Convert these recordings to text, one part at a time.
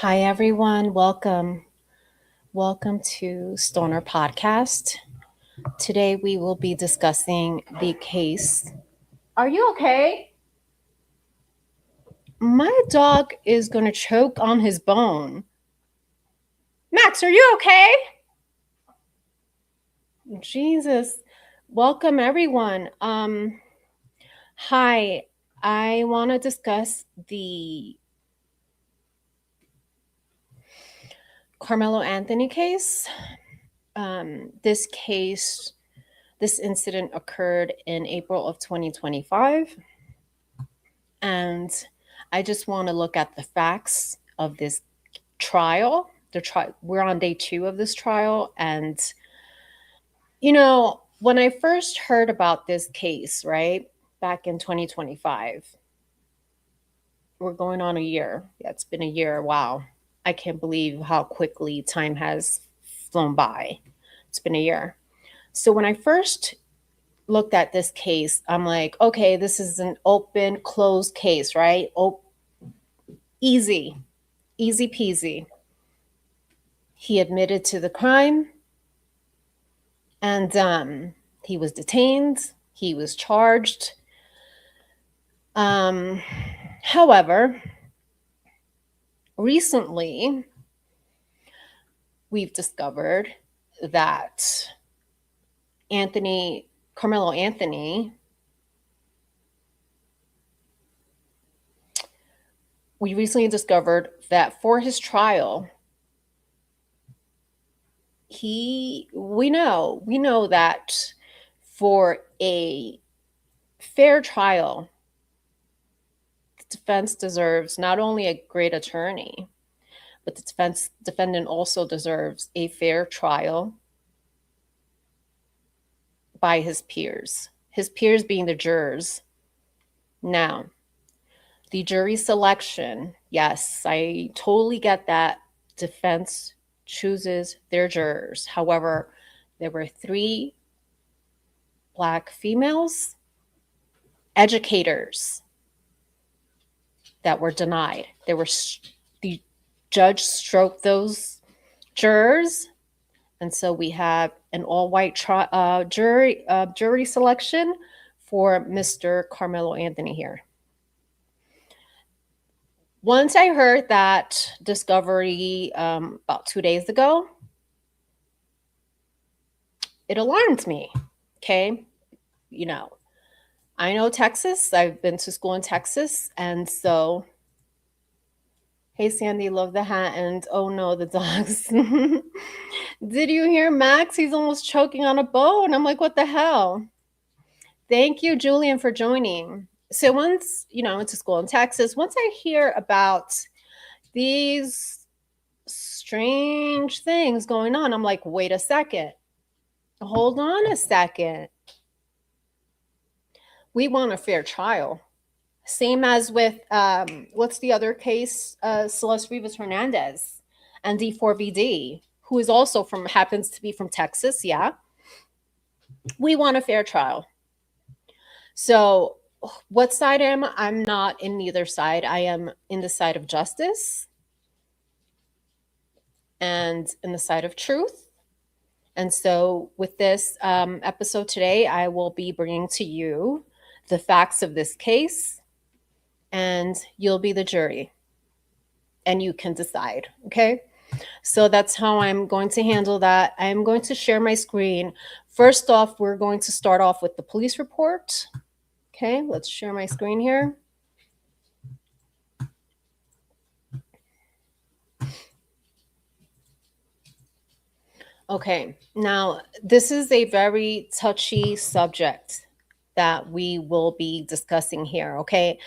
Hi, everyone. Welcome. Welcome to Stoner Podcast. Today we will be discussing the case. Are you okay? My dog is going to choke on his bone. Max, are you okay? Jesus. Welcome, everyone. Hi. I want to discuss the Carmelo Anthony case. This incident occurred in April of 2025. And I just want to look at the facts of this trial. We're on day 2 of this trial. And, when I first heard about this case, right, back in 2025, we're going on a year. Yeah, it's been a year. Wow. I can't believe how quickly time has flown by. It's been a year. So when I first looked at this case, I'm like, okay, this is an open, closed case, right? Easy peasy. He admitted to the crime and he was detained. He was charged. However, recently we've discovered that Carmelo Anthony, we recently discovered that for his trial, we know that for a fair trial, the defense deserves not only a great attorney, but the defendant also deserves a fair trial by his peers being the jurors. Now, the jury selection, yes, I totally get that defense chooses their jurors. However, there were 3 Black females, educators, that were denied. The judge stroked those jurors, and so we have an all-white jury selection for Mr. Carmelo Anthony here. Once I heard that discovery about 2 days ago, it alarmed me. Okay, I know Texas. I've been to school in Texas, and so, hey Sandy, love the hat, and oh no, the dogs. Did you hear Max? He's almost choking on a bone. I'm like, what the hell? Thank you, Julian, for joining. So once, I went to school in Texas, once I hear about these strange things going on, I'm like, wait a second. Hold on a second. We want a fair trial. Same as with, what's the other case? Celeste Rivas Hernandez and D4VD, who is also happens to be from Texas. Yeah. We want a fair trial. So what side am I? I'm not in neither side. I am in the side of justice and in the side of truth. And so with this episode today, I will be bringing to you the facts of this case, and you'll be the jury and you can decide. Okay. So that's how I'm going to handle that. I'm going to share my screen. First off, we're going to start off with the police report. Okay, let's share my screen here. Okay, now this is a very touchy subject that we will be discussing here. Okay,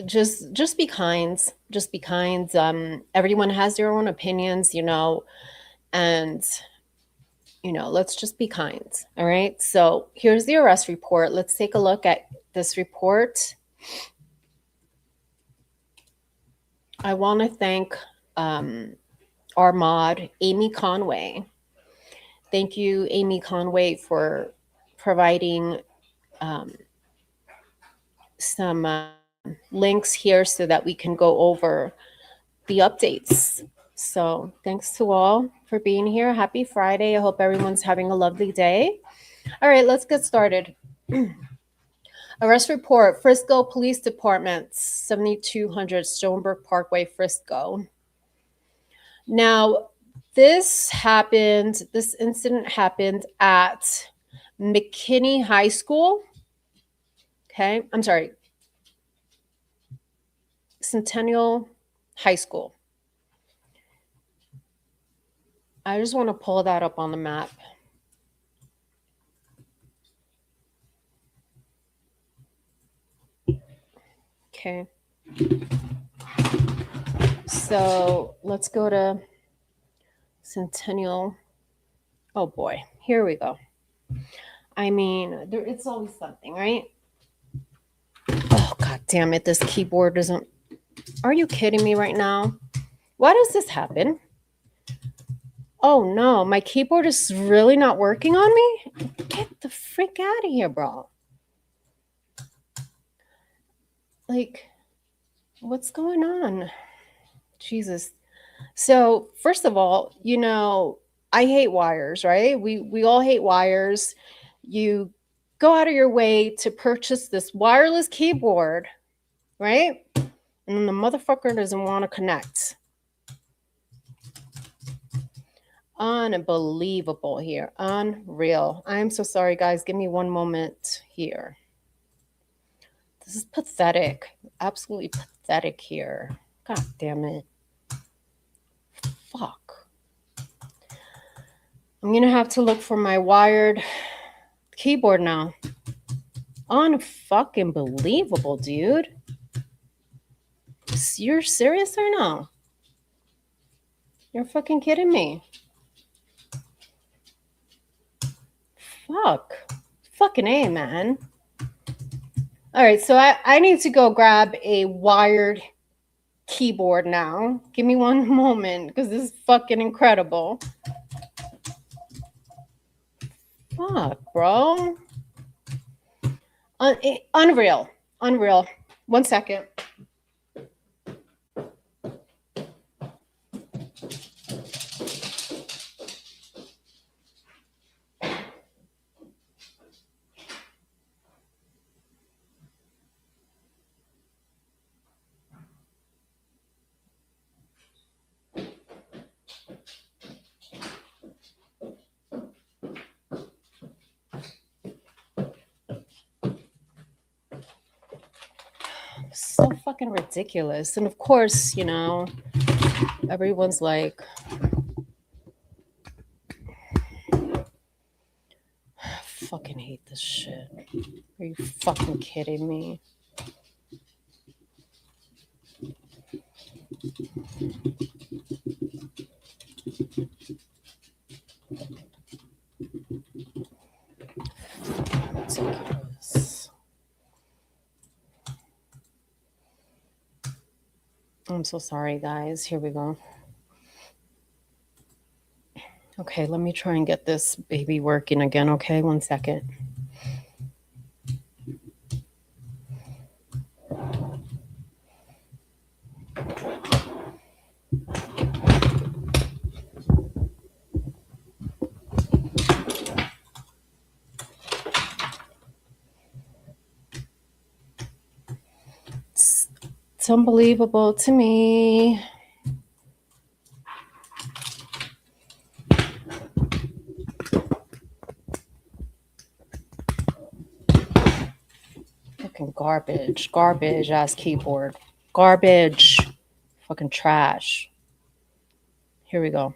just be kind. Just be kind. Everyone has their own opinions, and let's just be kind. All right. So here's the arrest report. Let's take a look at this report. I want to thank our mod, Amy Conway. Thank you, Amy Conway, for providing some links here so that we can go over the updates. So thanks to all for being here. Happy Friday. I hope everyone's having a lovely day. All right, let's get started. Arrest report, Frisco Police Department, 7200 Stoneberg Parkway, Frisco. Now, this incident happened at McKinney High School. Okay, I'm sorry, Centennial High School. I just want to pull that up on the map. Okay. So let's go to Centennial. Oh boy, here we go. I mean, it's always something, right? Oh, god damn it, this keyboard doesn't... Are you kidding me right now? Why does this happen? Oh no, my keyboard is really not working on me? Get the frick out of here, bro. Like, what's going on? Jesus. So, first of all, I hate wires, right? We all hate wires. You go out of your way to purchase this wireless keyboard, right? And then the motherfucker doesn't want to connect. Unbelievable here. Unreal. I'm so sorry, guys. Give me one moment here. This is pathetic. Absolutely pathetic here. God damn it. Fuck. I'm going to have to look for my wired keyboard now. Unfucking believable, dude. You're serious or no? You're fucking kidding me. Fuck. Fucking A, man. All right, so I need to go grab a wired keyboard now. Give me one moment because this is fucking incredible. Fuck, bro. Unreal. Unreal. 1 second. So fucking ridiculous. And of course, everyone's like, I fucking hate this shit. Are you fucking kidding me? Ridiculous. I'm so sorry, guys. Here we go. Okay, let me try and get this baby working again. Okay, 1 second. It's unbelievable to me. Fucking garbage. Garbage ass keyboard. Garbage. Fucking trash. Here we go.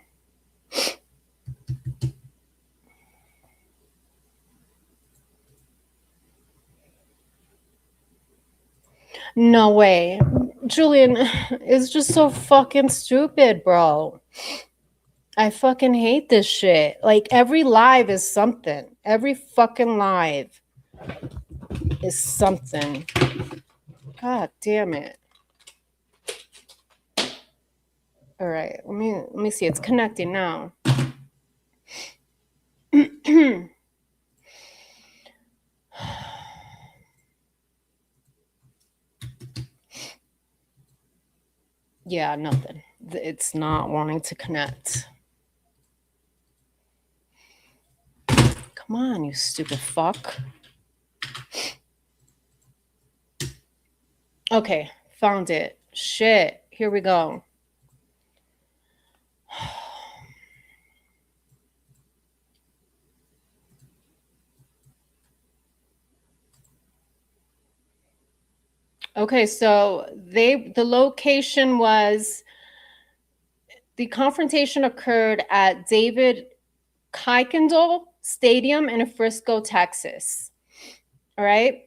No way. Julian, it's just so fucking stupid, bro. I fucking hate this shit. Like, every live is something. Every fucking live is something. God damn it. All right, let me see. It's connecting now. Yeah, nothing. It's not wanting to connect. Come on, you stupid fuck. Okay, found it. Shit. Here we go. Okay, so the location was, the confrontation occurred at David Kuykendall Stadium in Frisco, Texas. All right.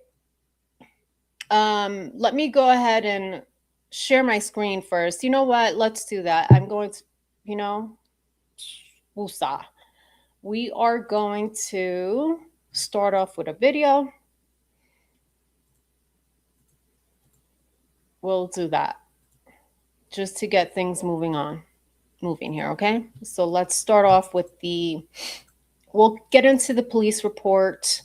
Let me go ahead and share my screen first. You know what? Let's do that. I'm going to, you know, woosah. We are going to start off with a video. We'll do that just to get things moving here, okay? So let's start off with we'll get into the police report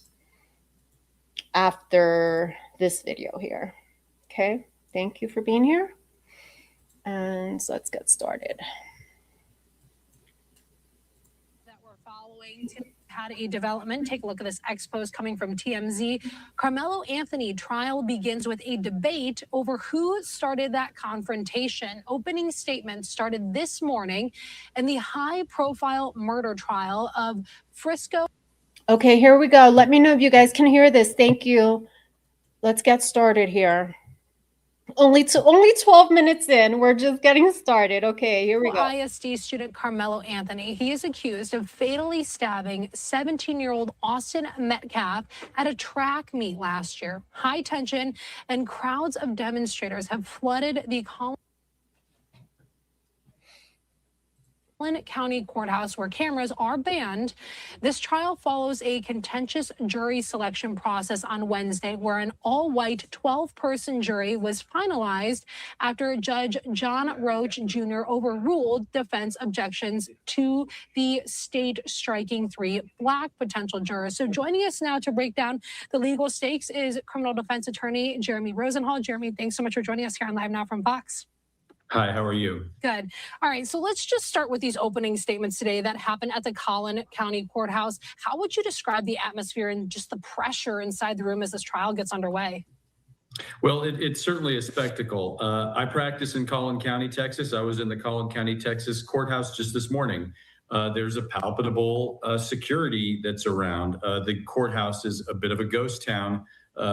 after this video here. Okay, thank you for being here. And so let's get started. That we're following had a development. Take a look at this X post coming from TMZ. Karmelo Anthony trial begins with a debate over who started that confrontation. Opening statements started this morning in the high-profile murder trial of Frisco. Okay, here we go. Let me know if you guys can hear this. Thank you. Let's get started here. Only 12 minutes in. We're just getting started. Okay, here we go. ISD student Karmelo Anthony. He is accused of fatally stabbing 17-year-old Austin Metcalf at a track meet last year. High tension and crowds of demonstrators have flooded the Collin County Courthouse, where cameras are banned. This trial follows a contentious jury selection process on Wednesday, where an all-white 12-person jury was finalized after Judge John Roach Jr. overruled defense objections to the state striking 3 Black potential jurors. So joining us now to break down the legal stakes is criminal defense attorney Jeremy Rosenhall. Jeremy, thanks so much for joining us here on Live Now from Fox. Hi, how are you? Good. All right, so let's just start with these opening statements today that happened at the Collin County Courthouse. How would you describe the atmosphere and just the pressure inside the room as this trial gets underway? Well, it's certainly a spectacle. I practice in Collin County, Texas. I was in the Collin County, Texas courthouse just this morning. There's a palpable security that's around. The courthouse is a bit of a ghost town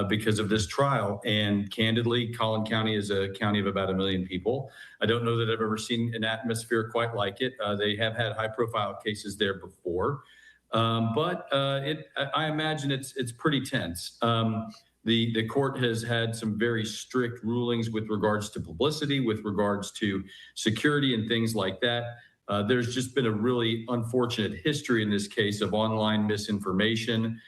because of this trial. And candidly, Collin County is a county of about 1 million people. I don't know that I've ever seen an atmosphere quite like it. They have had high-profile cases there before, but I imagine it's pretty tense. The court has had some very strict rulings with regards to publicity, with regards to security and things like that. There's just been a really unfortunate history in this case of online misinformation,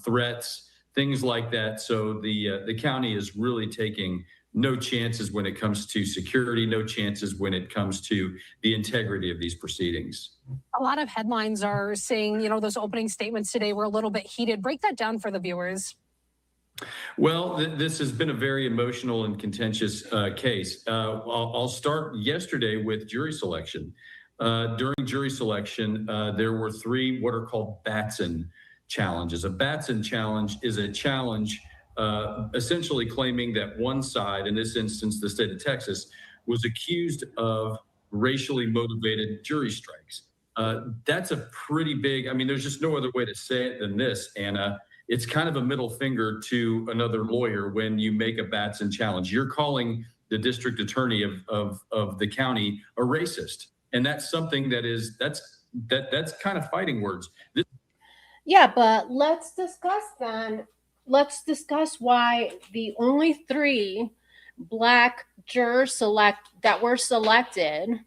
threats, things like that. So the county is really taking no chances when it comes to security, no chances when it comes to the integrity of these proceedings. A lot of headlines are saying, you know, those opening statements today were a little bit heated. Break that down for the viewers. Well, this has been a very emotional and contentious case. I'll start yesterday with jury selection. During jury selection, there were 3 what are called Batson challenges. A Batson challenge is a challenge essentially claiming that one side, in this instance, the state of Texas, was accused of racially motivated jury strikes. That's a pretty big, I mean, there's just no other way to say it than this, Anna. It's kind of a middle finger to another lawyer when you make a Batson challenge. You're calling the district attorney of the county a racist. And that's something that's kind of fighting words. Yeah, but let's discuss then. Let's discuss why the only 3 Black jurors that were selected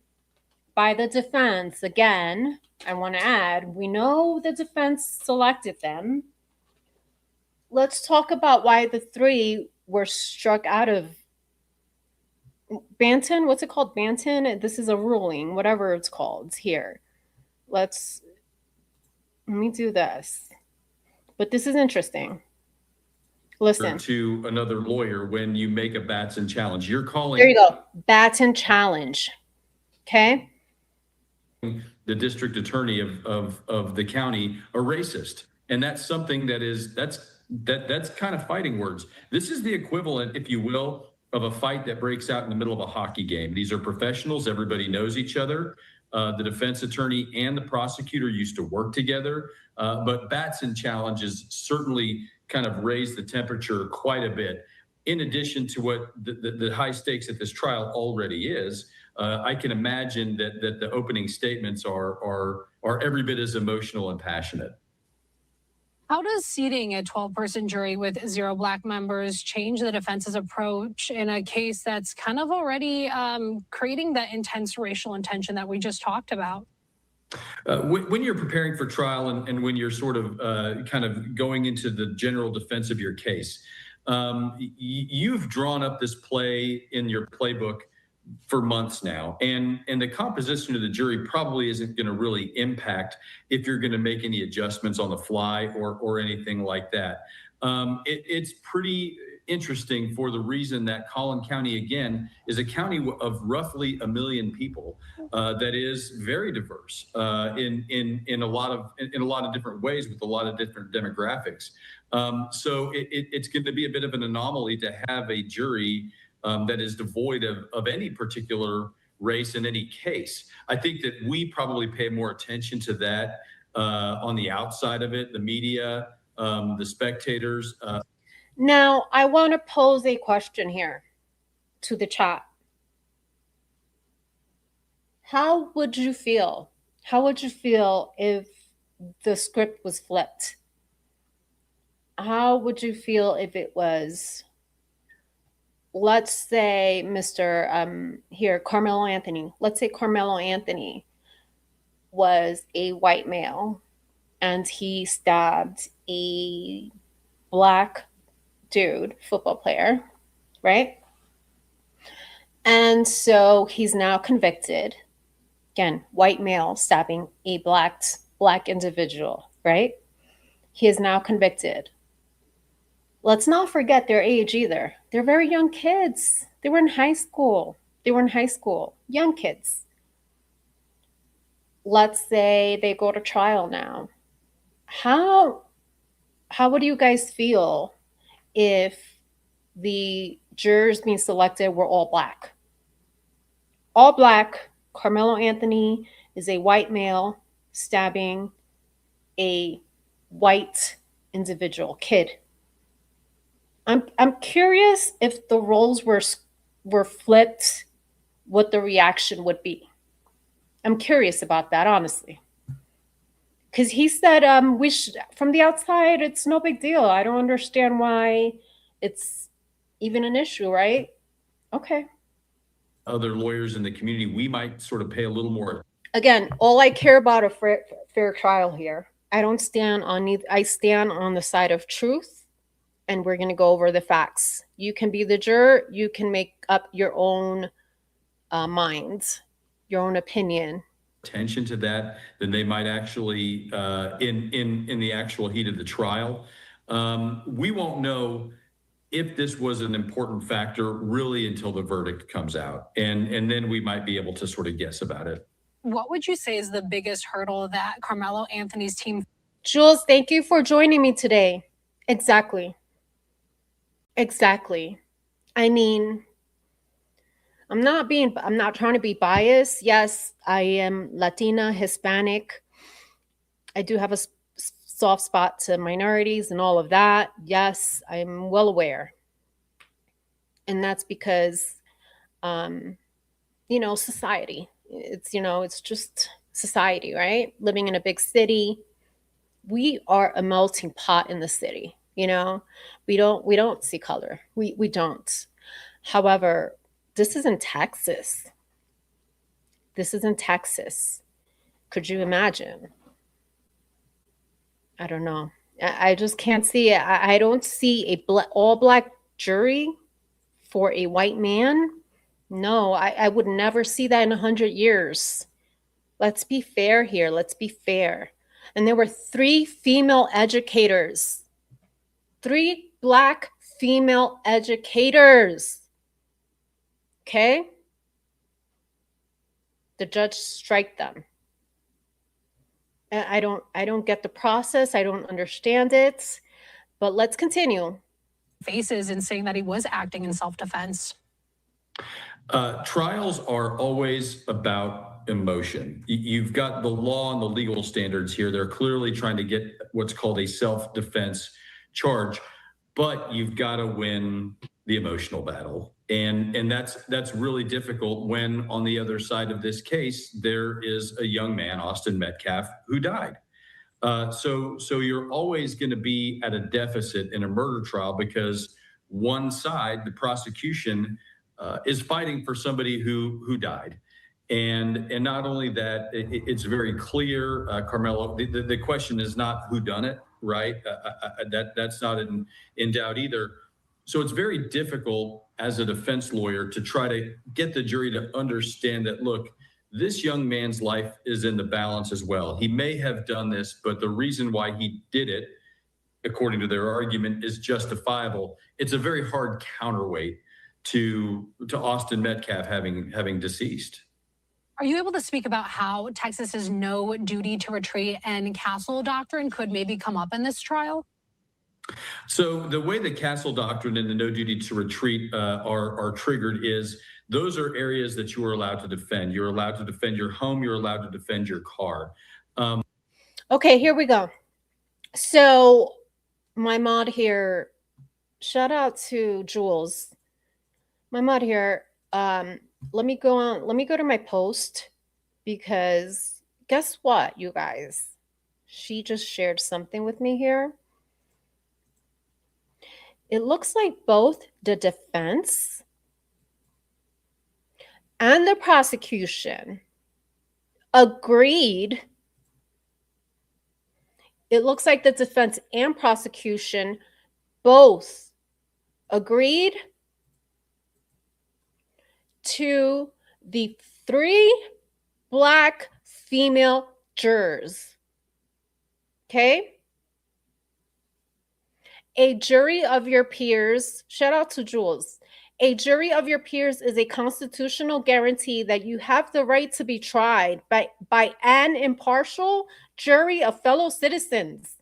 by the defense. Again, I want to add, we know the defense selected them. Let's talk about why the 3 were struck out of Banton. What's it called? Banton? This is a ruling, whatever it's called here. Let me do this. But this is interesting. Listen. To another lawyer when you make a Batson challenge. You're calling. There you go. Batson challenge. Okay. The district attorney of the county a racist. And that's something that's kind of fighting words. This is the equivalent, if you will, of a fight that breaks out in the middle of a hockey game. These are professionals. Everybody knows each other. The defense attorney and the prosecutor used to work together. But Batson challenges certainly kind of raised the temperature quite a bit. In addition to what the high stakes at this trial already is, I can imagine that the opening statements are every bit as emotional and passionate. How does seating a 12-person jury with 0 Black members change the defense's approach in a case that's kind of already creating that intense racial tension that we just talked about? When you're preparing for trial and when you're sort of kind of going into the general defense of your case, you've drawn up this play in your playbook for months now, and the composition of the jury probably isn't going to really impact if you're going to make any adjustments on the fly or anything like that. It's pretty interesting for the reason that Collin County, again, is a county of roughly 1 million people that is very diverse in a lot of different ways with a lot of different demographics. So it's going to be a bit of an anomaly to have a jury that is devoid of any particular race in any case. I think that we probably pay more attention to that on the outside of it, the media, the spectators. Now, I want to pose a question here to the chat. How would you feel? How would you feel if the script was flipped? How would you feel if it was, let's say, Carmelo Anthony. Let's say Carmelo Anthony was a white male and he stabbed a Black dude, football player, right? And so he's now convicted. Again, white male stabbing a black individual, right? He is now convicted. Let's not forget their age either. They're very young kids. They were in high school. Young kids. Let's say they go to trial now. How would you guys feel if the jurors being selected were all Black? All Black. Carmelo Anthony is a white male stabbing a white individual, kid. I'm curious if the roles were flipped, what the reaction would be. I'm curious about that, honestly. Because he said, from the outside, it's no big deal. I don't understand why it's even an issue, right? Okay. Other lawyers in the community, we might sort of pay a little more. Again, all I care about a fair trial here. I stand on the side of truth, and we're going to go over the facts. You can be the juror. You can make up your own mind, your own opinion. Attention to that than they might actually in the actual heat of the trial. We won't know if this was an important factor really until the verdict comes out, and then we might be able to sort of guess about it. What would you say is the biggest hurdle that Carmelo Anthony's team? Jules, thank you for joining me today. Exactly. I mean, I'm not trying to be biased. Yes, I am Latina, Hispanic. I do have a soft spot to minorities and all of that. Yes, I'm well aware. And that's because, society. It's just society, right? Living in a big city. We are a melting pot in the city, We don't see color. We don't. However, this is in Texas. Could you imagine? I don't know. I just can't see it. I don't see all Black jury for a white man. No, I would never see that in 100 years. Let's be fair here. And there were 3 female educators 3 Black female educators. Okay? The judge strike them. And I don't get the process. I don't understand it. But let's continue. Faces in saying that he was acting in self-defense. Trials are always about emotion. You've got the law and the legal standards here. They're clearly trying to get what's called a self-defense charge, but you've got to win the emotional battle. And that's really difficult when on the other side of this case, there is a young man, Austin Metcalf, who died. So you're always going to be at a deficit in a murder trial because one side, the prosecution, is fighting for somebody who died. And not only that, it's very clear, Karmelo, the question is not who done it, right? That's not in doubt either. So it's very difficult as a defense lawyer to try to get the jury to understand that, look, this young man's life is in the balance as well. He may have done this, but the reason why he did it, according to their argument, is justifiable. It's a very hard counterweight to Austin Metcalf having deceased. Are you able to speak about how Texas's no duty to retreat and Castle doctrine could maybe come up in this trial? So the way the Castle doctrine and the no duty to retreat are triggered is those are areas that you are allowed to defend. You're allowed to defend your home. You're allowed to defend your car. Okay, here we go. So my mod here, shout out to Jules. My mod here, let me go to my post because guess what, you guys? She just shared something with me here. It looks like both the defense and the prosecution agreed. It looks like the defense and prosecution both agreed to the 3 Black female jurors. Okay? A jury of your peers, shout out to Jules. A jury of your peers is a constitutional guarantee that you have the right to be tried by an impartial jury of fellow citizens.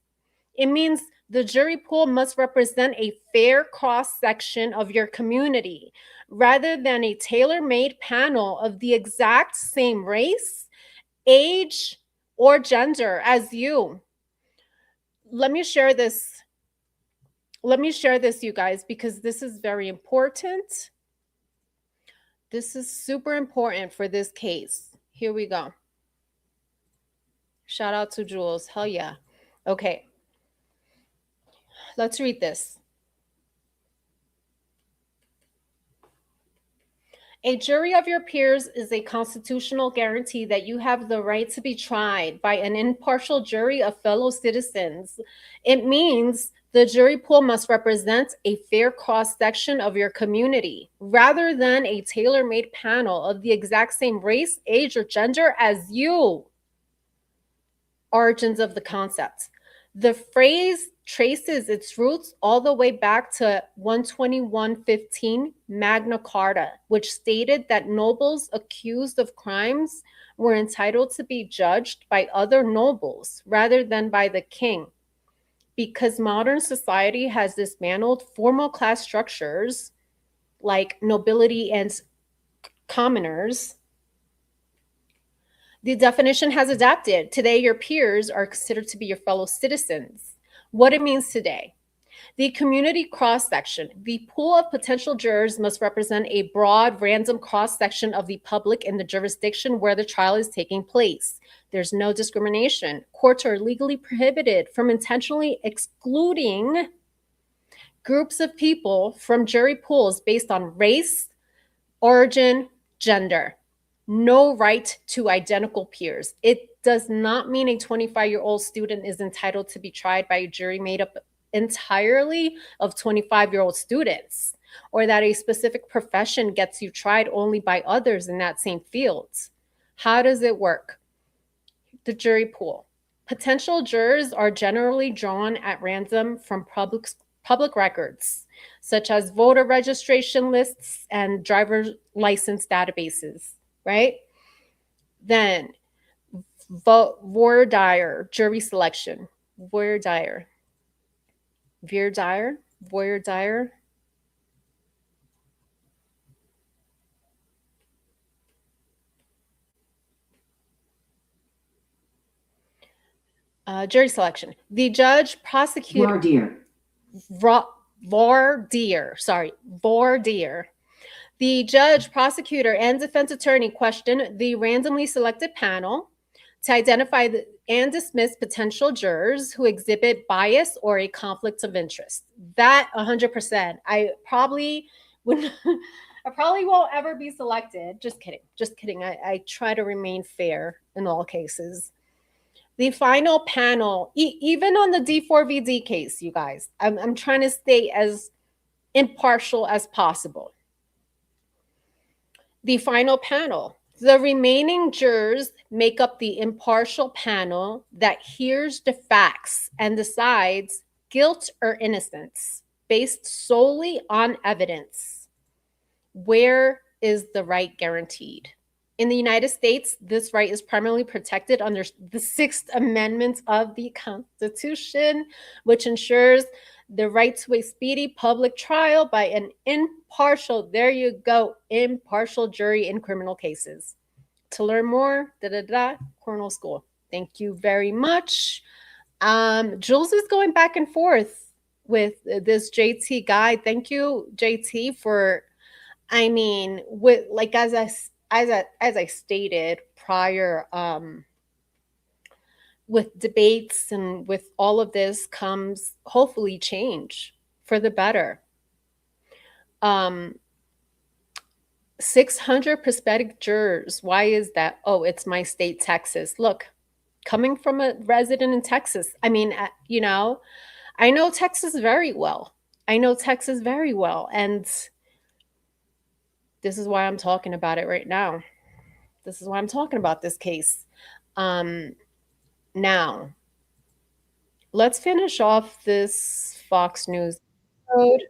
It means the jury pool must represent a fair cross-section of your community rather than a tailor-made panel of the exact same race, age, or gender as you. Let me share this, you guys, because this is very important. This is super important for this case. Here we go. Shout out to Jules. Hell yeah. Okay. Let's read this. A jury of your peers is a constitutional guarantee that you have the right to be tried by an impartial jury of fellow citizens. It means the jury pool must represent a fair cross-section of your community rather than a tailor-made panel of the exact same race, age, or gender as you. Origins of the concept. The phrase traces its roots all the way back to 12115 Magna Carta, which stated that nobles accused of crimes were entitled to be judged by other nobles rather than by the king. Because modern society has dismantled formal class structures like nobility and commoners, the definition has adapted. Today, your peers are considered to be your fellow citizens. What it means today. The community cross-section. The pool of potential jurors must represent a broad, random cross-section of the public in the jurisdiction where the trial is taking place. There's no discrimination. Courts are legally prohibited from intentionally excluding groups of people from jury pools based on race, origin, gender. No right to identical peers. It does not mean a 25-year-old student is entitled to be tried by a jury made up entirely of 25-year-old students, or that a specific profession gets you tried only by others in that same field. How does it work? The jury pool. Potential jurors are generally drawn at random from public records, such as voter registration lists and driver license databases, right? Then voir dire, jury selection. Voir dire. Voir dire? Voir dire? Jury selection. The judge, prosecutor... Voir dire. Voir dire. Sorry. Voir dire. The judge, prosecutor, and defense attorney question the randomly selected panel to identify and dismiss potential jurors who exhibit bias or a conflict of interest. That 100%. I probably wouldn't. I probably won't ever be selected. Just kidding. Just kidding. I try to remain fair in all cases. The final panel, even on the D4VD case, you guys, I'm trying to stay as impartial as possible. The final panel, the remaining jurors make up the impartial panel that hears the facts and decides guilt or innocence based solely on evidence. Where is the right guaranteed? In the United States, this right is primarily protected under the Sixth Amendment of the Constitution, which ensures the right to a speedy public trial by an impartial, there you go, impartial jury in criminal cases. To learn more, Cornell School. Thank you very much. Jules is going back and forth with this JT guy. Thank you, JT, for, I mean, with, like, as I stated prior, with debates and with all of this comes hopefully change for the better. 600 prospective jurors. Why is that? Oh, it's my state, Texas. Look, coming from a resident in Texas, I mean, you know, I know Texas very well. And this is why I'm talking about it right now. This is why I'm talking about this case. Now, let's finish off this Fox News episode.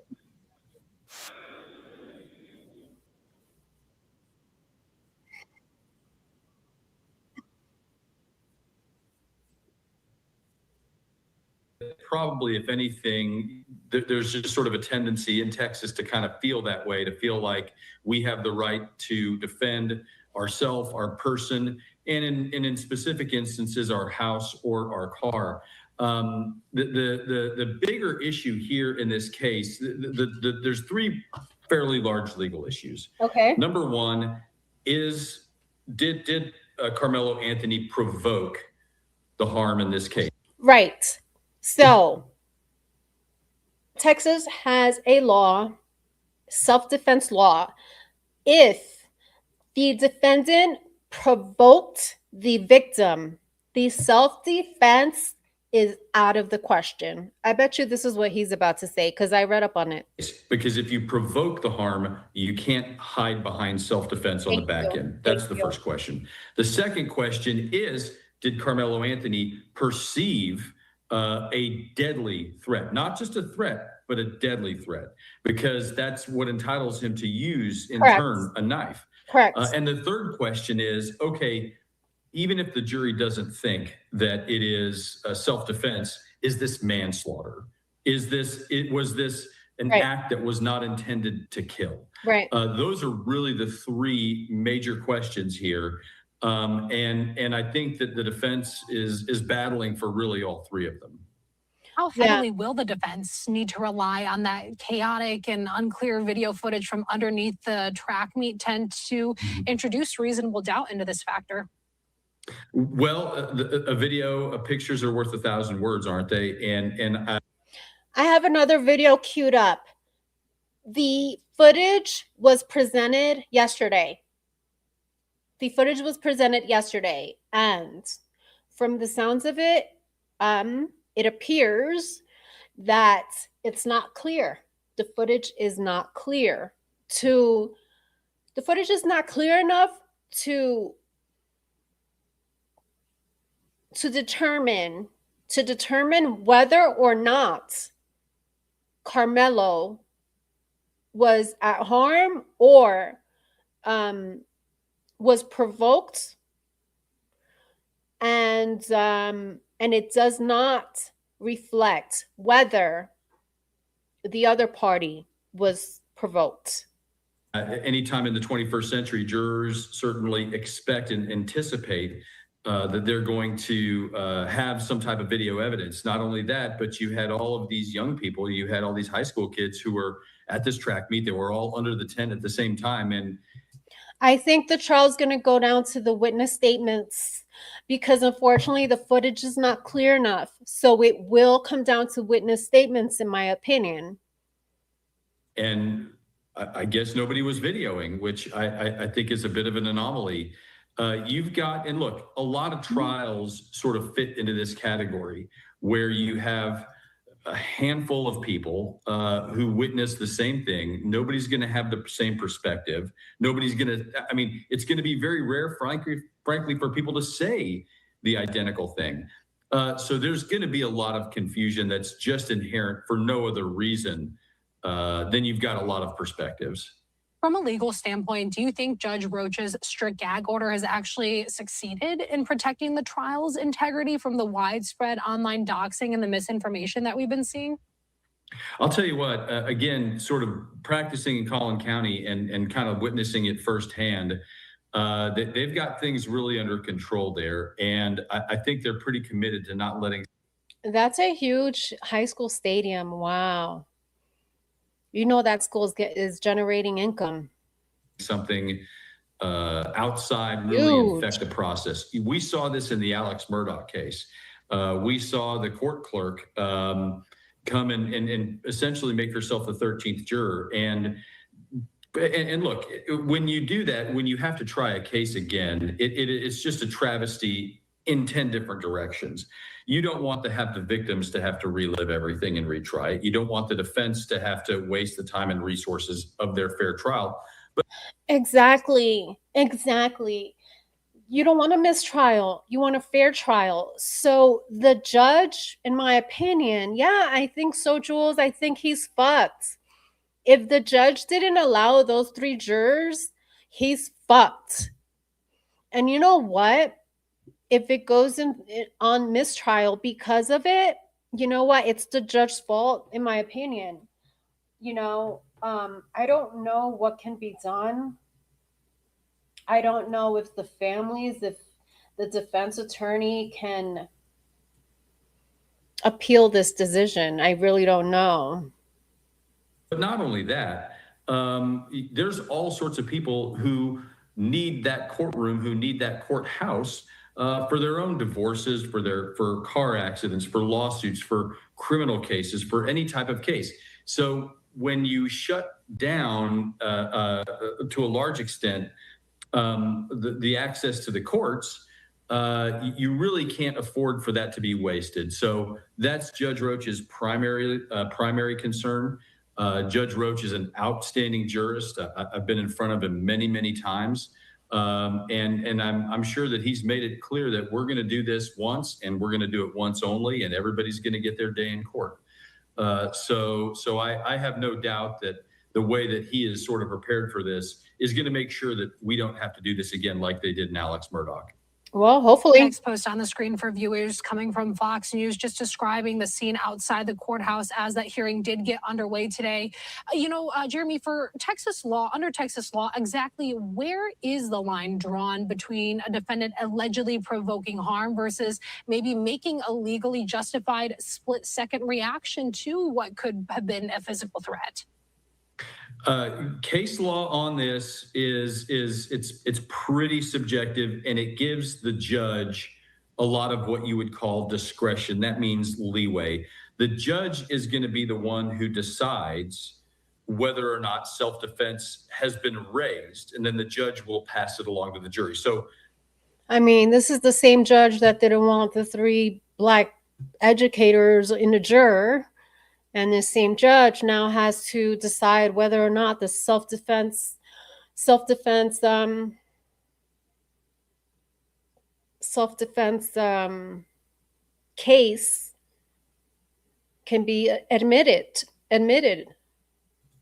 Probably, if anything, there's just sort of a tendency in Texas to kind of feel that way, to feel like we have the right to defend ourselves, our person, and in specific instances, our house or our car. The bigger issue here in this case, there's three fairly large legal issues. Okay. Number one is, did Karmelo Anthony provoke the harm in this case? Right. So, Texas has a law, self-defense law. If the defendant provoked the victim, the self-defense is out of the question. I bet you this is what he's about to say, because I read up on it. Because if you provoke the harm, you can't hide behind self-defense on the back end. That's the first question. The second question is, did Karmelo Anthony perceive a deadly threat? Not just a threat, but a deadly threat, because that's what entitles him to use in turn a knife. Correct. And the third question is, okay, even if the jury doesn't think that it is self-defense, is this manslaughter? Was this an act that was not intended to kill? Right. Those are really the three major questions here. And I think that the defense is battling for really all three of them. How heavily will the defense need to rely on that chaotic and unclear video footage from underneath the track meet tent to introduce reasonable doubt into this factor? Well, a video, pictures are worth 1,000 words, aren't they? And I have another video queued up. The footage was presented yesterday. And from the sounds of it, it appears that it's not clear. The footage is not clear enough to determine whether or not Karmelo was at harm or was provoked, and it does not reflect whether the other party was provoked. Anytime in the 21st century, jurors certainly expect and anticipate that they're going to have some type of video evidence. Not only that, but you had all of these young people, you had all these high school kids who were at this track meet. They were all under the tent at the same time. And I think the trial's going to go down to the witness statements because unfortunately the footage is not clear enough. So it will come down to witness statements, in my opinion. And I guess nobody was videoing, which I think is a bit of an anomaly. You've got, and look, a lot of trials sort of fit into this category where you have a handful of people who witness the same thing. Nobody's going to have the same perspective. Nobody's going to, I mean, it's going to be very rare, frankly, for people to say the identical thing. So there's going to be a lot of confusion that's just inherent for no other reason. Then you've got a lot of perspectives. From a legal standpoint, do you think Judge Roach's strict gag order has actually succeeded in protecting the trial's integrity from the widespread online doxing and the misinformation that we've been seeing? I'll tell you what, again, sort of practicing in Collin County and kind of witnessing it firsthand, they've got things really under control there. And I think they're pretty committed to not letting. That's a huge high school stadium. Wow. You know that school is generating income. Something outside really affect the process. We saw this in the Alex Murdaugh case. We saw the court clerk come and essentially make herself the 13th juror. And look, when you do that, when you have to try a case again, it's just a travesty in 10 different directions. You don't want to have the victims to have to relive everything and retry it. You don't want the defense to have to waste the time and resources of their fair trial. But Exactly. You don't want a mistrial. You want a fair trial. So the judge, in my opinion, yeah, I think so, Jules. I think he's fucked. If the judge didn't allow those 3 jurors, he's fucked. And you know what? If it goes on mistrial because of it, you know what? It's the judge's fault, in my opinion. You know, I don't know what can be done. I don't know if the families, if the defense attorney can appeal this decision. I really don't know. But not only that, there's all sorts of people who need that courtroom, who need that courthouse for their own divorces, for car accidents, for lawsuits, for criminal cases, for any type of case. So when you shut down to a large extent the access to the courts, you really can't afford for that to be wasted. So that's Judge Roach's primary concern. Judge Roach is an outstanding jurist. I've been in front of him many times. And I'm sure that he's made it clear that we're going to do this once and we're going to do it once only, and everybody's going to get their day in court. So I have no doubt that the way that he is sort of prepared for this is going to make sure that we don't have to do this again like they did in Alex Murdaugh. Well, hopefully. Next post on the screen for viewers coming from Fox News, just describing the scene outside the courthouse as that hearing did get underway today. Jeremy, for Texas law, under Texas law, exactly where is the line drawn between a defendant allegedly provoking harm versus maybe making a legally justified split-second reaction to what could have been a physical threat? Case law on this it's pretty subjective, and it gives the judge a lot of what you would call discretion. That means leeway. The judge is going to be the one who decides whether or not self-defense has been raised, and then the judge will pass it along to the jury. So, I mean, this is the same judge that didn't want the 3 Black educators in the juror. And the same judge now has to decide whether or not the self-defense case can be admitted. admitted.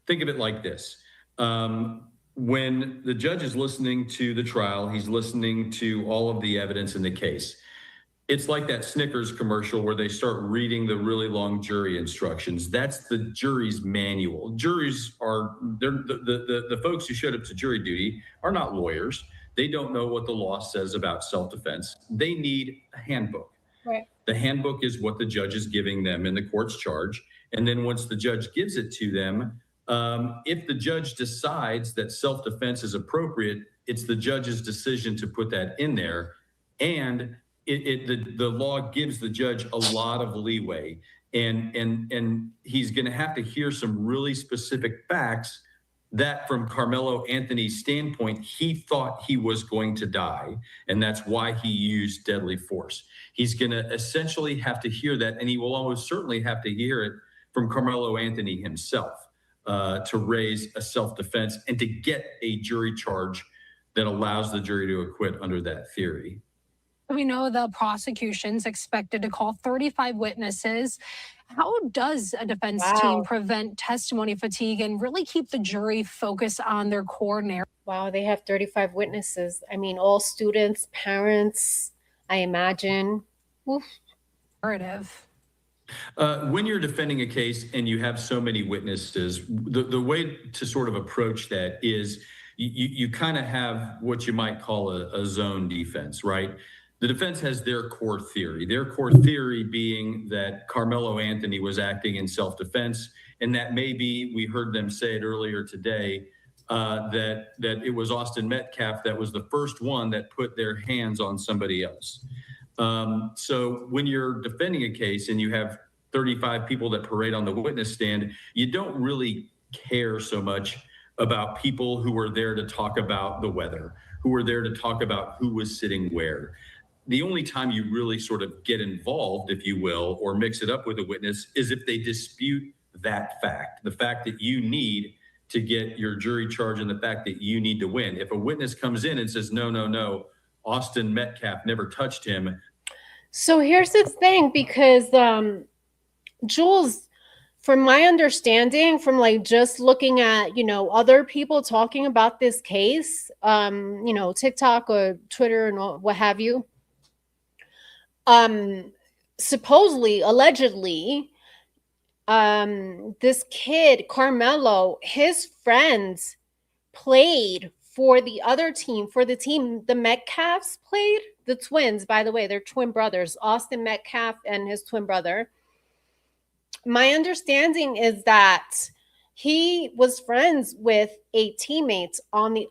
Think of it like this. When the judge is listening to the trial, he's listening to all of the evidence in the case. It's like that Snickers commercial where they start reading the really long jury instructions. That's the jury's manual. Juries are, the folks who showed up to jury duty are not lawyers. They don't know what the law says about self-defense. They need a handbook. Right. The handbook is what the judge is giving them in the court's charge. And then once the judge gives it to them, if the judge decides that self-defense is appropriate, it's the judge's decision to put that in there. And the law gives the judge a lot of leeway, and he's going to have to hear some really specific facts that, from Karmelo Anthony's standpoint, he thought he was going to die, and that's why he used deadly force. He's going to essentially have to hear that, and he will almost certainly have to hear it from Karmelo Anthony himself to raise a self-defense and to get a jury charge that allows the jury to acquit under that theory. We know the prosecution's expected to call 35 witnesses. How does a defense team prevent testimony fatigue and really keep the jury focused on their core narrative? Wow, they have 35 witnesses. I mean, all students, parents, I imagine. Oof. Narrative. When you're defending a case and you have so many witnesses, the way to sort of approach that is you kind of have what you might call a zone defense, right? The defense has their core theory being that Karmelo Anthony was acting in self-defense, and that maybe, we heard them say it earlier today, that it was Austin Metcalf that was the first one that put their hands on somebody else. So when you're defending a case and you have 35 people that parade on the witness stand, you don't really care so much about people who were there to talk about the weather, who were there to talk about who was sitting where. The only time you really sort of get involved, if you will, or mix it up with a witness is if they dispute that fact, the fact that you need to get your jury charge and the fact that you need to win. If a witness comes in and says, no, Austin Metcalf never touched him. So here's the thing, because Jules, from my understanding, from like just looking at, other people talking about this case, TikTok or Twitter and what have you, supposedly, allegedly, this kid, Karmelo, his friends played for the other team, for the team the Metcalfs played, the twins, by the way, they're twin brothers, Austin Metcalf and his twin brother. My understanding is that he was friends with a teammate on the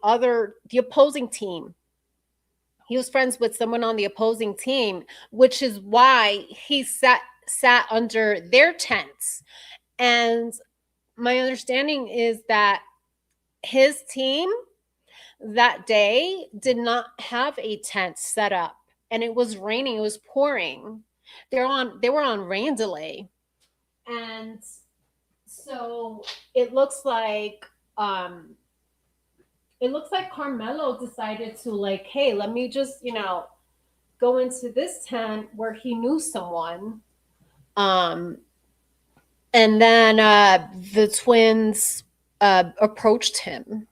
opposing team. He was friends with someone on the opposing team, which is why he sat under their tents. And my understanding is that his team that day did not have a tent set up, and it was raining, it was pouring. They were on rain delay. And so it looks like Karmelo decided to like, hey, let me just, go into this tent where he knew someone. And then the twins approached him,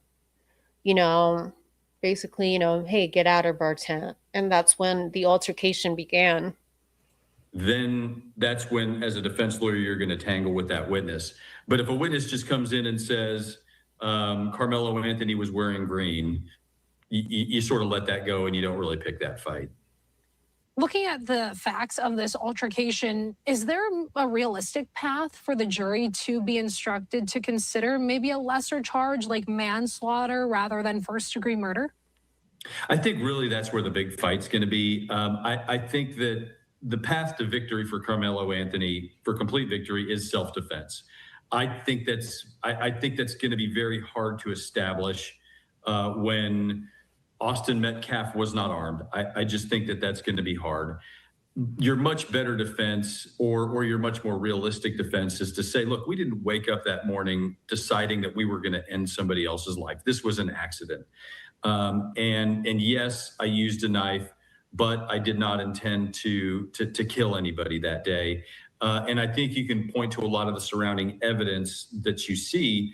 basically, hey, get out of our tent. And that's when the altercation began. Then that's when, as a defense lawyer, you're going to tangle with that witness. But if a witness just comes in and says, Karmelo Anthony was wearing green, you sort of let that go and you don't really pick that fight. Looking at the facts of this altercation, is there a realistic path for the jury to be instructed to consider maybe a lesser charge like manslaughter rather than first-degree murder? I think really that's where the big fight's going to be. I think that the path to victory for Karmelo Anthony, for complete victory, is self-defense. I think that's going to be very hard to establish when Austin Metcalf was not armed. I just think that that's going to be hard. Your much better defense, or your much more realistic defense, is to say, look, we didn't wake up that morning deciding that we were going to end somebody else's life. This was an accident. And yes, I used a knife, but I did not intend to kill anybody that day. And I think you can point to a lot of the surrounding evidence that you see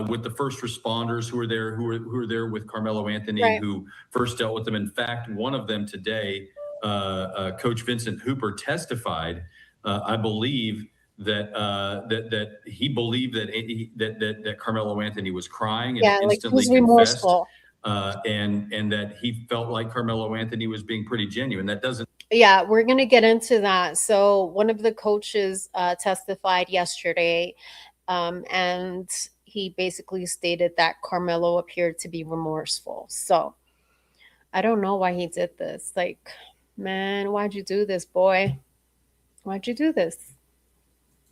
with the first responders who are there, who are there with Karmelo Anthony, Right. who first dealt with him. In fact, one of them today, Coach Vincent Hooper, testified. I believe that he believed that Karmelo Anthony was crying and Yeah, like he instantly was confessed, remorseful. and that he felt like Karmelo Anthony was being pretty genuine. That doesn't. Yeah, we're going to get into that. So, one of the coaches testified yesterday, and he basically stated that Carmelo appeared to be remorseful. So, I don't know why he did this. Like, man, why'd you do this, boy? Why'd you do this?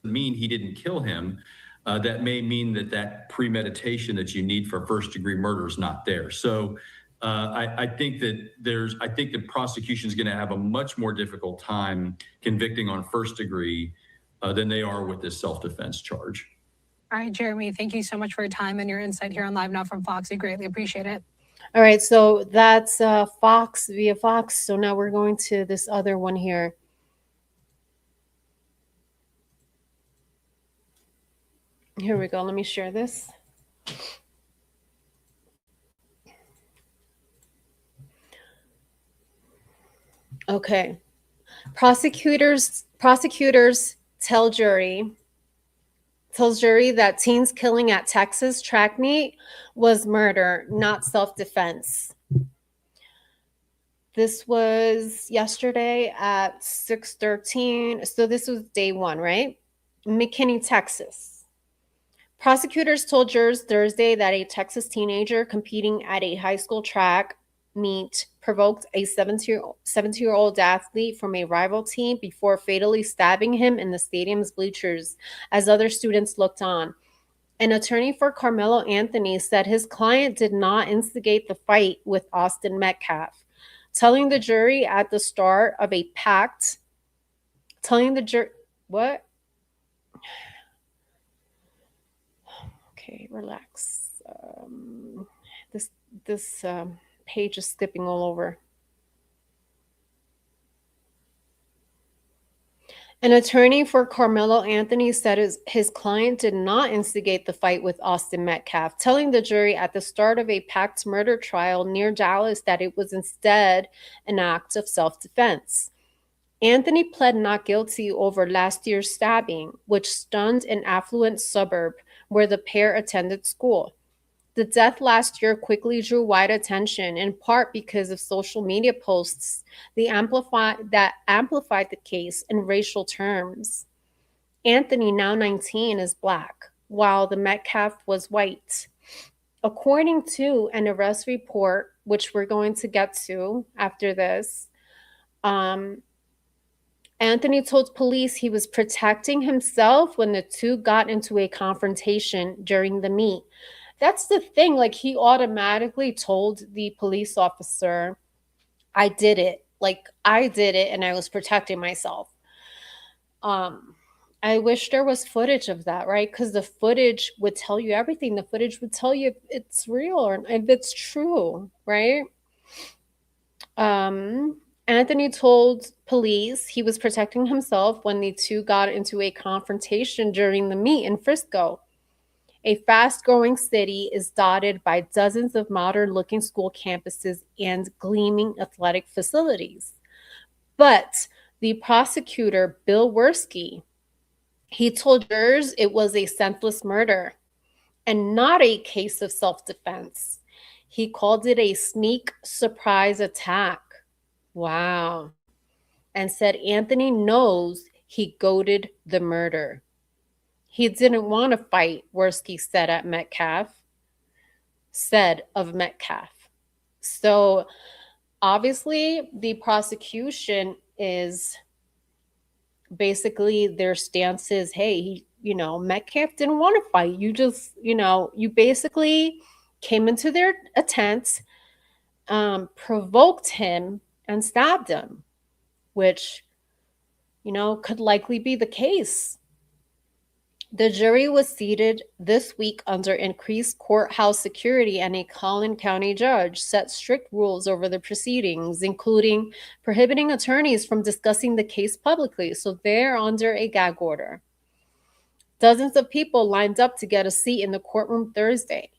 Mean he didn't kill him. That may mean that premeditation that you need for first degree murder is not there. So I think that the prosecution is going to have a much more difficult time convicting on first degree than they are with this self-defense charge. All right, Jeremy, thank you so much for your time and your insight here on Live Now from Fox. We greatly appreciate it. All right, so that's Fox via Fox. So now we're going to this other one here. Here we go. Let me share this. Okay. Prosecutors tells jury that teen's killing at Texas track meet was murder, not self-defense. This was yesterday at 6:13. So this was day one, right? McKinney, Texas. Prosecutors told jurors Thursday that a Texas teenager competing at a high school track meet provoked a 17-year-old athlete from a rival team before fatally stabbing him in the stadium's bleachers as other students looked on. An attorney for Karmelo Anthony said his client did not instigate the fight with Austin Metcalf, telling the jury at the start of a packed what? Okay, relax. This page is skipping all over. An attorney for Karmelo Anthony said his client did not instigate the fight with Austin Metcalf, telling the jury at the start of a packed murder trial near Dallas that it was instead an act of self-defense. Anthony pled not guilty over last year's stabbing, which stunned an affluent suburb where the pair attended school. The death last year quickly drew wide attention, in part because of social media posts that amplified the case in racial terms. Anthony, now 19, is black, while the Metcalf was white. According to an arrest report, which we're going to get to after this, Anthony told police he was protecting himself when the two got into a confrontation during the meet. That's the thing. Like, he automatically told the police officer, I did it. Like, I did it and I was protecting myself. I wish there was footage of that, right? Because the footage would tell you everything. The footage would tell you if it's real or if it's true, right? Anthony told police he was protecting himself when the two got into a confrontation during the meet in Frisco. A fast-growing city is dotted by dozens of modern-looking school campuses and gleaming athletic facilities. But the prosecutor, Bill Werski, he told jurors it was a senseless murder and not a case of self-defense. He called it a sneak surprise attack. Wow. And said Anthony knows he goaded the murder. He didn't want to fight, Werski said of Metcalf. So obviously the prosecution is basically, their stance is, hey, Metcalf didn't want to fight. You just, you basically came into their tent, provoked him and stabbed him, which, could likely be the case. The jury was seated this week under increased courthouse security, and a Collin County judge set strict rules over the proceedings, including prohibiting attorneys from discussing the case publicly. So they're under a gag order. Dozens of people lined up to get a seat in the courtroom Thursday.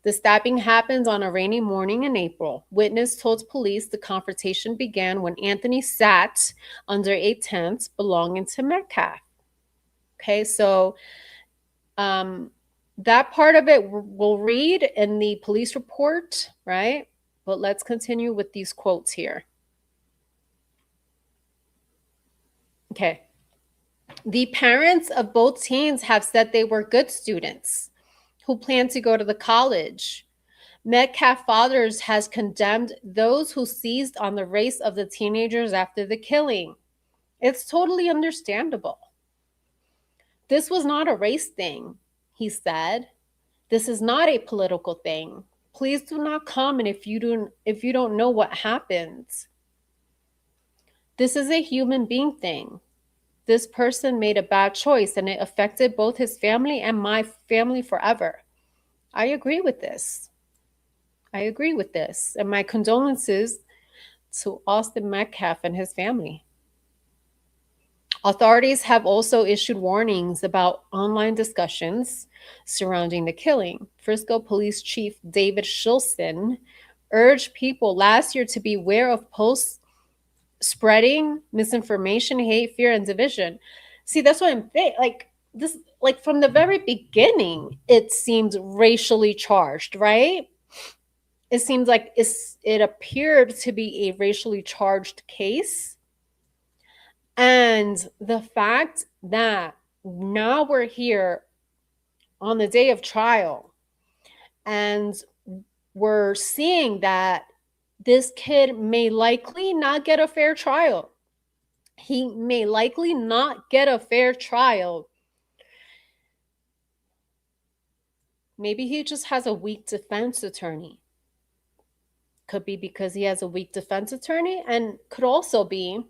The stabbing happened on a rainy morning in April. Witness told police the confrontation began when Anthony sat under a tent belonging to Metcalf. Okay, so that part of it we'll read in the police report, right? But let's continue with these quotes here. Okay. The parents of both teens have said they were good students who plan to go to the college. Metcalf Fathers has condemned those who seized on the race of the teenagers after the killing. It's totally understandable. This was not a race thing, he said. This is not a political thing. Please do not comment if you don't know what happened. This is a human being thing. This person made a bad choice and it affected both his family and my family forever. I agree with this. And my condolences to Austin Metcalf and his family. Authorities have also issued warnings about online discussions surrounding the killing. Frisco Police Chief David Shilson urged people last year to beware of posts spreading misinformation, hate, fear, and division. See, that's what I'm saying. Like from the very beginning, it seemed racially charged, right? It seems like it appeared to be a racially charged case. And the fact that now we're here on the day of trial and we're seeing that this kid may likely not get a fair trial. He may likely not get a fair trial. Maybe he just has a weak defense attorney. Could be because he has a weak defense attorney, and could also be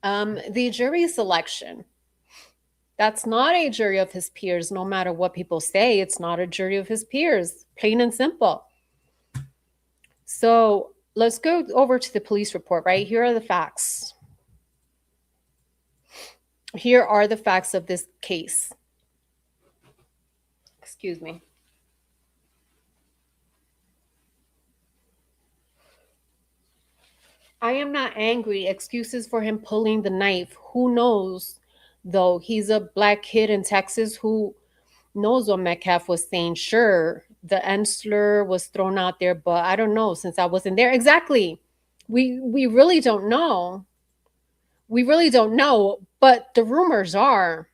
the jury selection. That's not a jury of his peers, no matter what people say. It's not a jury of his peers, plain and simple. So let's go over to the police report, right? Here are the facts. Here are the facts of this case. Excuse me. I am not angry. Excuses for him pulling the knife. Who knows, though? He's a black kid in Texas who knows what Metcalf was saying. Sure, the N slur was thrown out there, but I don't know since I wasn't there. Exactly. We really don't know. We really don't know, but the rumors are,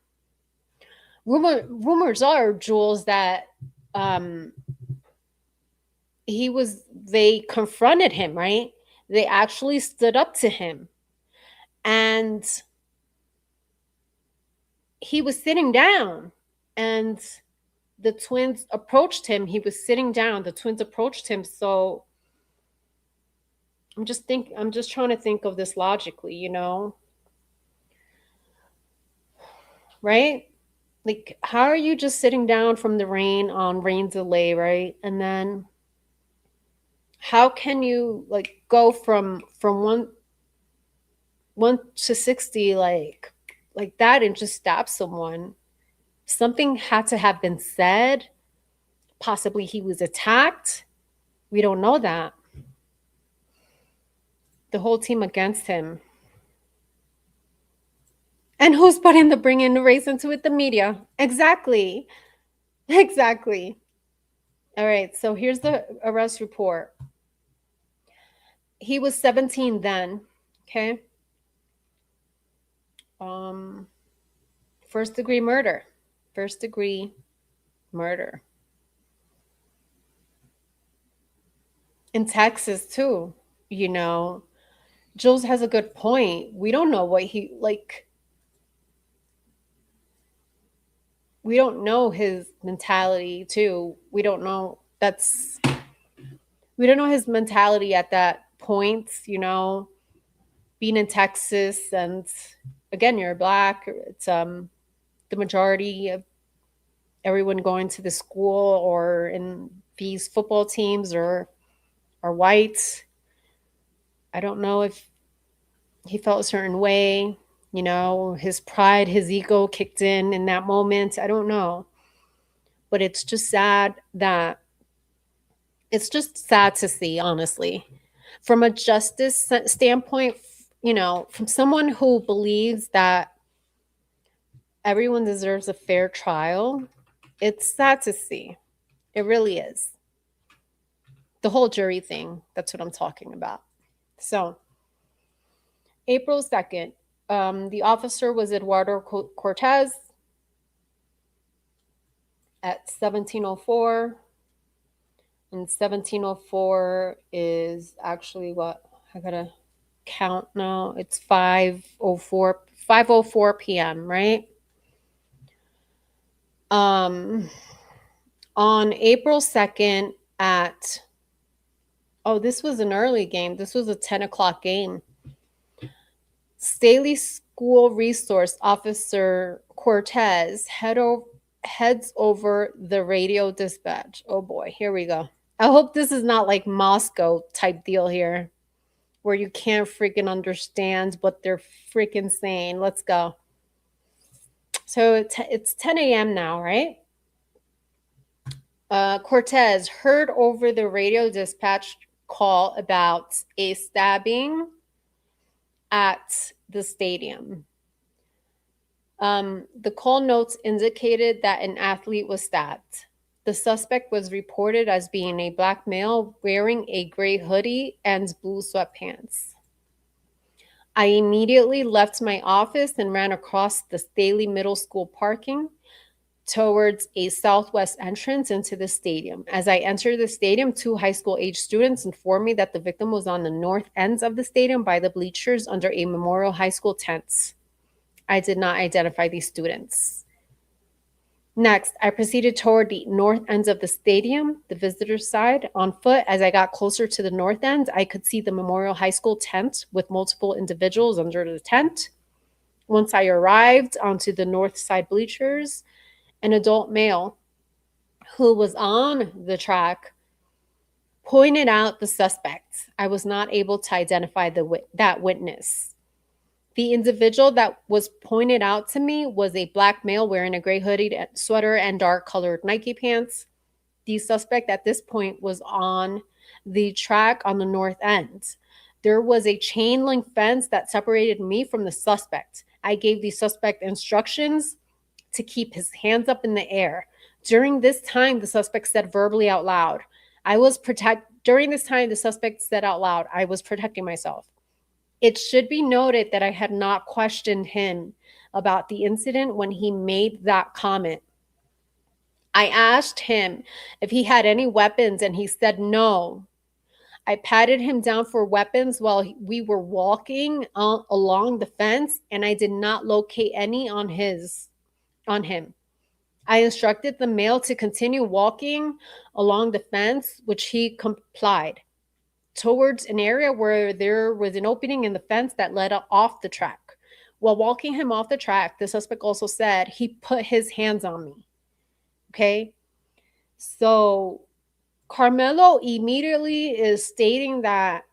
Jules, that they confronted him, right? They actually stood up to him, and he was sitting down, and the twins approached him. He was sitting down. The twins approached him. So I'm just trying to think of this logically, you know? Right? Like, how are you just sitting down from the rain on rain delay, right? And then how can you like go from 1 to 60 like that and just stab someone? Something had to have been said. Possibly he was attacked. We don't know that. The whole team against him. And who's putting the bringing the race into it? The media. Exactly. All right, so here's the arrest report. He was 17 then, okay? First degree murder. In Texas too, you know. Jules has a good point. We don't know what he like. We don't know his mentality too. We don't know his mentality at that point, you know, being in Texas, and again, you're black. It's the majority of everyone going to the school or in these football teams are white. I don't know if he felt a certain way, his pride, his ego kicked in that moment. I don't know. But it's just sad to see, honestly. From a justice standpoint, from someone who believes that everyone deserves a fair trial, it's sad to see. It really is. The whole jury thing, that's what I'm talking about. So, April 2nd, the officer was Eduardo Cortez at 1704. And 1704 is actually what? I gotta count now. It's 5:04 p.m., right? On April 2nd this was an early game. This was a 10 o'clock game. Staley School Resource Officer Cortez heads over the radio dispatch. Oh boy, here we go. I hope this is not like Moscow type deal here, where you can't freaking understand what they're freaking saying. Let's go. So it's 10 a.m. now, right? Cortez heard over the radio dispatch call about a stabbing at the stadium. The call notes indicated that an athlete was stabbed. The suspect was reported as being a black male wearing a gray hoodie and blue sweatpants. I immediately left my office and ran across the Staley Middle School parking towards a southwest entrance into the stadium. As I entered the stadium, 2 high school age students informed me that the victim was on the north ends of the stadium by the bleachers under a Memorial High School tent. I did not identify these students. Next, I proceeded toward the north ends of the stadium, the visitor's side, on foot. As I got closer to the north end, I could see the Memorial High School tent with multiple individuals under the tent. Once I arrived onto the north side bleachers, an adult male who was on the track pointed out the suspect. I was not able to identify that witness. The individual that was pointed out to me was a black male wearing a gray hoodie sweater and dark colored Nike pants. The suspect at this point was on the track on the north end. There was a chain link fence that separated me from the suspect. I gave the suspect instructions to keep his hands up in the air. During this time, the suspect said verbally out loud, During this time, the suspect said out loud, I was protecting myself. It should be noted that I had not questioned him about the incident when he made that comment. I asked him if he had any weapons, and he said no. I patted him down for weapons while we were walking along the fence, and I did not locate any on him. I instructed the male to continue walking along the fence, which he complied, towards an area where there was an opening in the fence that led off the track. While walking him off the track, the suspect also said he put his hands on me. Okay? So Karmelo immediately is stating that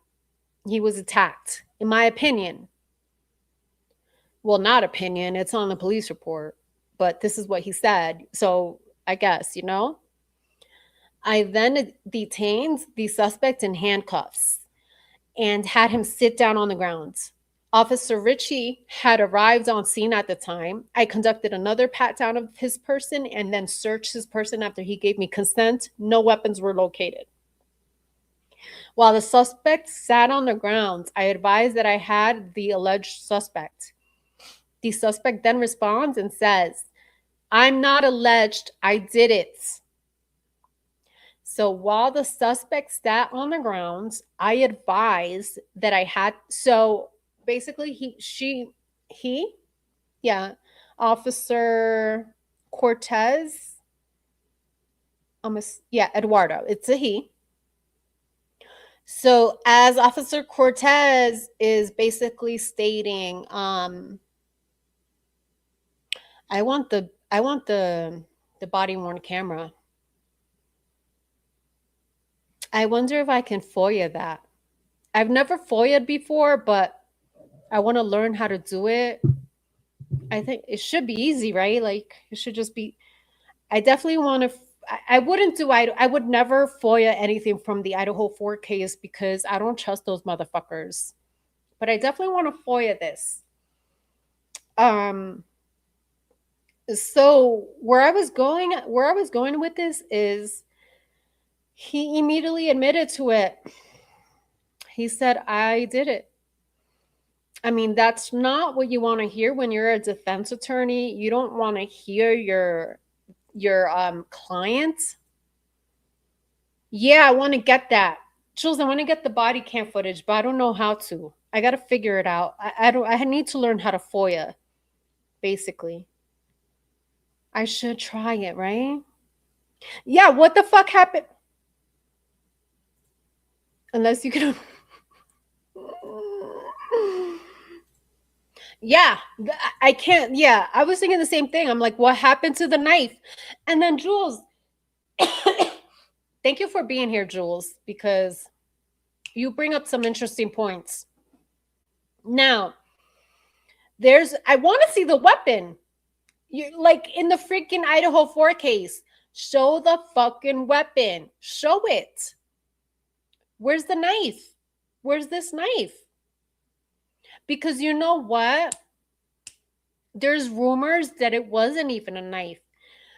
he was attacked, in my opinion. Well, not opinion, it's on the police report, but this is what he said. So I guess, I then detained the suspect in handcuffs and had him sit down on the ground. Officer Ritchie had arrived on scene at the time. I conducted another pat down of his person and then searched his person after he gave me consent. No weapons were located. While the suspect sat on the ground, I advised that I had the alleged suspect. The suspect then responds and says, I'm not alleged, I did it. So while the suspect sat on the ground, I advised that I had, so basically Officer Cortez, Eduardo, it's a he. So as Officer Cortez is basically stating, I want the body worn camera. I wonder if I can FOIA that. I've never FOIA'd before, but I want to learn how to do it. I think it should be easy, right? Like it should just be. I definitely want to. I wouldn't do. I would never FOIA anything from the Idaho 4 case because I don't trust those motherfuckers. But I definitely want to FOIA this. So where I was going with this is he immediately admitted to it. He said, I did it. I mean, that's not what you want to hear when you're a defense attorney. You don't want to hear your client. Yeah, I want to get that. Jules, I want to get the body cam footage, but I don't know how to. I got to figure it out. I need to learn how to FOIA, basically. I should try it, right? Yeah, what the fuck happened? Unless you can. Yeah, I can't. Yeah, I was thinking the same thing. I'm like, what happened to the knife? And then Jules, thank you for being here, Jules, because you bring up some interesting points. Now, I want to see the weapon. You like in the freaking Idaho 4 case. Show the fucking weapon. Show it. Where's the knife? Where's this knife? Because you know what? There's rumors that it wasn't even a knife.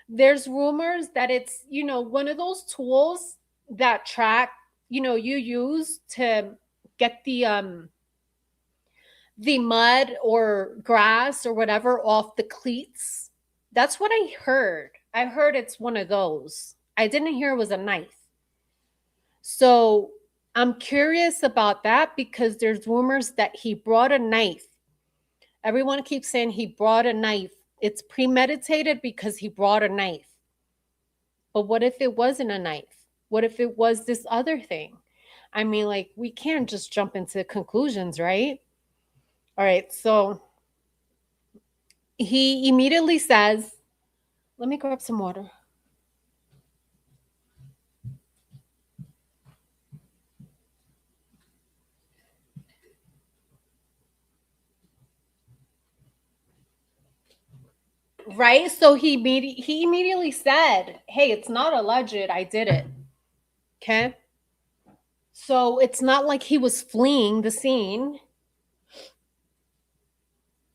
There's rumors that it's, one of those tools that track, you use to get the mud or grass or whatever off the cleats. That's what I heard. I heard it's one of those. I didn't hear it was a knife. So I'm curious about that because there's rumors that he brought a knife. Everyone keeps saying he brought a knife. It's premeditated because he brought a knife. But what if it wasn't a knife? What if it was this other thing? I mean, like, we can't just jump into conclusions, right? All right, so he immediately says, let me grab some water. Right? So he immediately said, hey, it's not alleged. I did it. Okay? So it's not like he was fleeing the scene.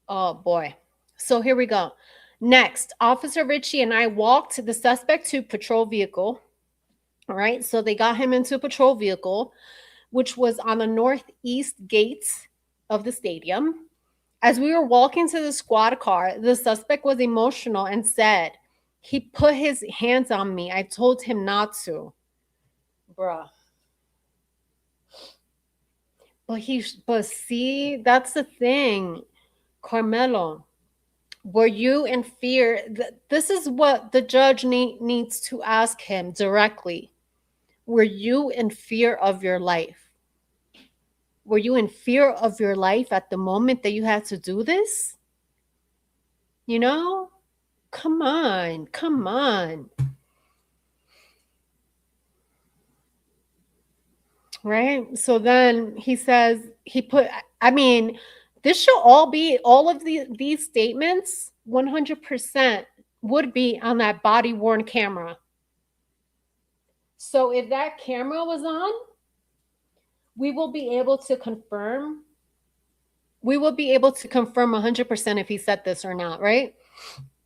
Oh, boy. So here we go. Next, Officer Ritchie and I walked the suspect to patrol vehicle. All right. So they got him into a patrol vehicle, which was on the northeast gates of the stadium. As we were walking to the squad car, the suspect was emotional and said, he put his hands on me. I told him not to. Bruh. But see, that's the thing. Karmelo, were you in fear? This is what the judge needs to ask him directly. Were you in fear of your life? Were you in fear of your life at the moment that you had to do this? Come on, come on. Right? So then he says, this should all of these statements 100% would be on that body worn camera. So if that camera was on, we will be able to confirm 100% if he said this or not, right?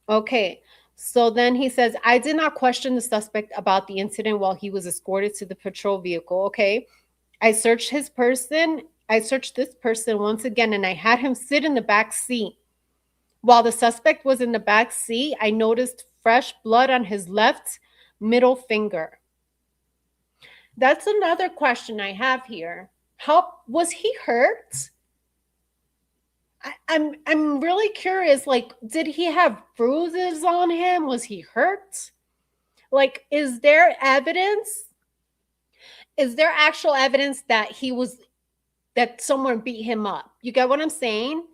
Okay. So then he says, I did not question the suspect about the incident while he was escorted to the patrol vehicle. Okay. I searched this person once again, and I had him sit in the back seat. While the suspect was in the back seat, I noticed fresh blood on his left middle finger. That's another question I have here. How was he hurt? I'm really curious. Like, did he have bruises on him? Was he hurt? Like, is there evidence? Is there actual evidence that that someone beat him up? You get what I'm saying?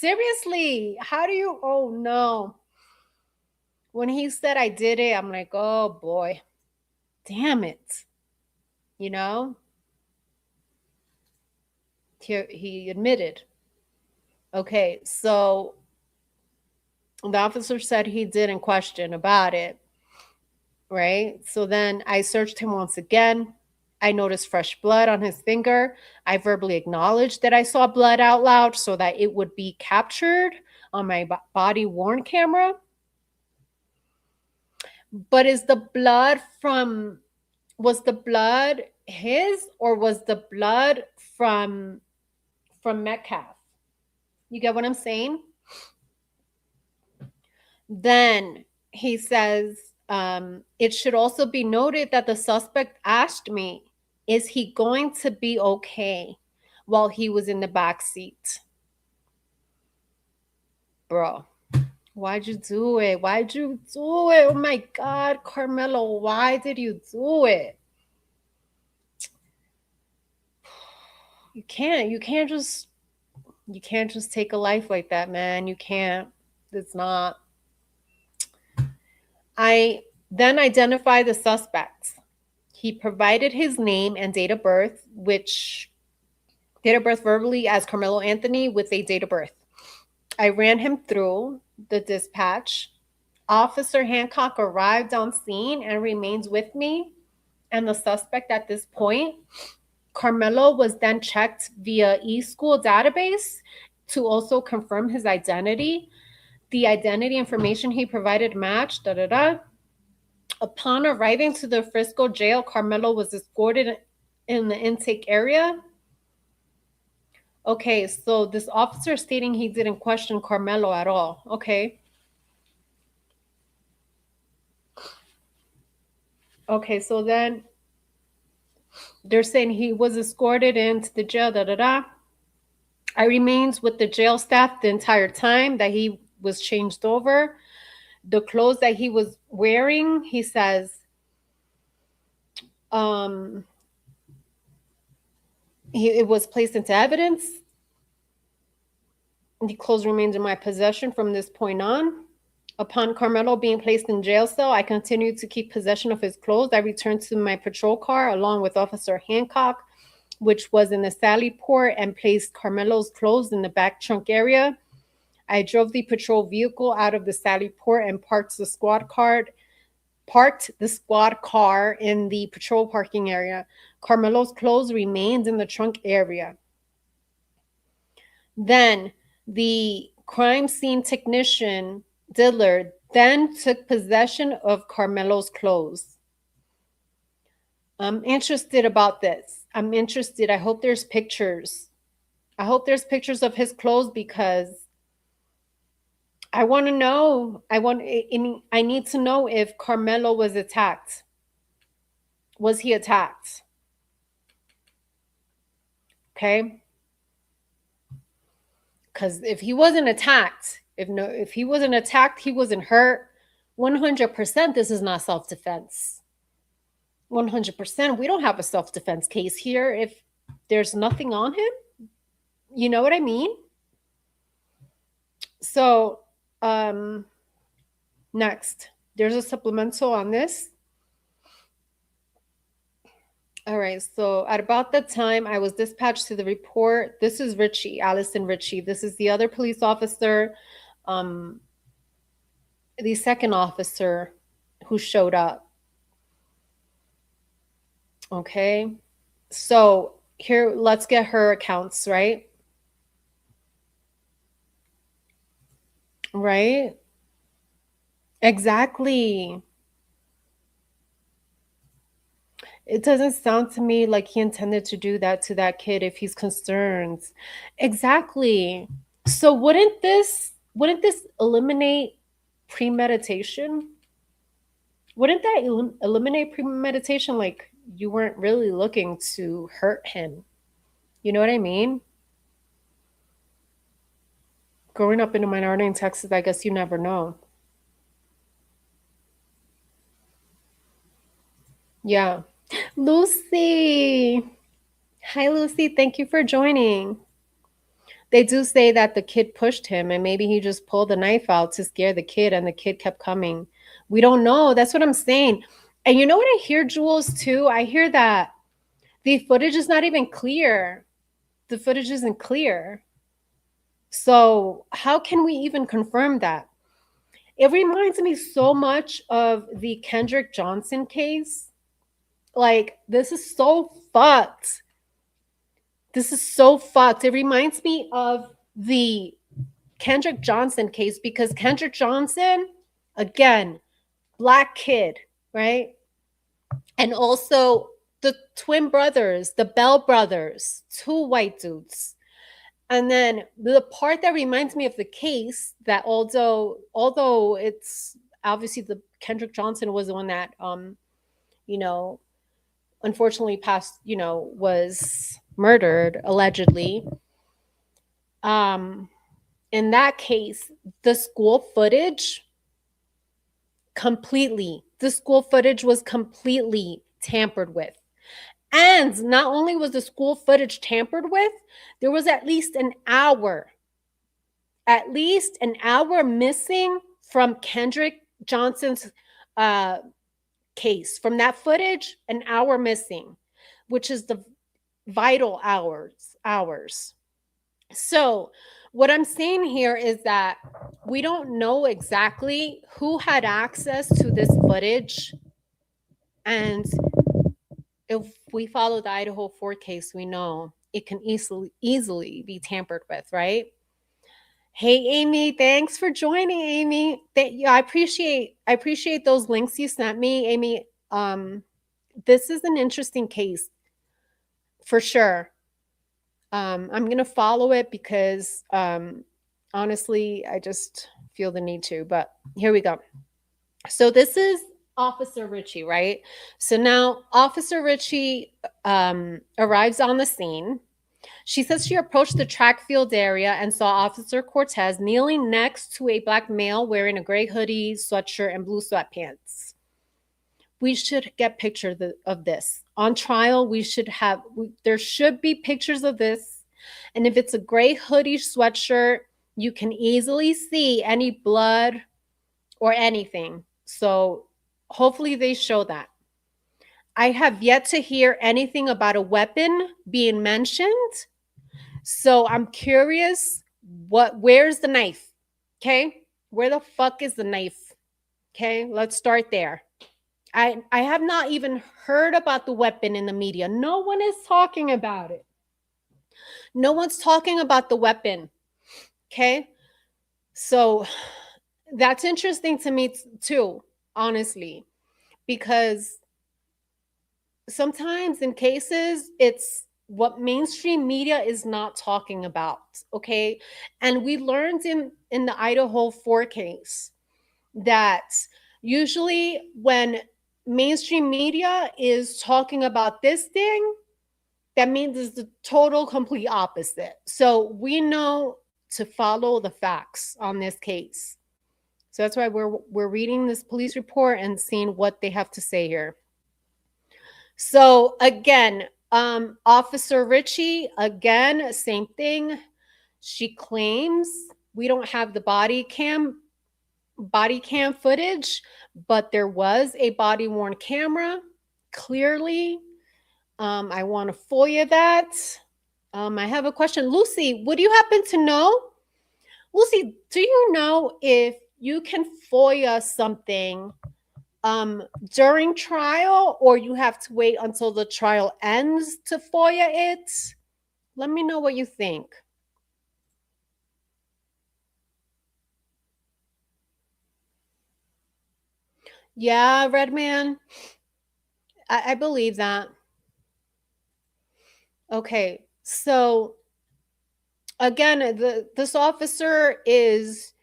Seriously, how do you? Oh no. When he said I did it, I'm like, oh boy, damn it. You know, he admitted. Okay, so the officer said he didn't question about it, right? So then I searched him once again. I noticed fresh blood on his finger. I verbally acknowledged that I saw blood out loud so that it would be captured on my body worn camera. But is the blood from, was the blood his or was the blood from Metcalf? You get what I'm saying? Then he says, it should also be noted that the suspect asked me, is he going to be okay while he was in the back seat? Bro, why'd you do it? Why'd you do it? Oh my God, Karmelo, why did you do it? You can't just take a life like that, man. You can't. It's not. I then identified the suspect. He provided his name and date of birth, which date of birth verbally as Karmelo Anthony with a date of birth. I ran him through the dispatch. Officer Hancock arrived on scene and remains with me and the suspect at this point. Karmelo was then checked via eSchool database to also confirm his identity. The identity information he provided matched. Upon arriving to the Frisco jail, Karmelo was escorted in the intake area. Okay, so this officer stating he didn't question Karmelo at all. Okay. Okay, so then they're saying he was escorted into the jail. I remained with the jail staff the entire time that he was changed over. The clothes that he was wearing, he says, it was placed into evidence. The clothes remained in my possession from this point on. Upon Karmelo being placed in jail cell, I continued to keep possession of his clothes. I returned to my patrol car along with Officer Hancock, which was in the Sally Port, and placed Karmelo's clothes in the back trunk area. I drove the patrol vehicle out of the Sally Port and parked the squad car in the patrol parking area. Karmelo's clothes remained in the trunk area. Then the crime scene technician, Dillard, then took possession of Karmelo's clothes. I'm interested about this. I'm interested. I hope there's pictures. I hope there's pictures of his clothes because I want to know. I need to know if Karmelo was attacked. Was he attacked? Okay. Because if he wasn't attacked, if he wasn't attacked, he wasn't hurt. 100%, this is not self-defense. 100%, we don't have a self-defense case here if there's nothing on him. You know what I mean? So, next, there's a supplemental on this. All right, so at about the time I was dispatched to the report, this is Richie, Allison Richie. This is the other police officer, the second officer who showed up. Okay, so here, let's get her accounts, right? Right? Exactly. It doesn't sound to me like he intended to do that to that kid if he's concerned. Exactly. So wouldn't this eliminate premeditation? Wouldn't that eliminate premeditation? Like you weren't really looking to hurt him. You know what I mean? Growing up in a minority in Texas, I guess you never know. Yeah. Lucy. Hi, Lucy. Thank you for joining. They do say that the kid pushed him and maybe he just pulled the knife out to scare the kid and the kid kept coming. We don't know. That's what I'm saying. And you know what I hear, Jules, too? I hear that the footage is not even clear. The footage isn't clear. So, how can we even confirm that? It reminds me so much of the Kendrick Johnson case. Like, this is so fucked. This is so fucked. It reminds me of the Kendrick Johnson case because Kendrick Johnson, again, black kid, right? And also the twin brothers, the Bell brothers, two white dudes. And then the part that reminds me of the case that although it's obviously the Kendrick Johnson was the one that you know, unfortunately passed, was murdered allegedly. In that case, the school footage was completely tampered with. And not only was the school footage tampered with, there was at least an hour missing from Kendrick Johnson's case. From that footage, an hour missing, which is the vital hours. So what I'm saying here is that we don't know exactly who had access to this footage. And if we follow the Idaho 4 case, we know it can easily be tampered with, right? Hey, Amy, thanks for joining, Amy. I appreciate those links you sent me, Amy. This is an interesting case for sure. I'm going to follow it because honestly, I just feel the need to, but here we go. So this is Officer Ritchie, right? So now Officer Ritchie arrives on the scene. She says she approached the track field area and saw Officer Cortez kneeling next to a black male wearing a gray hoodie, sweatshirt, and blue sweatpants. We should get pictures of this. On trial, there should be pictures of this. And if it's a gray hoodie sweatshirt, you can easily see any blood or anything. So hopefully they show that. I have yet to hear anything about a weapon being mentioned. So I'm curious, where's the knife? Okay? Where the fuck is the knife? Okay, let's start there. I have not even heard about the weapon in the media. No one is talking about it. No one's talking about the weapon. Okay? So that's interesting to me too, honestly, because sometimes in cases, it's what mainstream media is not talking about. Okay? And we learned in the Idaho 4 case that usually when mainstream media is talking about this thing, that means it's the total complete opposite. So we know to follow the facts on this case. So that's why we're reading this police report and seeing what they have to say here. So again, Officer Ritchie, again, same thing. She claims we don't have the body cam footage, but there was a body worn camera, clearly. I want to FOIA that. I have a question. Lucy, would you happen to know? Lucy, do you know if you can FOIA something during trial, or you have to wait until the trial ends to FOIA it? Let me know what you think. Yeah, Redman. I believe that. Okay, so again, this officer is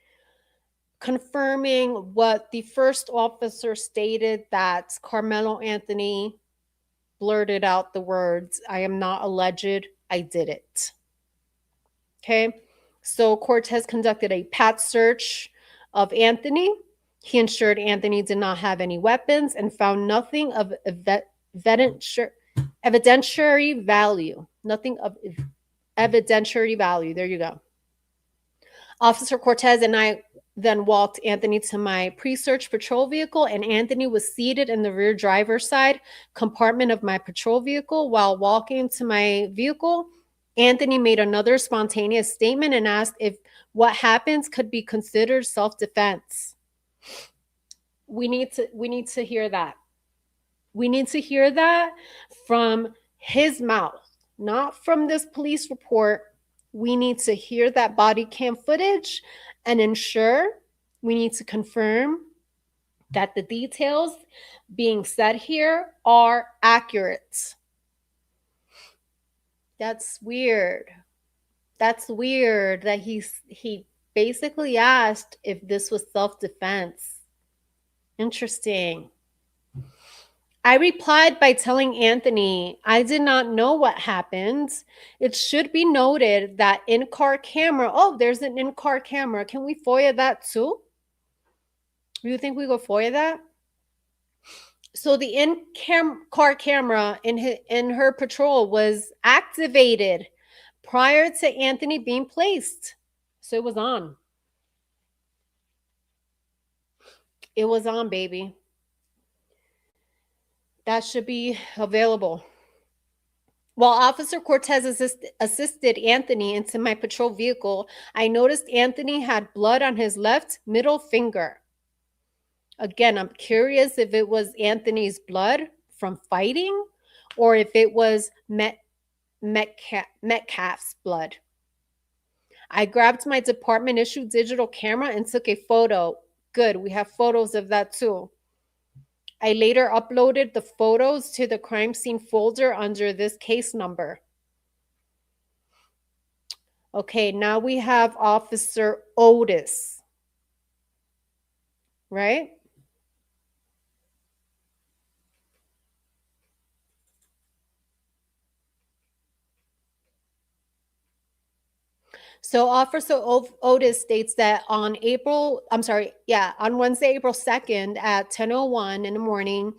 confirming what the first officer stated, that Karmelo Anthony blurted out the words, "I am not alleged, I did it." Okay, so Cortez conducted a pat search of Anthony. He ensured Anthony did not have any weapons and found nothing of evidentiary value. Nothing of evidentiary value. There you go. Officer Cortez and I then walked Anthony to my pre-search patrol vehicle, and Anthony was seated in the rear driver's side compartment of my patrol vehicle. While walking to my vehicle, Anthony made another spontaneous statement and asked if what happens could be considered self-defense. We need to hear that. We need to hear that from his mouth, not from this police report. We need to hear that body cam footage and ensure, we need to confirm that the details being said here are accurate. That's weird. That's weird that he basically asked if this was self-defense. Interesting. I replied by telling Anthony I did not know what happened. It should be noted that in-car camera, oh, there's an in-car camera. Can we FOIA that too? You think we go FOIA that? So the in-car camera in her patrol was activated prior to Anthony being placed. So it was on. It was on, baby. That should be available. While Officer Cortez assisted Anthony into my patrol vehicle, I noticed Anthony had blood on his left middle finger. Again, I'm curious if it was Anthony's blood from fighting or if it was Metcalf's blood. I grabbed my department-issued digital camera and took a photo. Good, we have photos of that too. I later uploaded the photos to the crime scene folder under this case number. Okay, now we have Officer Otis, right? So Officer Otis states that on Wednesday, April 2nd at 10:01 in the morning,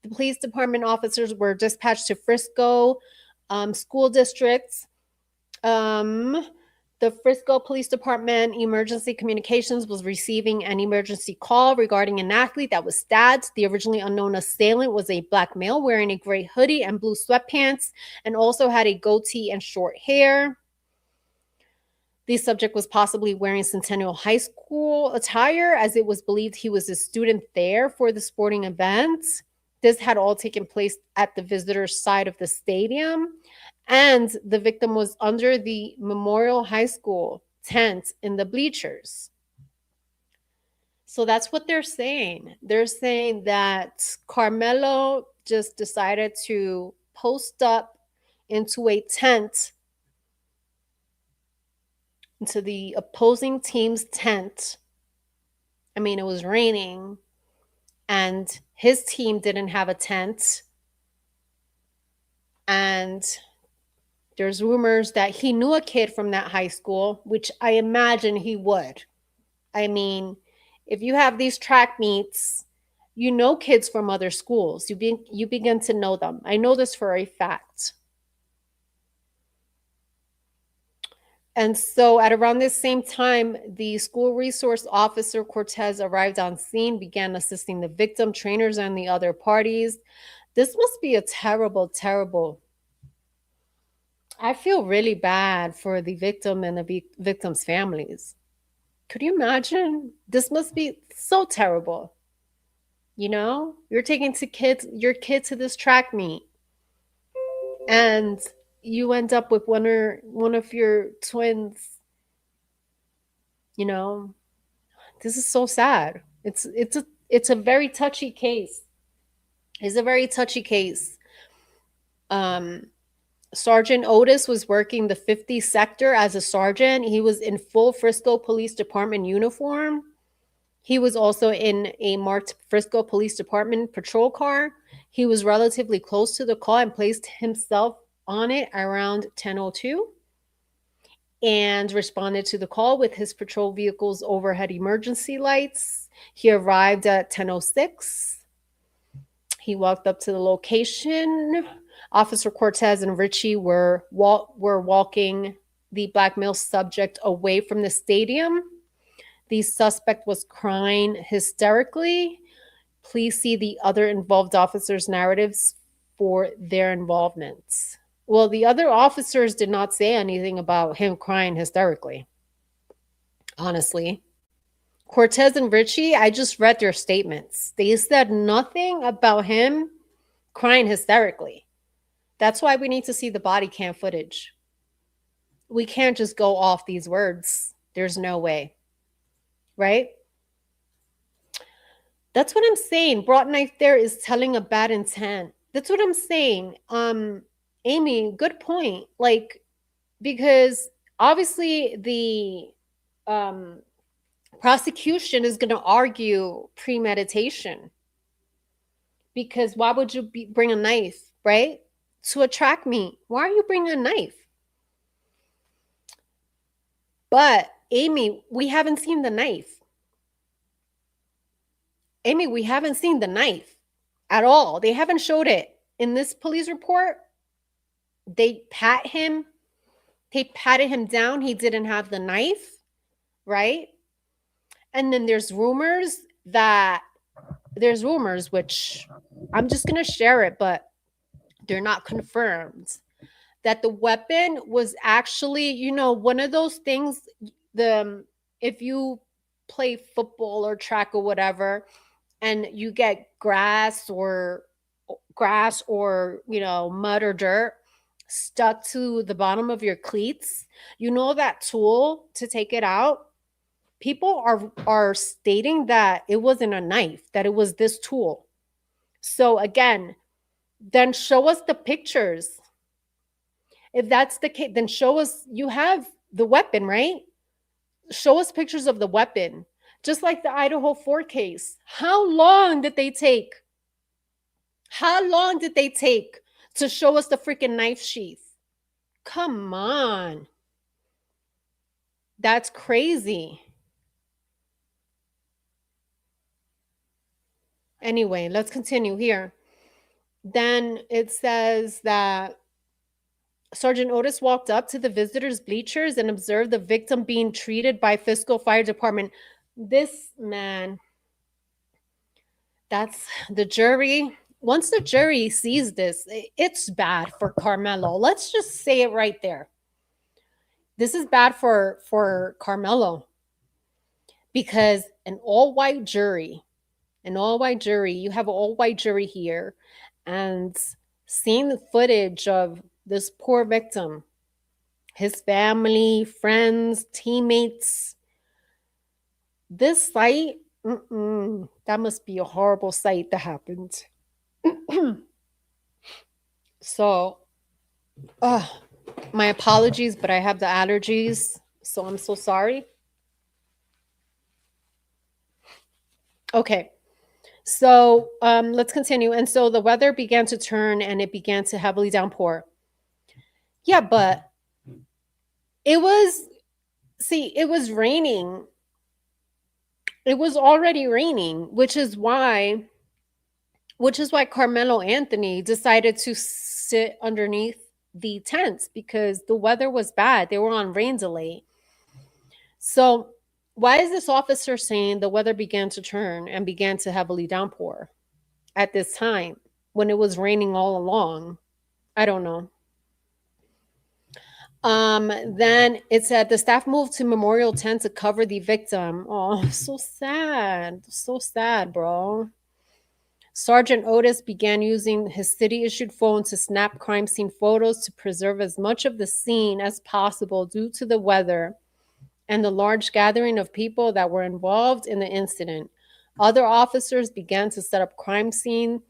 the police department officers were dispatched to Frisco school districts. The Frisco Police Department Emergency Communications was receiving an emergency call regarding an athlete that was stabbed. The originally unknown assailant was a black male wearing a gray hoodie and blue sweatpants and also had a goatee and short hair. The subject was possibly wearing Centennial High School attire, as it was believed he was a student there for the sporting event. This had all taken place at the visitors' side of the stadium, and the victim was under the Memorial High School tent in the bleachers. So that's what they're saying. They're saying that Karmelo just decided to post up into a tent, into the opposing team's tent. I mean, it was raining and his team didn't have a tent. And there's rumors that he knew a kid from that high school, which I imagine he would. I mean, if you have these track meets, you know kids from other schools. You begin to know them. I know this for a fact. And so at around this same time, the school resource officer Cortez arrived on scene, began assisting the victim, trainers, and the other parties. This must be a terrible, terrible. I feel really bad for the victim and the victim's families. Could you imagine? This must be so terrible. You know, you're taking your kid to this track meet, and you end up with one of your twins. You know, this is so sad. It's a very touchy case. It's a very touchy case. Sergeant Otis was working the 50 sector as a sergeant. He was in full Frisco Police Department uniform. He was also in a marked Frisco Police Department patrol car. He was relatively close to the call and placed himself on it around 10:02 and responded to the call with his patrol vehicle's overhead emergency lights. He arrived at 10:06. He walked up to the location. Officer Cortez and Richie were walking the black male subject away from the stadium. The suspect was crying hysterically. Please see the other involved officers' narratives for their involvements. Well, the other officers did not say anything about him crying hysterically. Honestly, Cortez and Richie, I just read their statements. They said nothing about him crying hysterically. That's why we need to see the body cam footage. We can't just go off these words. There's no way. Right? That's what I'm saying. Brought knife there is telling a bad intent. That's what I'm saying. Amy, good point. Like, because obviously the prosecution is going to argue premeditation. Because why would you bring a knife, right? To attract me. Why are you bringing a knife? But Amy, we haven't seen the knife. Amy, we haven't seen the knife at all. They haven't showed it. In this police report, they patted him down. He didn't have the knife, right? And then there's rumors, which I'm just going to share it, but they're not confirmed, that the weapon was actually, one of those things, if you play football or track or whatever, and you get grass or mud or dirt stuck to the bottom of your cleats, that tool to take it out. People are stating that it wasn't a knife, that it was this tool. So again, then show us the pictures. If that's the case, then show us you have the weapon, right? Show us pictures of the weapon. Just like the Idaho 4 case. How long did they take? How long did they take to show us the freaking knife sheath? Come on. That's crazy. Anyway, let's continue here. Then it says that Sergeant Otis walked up to the visitors' bleachers and observed the victim being treated by Fiscal Fire Department. This man, that's the jury. Once the jury sees this, it's bad for Karmelo. Let's just say it right there. This is bad for Karmelo, because an all-white jury, you have an all-white jury here, and seeing the footage of this poor victim, his family, friends, teammates, this sight, that must be a horrible sight that happened. So, my apologies, but I have the allergies, so I'm so sorry. Okay, so let's continue. And so the weather began to turn and it began to heavily downpour. Yeah, but it was raining. It was already raining, which is why Carmelo Anthony decided to sit underneath the tents, because the weather was bad. They were on rain delay. So why is this officer saying the weather began to turn and began to heavily downpour at this time when it was raining all along? I don't know. Then it said the staff moved to Memorial Tent to cover the victim. Oh, so sad, bro. Sergeant Otis began using his city-issued phone to snap crime scene photos to preserve as much of the scene as possible due to the weather and the large gathering of people that were involved in the incident. Other officers began to set up crime scene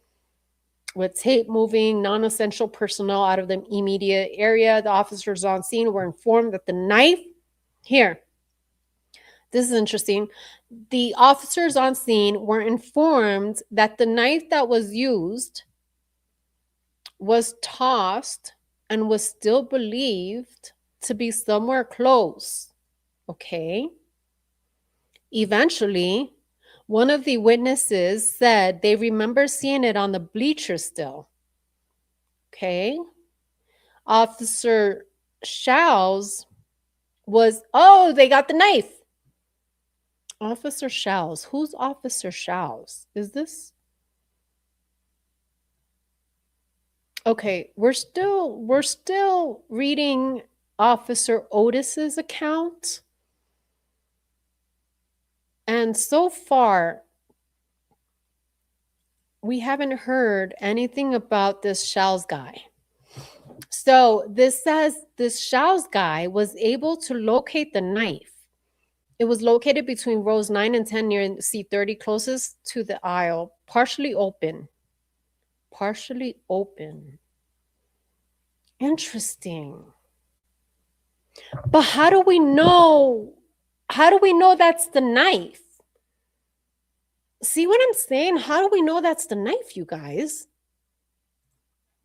with tape, moving non-essential personnel out of the immediate area. The officers on scene were informed that the knife, here, this is interesting. The officers on scene were informed that the knife that was used was tossed and was still believed to be somewhere close. Okay. Eventually, one of the witnesses said they remember seeing it on the bleachers still. Okay. Officer Shows was, oh, they got the knife. Officer Shows. Who's Officer Shows? Is this? Okay, we're still reading Officer Otis's account. And so far, we haven't heard anything about this Shows guy. So this says this Shows guy was able to locate the knife. It was located between rows 9 and 10 near C30, closest to the aisle, partially open. Partially open. Interesting. But how do we know? How do we know that's the knife? See what I'm saying? How do we know that's the knife, you guys?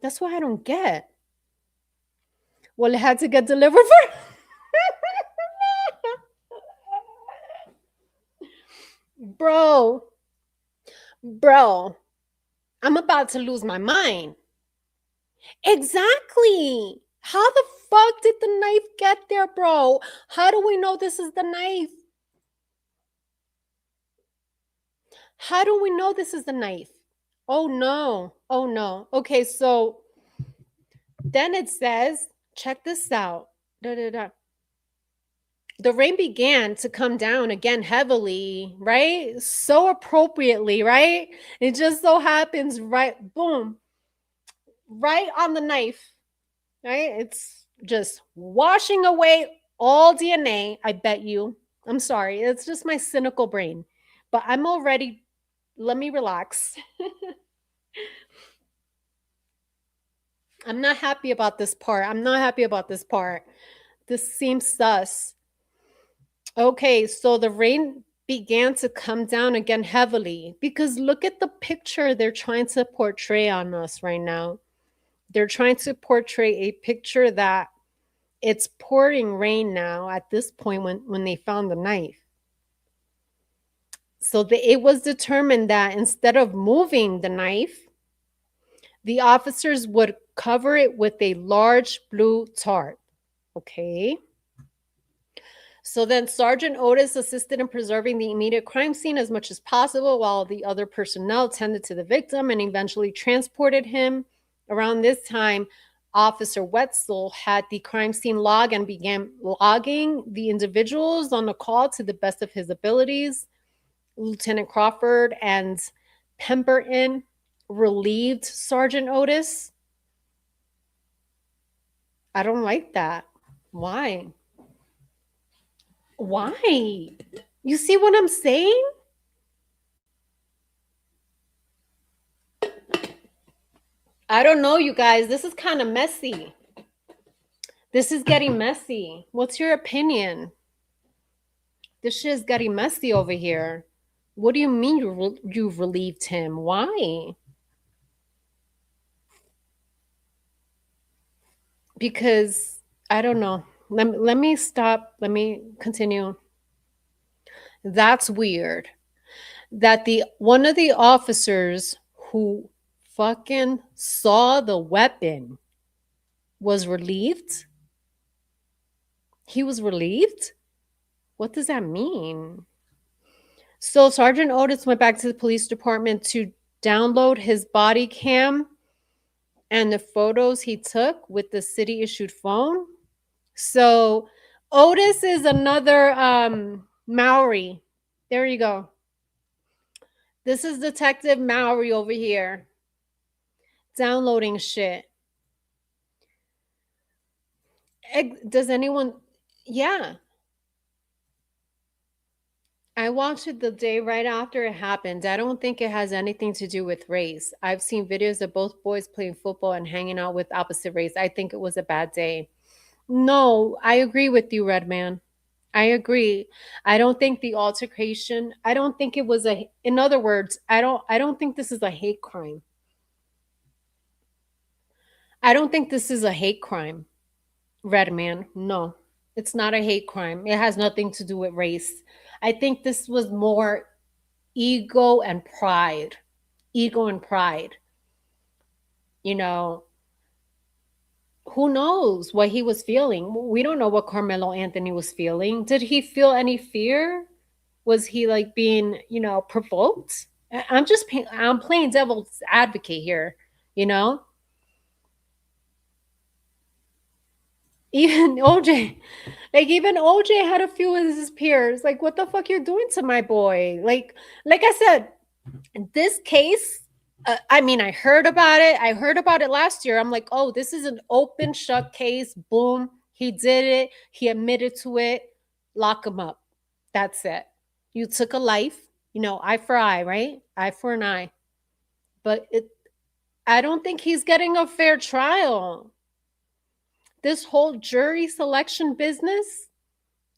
That's what I don't get. Well, it had to get delivered for. Bro, I'm about to lose my mind. Exactly. How the fuck did the knife get there, bro? How do we know this is the knife? How do we know this is the knife? Oh no. Oh no. Okay, so then it says, check this out. The rain began to come down again heavily, right? So appropriately, right? It just so happens, right? Boom. Right on the knife, right? It's just washing away all DNA, I bet you. I'm sorry. It's just my cynical brain. But I'm already, let me relax. I'm not happy about this part. I'm not happy about this part. This seems sus. Okay, so the rain began to come down again heavily because look at the picture they're trying to portray on us right now. They're trying to portray a picture that it's pouring rain now at this point when they found the knife. So it was determined that instead of moving the knife, the officers would cover it with a large blue tarp. Okay. So then Sergeant Otis assisted in preserving the immediate crime scene as much as possible while the other personnel tended to the victim and eventually transported him. Around this time, Officer Wetzel had the crime scene log and began logging the individuals on the call to the best of his abilities. Lieutenant Crawford and Pemberton relieved Sergeant Otis. I don't like that. Why? Why? You see what I'm saying? I don't know, you guys. This is kind of messy. This is getting messy. What's your opinion? This shit is getting messy over here. What do you mean you relieved him? Why? Because I don't know. Let me stop. Let me continue. That's weird. That one of the officers who fucking saw the weapon was relieved. He was relieved? What does that mean? So Sergeant Otis went back to the police department to download his body cam and the photos he took with the city issued phone. So Otis is another Maori. There you go. This is Detective Maori over here. Downloading shit. Does anyone? Yeah. I watched it the day right after it happened. I don't think it has anything to do with race. I've seen videos of both boys playing football and hanging out with opposite race. I think it was a bad day. No, I agree with you, Redman. I agree. I don't think the altercation, I don't think it was in other words, I don't think this is a hate crime. I don't think this is a hate crime, Redman. No, it's not a hate crime. It has nothing to do with race. I think this was more ego and pride. Ego and pride. You know, who knows what he was feeling? We don't know what Carmelo Anthony was feeling. Did he feel any fear? Was he like being, provoked? I'm playing devil's advocate here, you know? Even OJ, even OJ had a few of his peers. Like, what the fuck you're doing to my boy? Like I said, this case, I mean, I heard about it. I heard about it last year. I'm like, oh, this is an open shut case. Boom. He did it. He admitted to it. Lock him up. That's it. You took a life, eye for eye, right? Eye for an eye. But I don't think he's getting a fair trial. This whole jury selection business,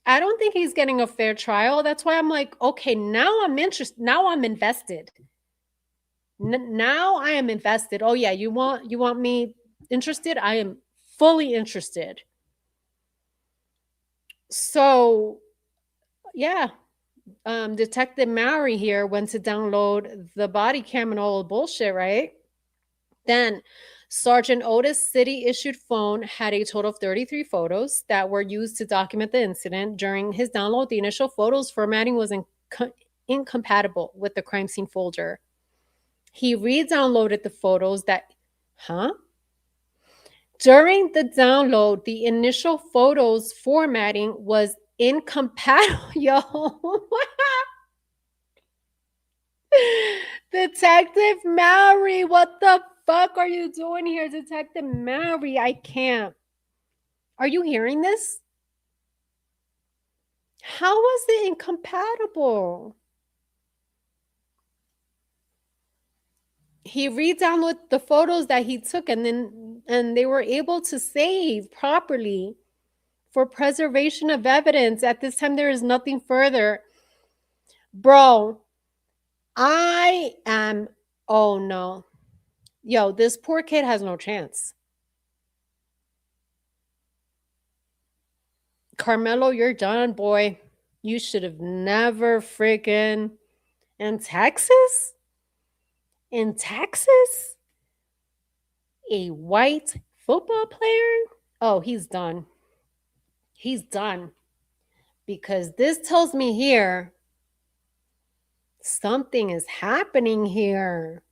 I don't think he's getting a fair trial. That's why I'm like, okay, now I'm interested. Now I'm invested. Now I am invested. Oh yeah, you want me interested? I am fully interested. So yeah, Detective Mary here went to download the body cam and all the bullshit, right? Then Sergeant Otis' city-issued phone had a total of 33 photos that were used to document the incident. During his download, the initial photos formatting was incompatible with the crime scene folder. He re-downloaded the photos During the download, the initial photos formatting was incompatible. Yo. Detective Mary, what the fuck are you doing here, Detective Mary? I can't. Are you hearing this? How was it incompatible? He re-downloaded the photos that he took and they were able to save properly for preservation of evidence. At this time, there is nothing further. Bro, oh no. Yo, this poor kid has no chance. Carmelo, you're done, boy. You should have never freaking. In Texas? In Texas? A white football player? Oh, he's done. He's done. Because this tells me here something is happening here.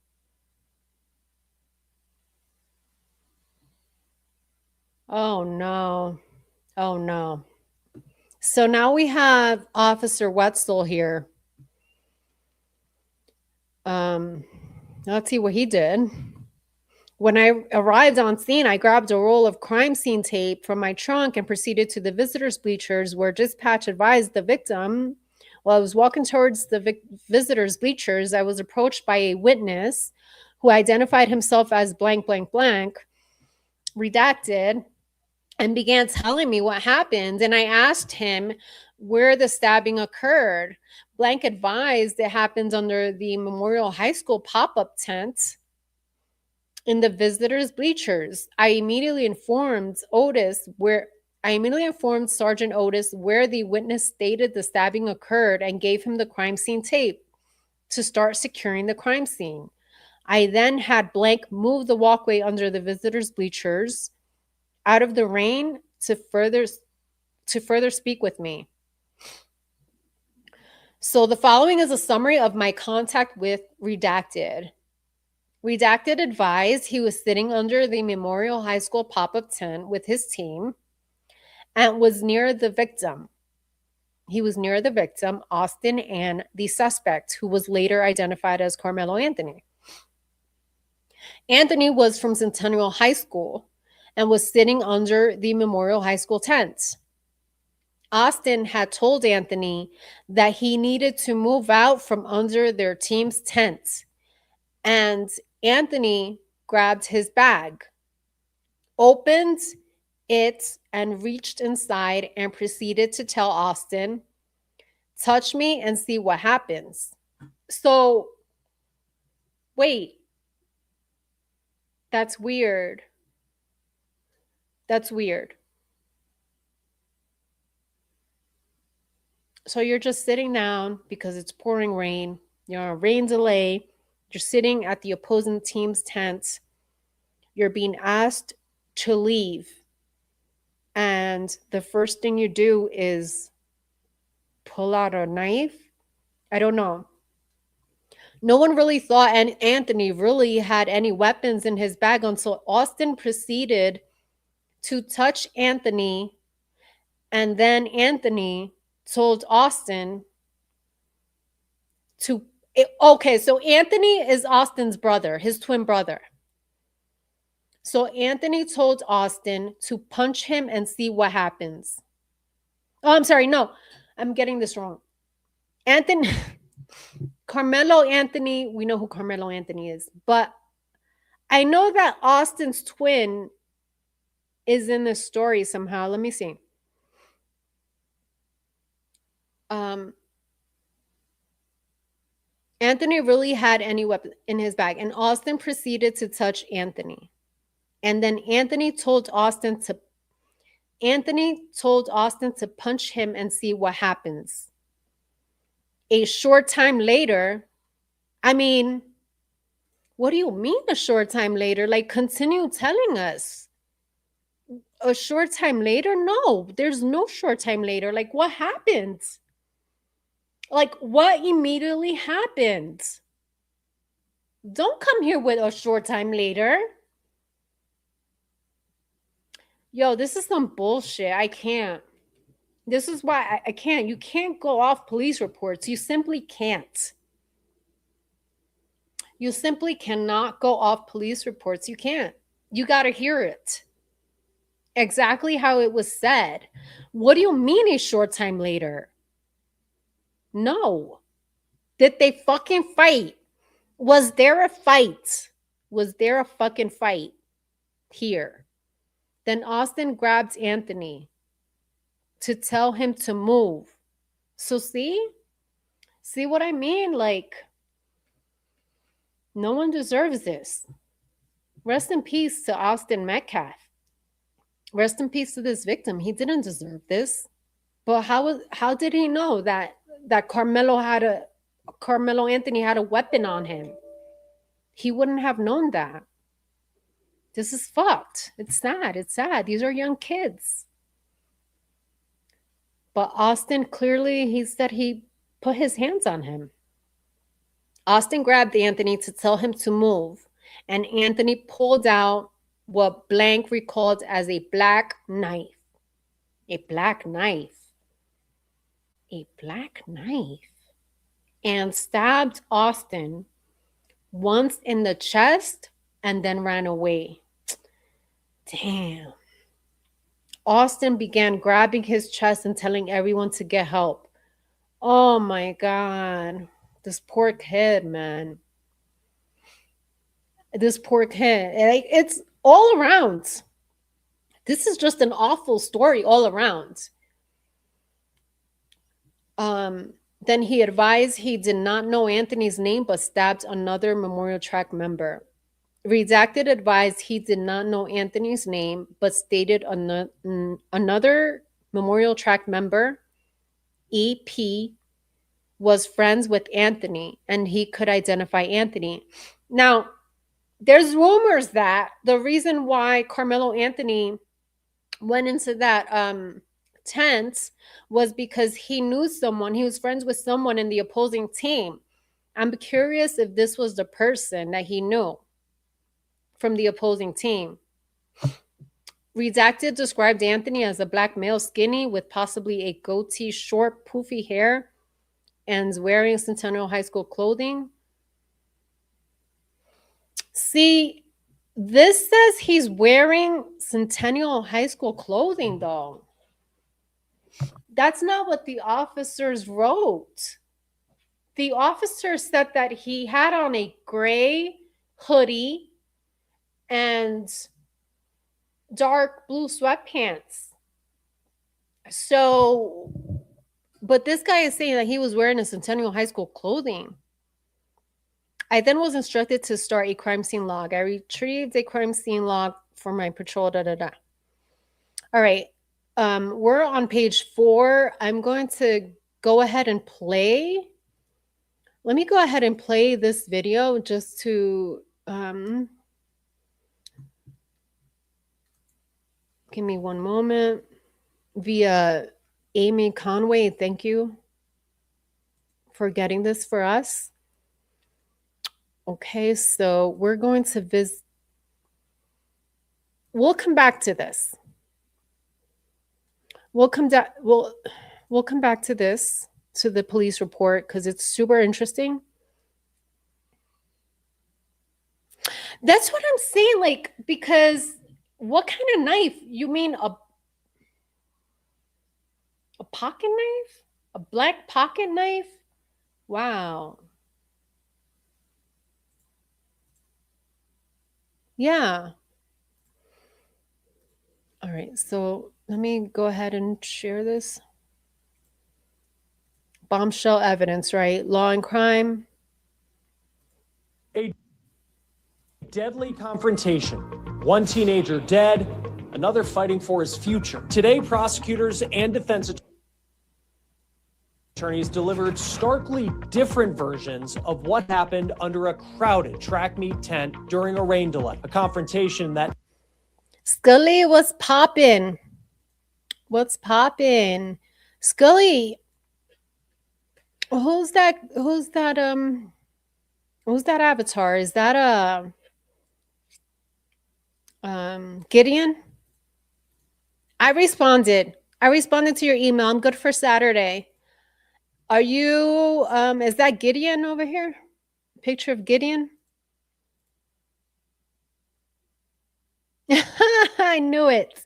Oh no. Oh no. So now we have Officer Wetzel here. Let's see what he did. When I arrived on scene, I grabbed a roll of crime scene tape from my trunk and proceeded to the visitors' bleachers where dispatch advised the victim. While I was walking towards the visitors' bleachers, I was approached by a witness who identified himself as blank, blank, blank, redacted, and began telling me what happened. And I asked him where the stabbing occurred. Blank advised it happened under the Memorial High School pop-up tent in the visitors' bleachers. I immediately informed Sergeant Otis where the witness stated the stabbing occurred and gave him the crime scene tape to start securing the crime scene. I then had Blank move the walkway under the visitors' bleachers out of the rain to further speak with me. So the following is a summary of my contact with Redacted. Redacted advised he was sitting under the Memorial High School pop-up tent with his team and was near the victim. He was near the victim, Austin, and the suspect, who was later identified as Carmelo Anthony. Anthony was from Centennial High School and was sitting under the Memorial High School tent. Austin had told Anthony that he needed to move out from under their team's tent, and Anthony grabbed his bag, opened it, and reached inside and proceeded to tell Austin, "Touch me and see what happens." So, wait. That's weird. That's weird. So you're just sitting down because it's pouring rain. You're on a rain delay. You're sitting at the opposing team's tent. You're being asked to leave. And the first thing you do is pull out a knife. I don't know. No one really thought Anthony really had any weapons in his bag until Austin proceeded to touch Anthony. And then Anthony told Austin to. Okay, so Anthony is Austin's brother, his twin brother. So Anthony told Austin to punch him and see what happens. Oh, I'm sorry. No, I'm getting this wrong. Anthony, Karmelo Anthony, we know who Karmelo Anthony is, but I know that Austin's twin is in the story somehow. Let me see. Anthony really had any weapon in his bag, and Austin proceeded to touch Anthony. And then Anthony told Austin to punch him and see what happens. A short time later, I mean, what do you mean a short time later? Like, continue telling us. A short time later? No, there's no short time later. Like, what happened? Like, what immediately happened? Don't come here with a short time later. Yo, this is some bullshit. I can't. This is why I can't. You can't go off police reports. You simply can't. You simply cannot go off police reports. You can't. You got to hear it. Exactly how it was said. What do you mean a short time later? No. Did they fucking fight? Was there a fight? Was there a fucking fight here? Then Austin grabs Anthony to tell him to move. So see what I mean? Like, no one deserves this. Rest in peace to Austin Metcalf. Rest in peace to this victim. He didn't deserve this. But how did he know that Karmelo Anthony had a weapon on him? He wouldn't have known that. This is fucked. It's sad. It's sad. These are young kids. But Austin, clearly, he said he put his hands on him. Austin grabbed Anthony to tell him to move, and Anthony pulled out what Blank recalled as a black knife. A black knife. A black knife. And stabbed Austin once in the chest and then ran away. Damn. Austin began grabbing his chest and telling everyone to get help. Oh my God. This poor kid, man. This poor kid. It's all around. This is just an awful story all around. Then he advised he did not know Anthony's name, but stabbed another Memorial Track member. Redacted advised he did not know Anthony's name, but stated another Memorial Track member, EP, was friends with Anthony, and he could identify Anthony. Now, there's rumors that the reason why Karmelo Anthony went into that tent was because he knew someone. He was friends with someone in the opposing team. I'm curious if this was the person that he knew from the opposing team. Redacted described Anthony as a black male, skinny, with possibly a goatee, short, poofy hair, and wearing Centennial High School clothing. See, this says he's wearing Centennial High School clothing, though. That's not what the officers wrote. The officer said that he had on a gray hoodie and dark blue sweatpants. So, but this guy is saying that he was wearing a Centennial High School clothing. I then was instructed to start a crime scene log. I retrieved a crime scene log for my patrol. All right. We're on page 4. I'm going to go ahead and play. Let me go ahead and play this video just to Give me one moment. Via Amy Conway, thank you for getting this for us. Okay, so we're going to visit. We'll come back to this. We'll come back to this, to the police report, because it's super interesting. That's what I'm saying, like, because what kind of knife? You mean a pocket knife? A black pocket knife? Wow. Yeah. All right, so let me go ahead and share this. Bombshell evidence, right? Law and crime. A deadly confrontation. One teenager dead, another fighting for his future. Today, prosecutors and defense attorneys delivered starkly different versions of what happened under a crowded track meet tent during a rain delay. A confrontation that Scully was popping. What's popping? Scully. Who's that avatar? Is that Gideon? I responded to your email. I'm good for Saturday. Are you is that Gideon over here? Picture of Gideon? I knew it.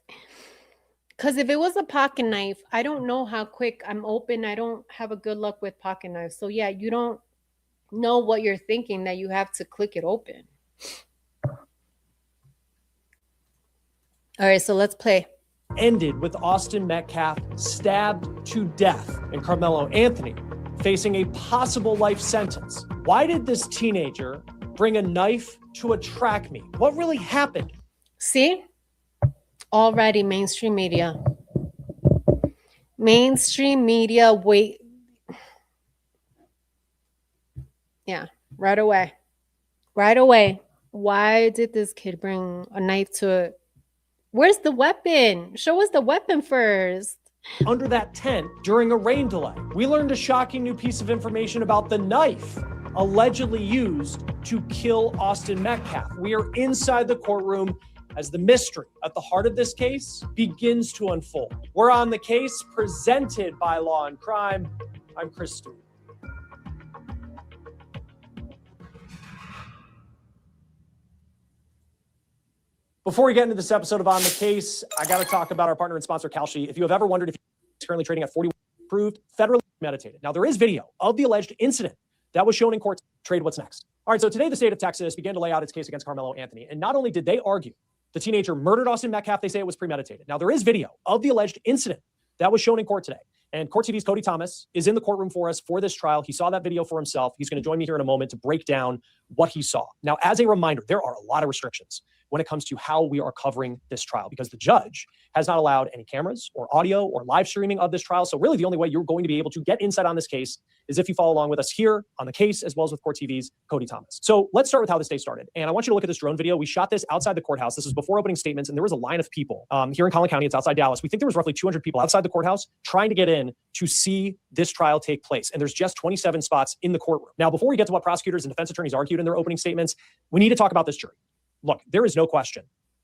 Because if it was a pocket knife, I don't know how quick I'm open. I don't have a good luck with pocket knives. So yeah, you don't know what you're thinking that you have to click it open. All right, so let's play. ended with Austin Metcalf stabbed to death and Karmelo Anthony facing a possible life sentence. Why did this teenager bring a knife to a track meet? What really happened? See? Already mainstream media. Mainstream media, wait. Yeah, right away. Right away. Why did this kid bring a knife to a... Where's the weapon? Show us the weapon first. Under that tent during a rain delay. We learned a shocking new piece of information about the knife allegedly used to kill Austin Metcalf. We are inside the courtroom as the mystery at the heart of this case begins to unfold. We're on the case presented by Law and Crime. I'm Chris Stewart. Before we get into this episode of On the Case, I got to talk about our partner and sponsor, Kalshi. If you have ever wondered if it's currently trading at 41 approved, federally meditated. Now, there is video of the alleged incident that was shown in court. Trade what's next. All right, so today the state of Texas began to lay out its case against Karmelo Anthony. And not only did they argue the teenager murdered Austin Metcalf, they say it was premeditated. Now, there is video of the alleged incident that was shown in court today. And Court TV's Cody Thomas is in the courtroom for us for this trial. He saw that video for himself. He's going to join me here in a moment to break down what he saw. Now, as a reminder, there are a lot of restrictions when it comes to how we are covering this trial because the judge has not allowed any cameras or audio or live streaming of this trial. So really the only way you're going to be able to get insight on this case is if you follow along with us here on the case, as well as with Court TV's Cody Thomas. So let's start with how this day started. And I want you to look at this drone video. We shot this outside the courthouse. This was before opening statements, and there was a line of people here in Collin County. It's outside Dallas. We think there was roughly 200 people outside the courthouse trying to get in to see this trial take place. And there's just 27 spots in the courtroom. Now, before we get to what prosecutors and defense attorneys argued in their opening statements, we need to talk about this jury. Look, there is no question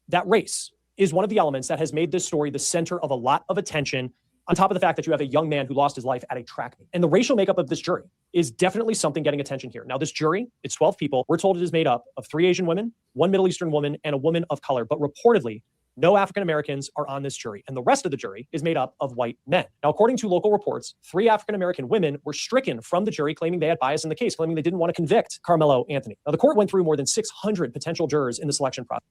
that race is one of the elements that has made this story the center of a lot of attention, on top of the fact that you have a young man who lost his life at a track meet. And the racial makeup of this jury is definitely something getting attention here. Now, this jury, it's 12 people. We're told it is made up of 3 Asian women, 1 Middle Eastern woman, and a woman of color. But reportedly, no African Americans are on this jury. And the rest of the jury is made up of white men. Now, according to local reports, 3 African American women were stricken from the jury, claiming they had bias in the case, claiming they didn't want to convict Karmelo Anthony. Now, the court went through more than 600 potential jurors in the selection process.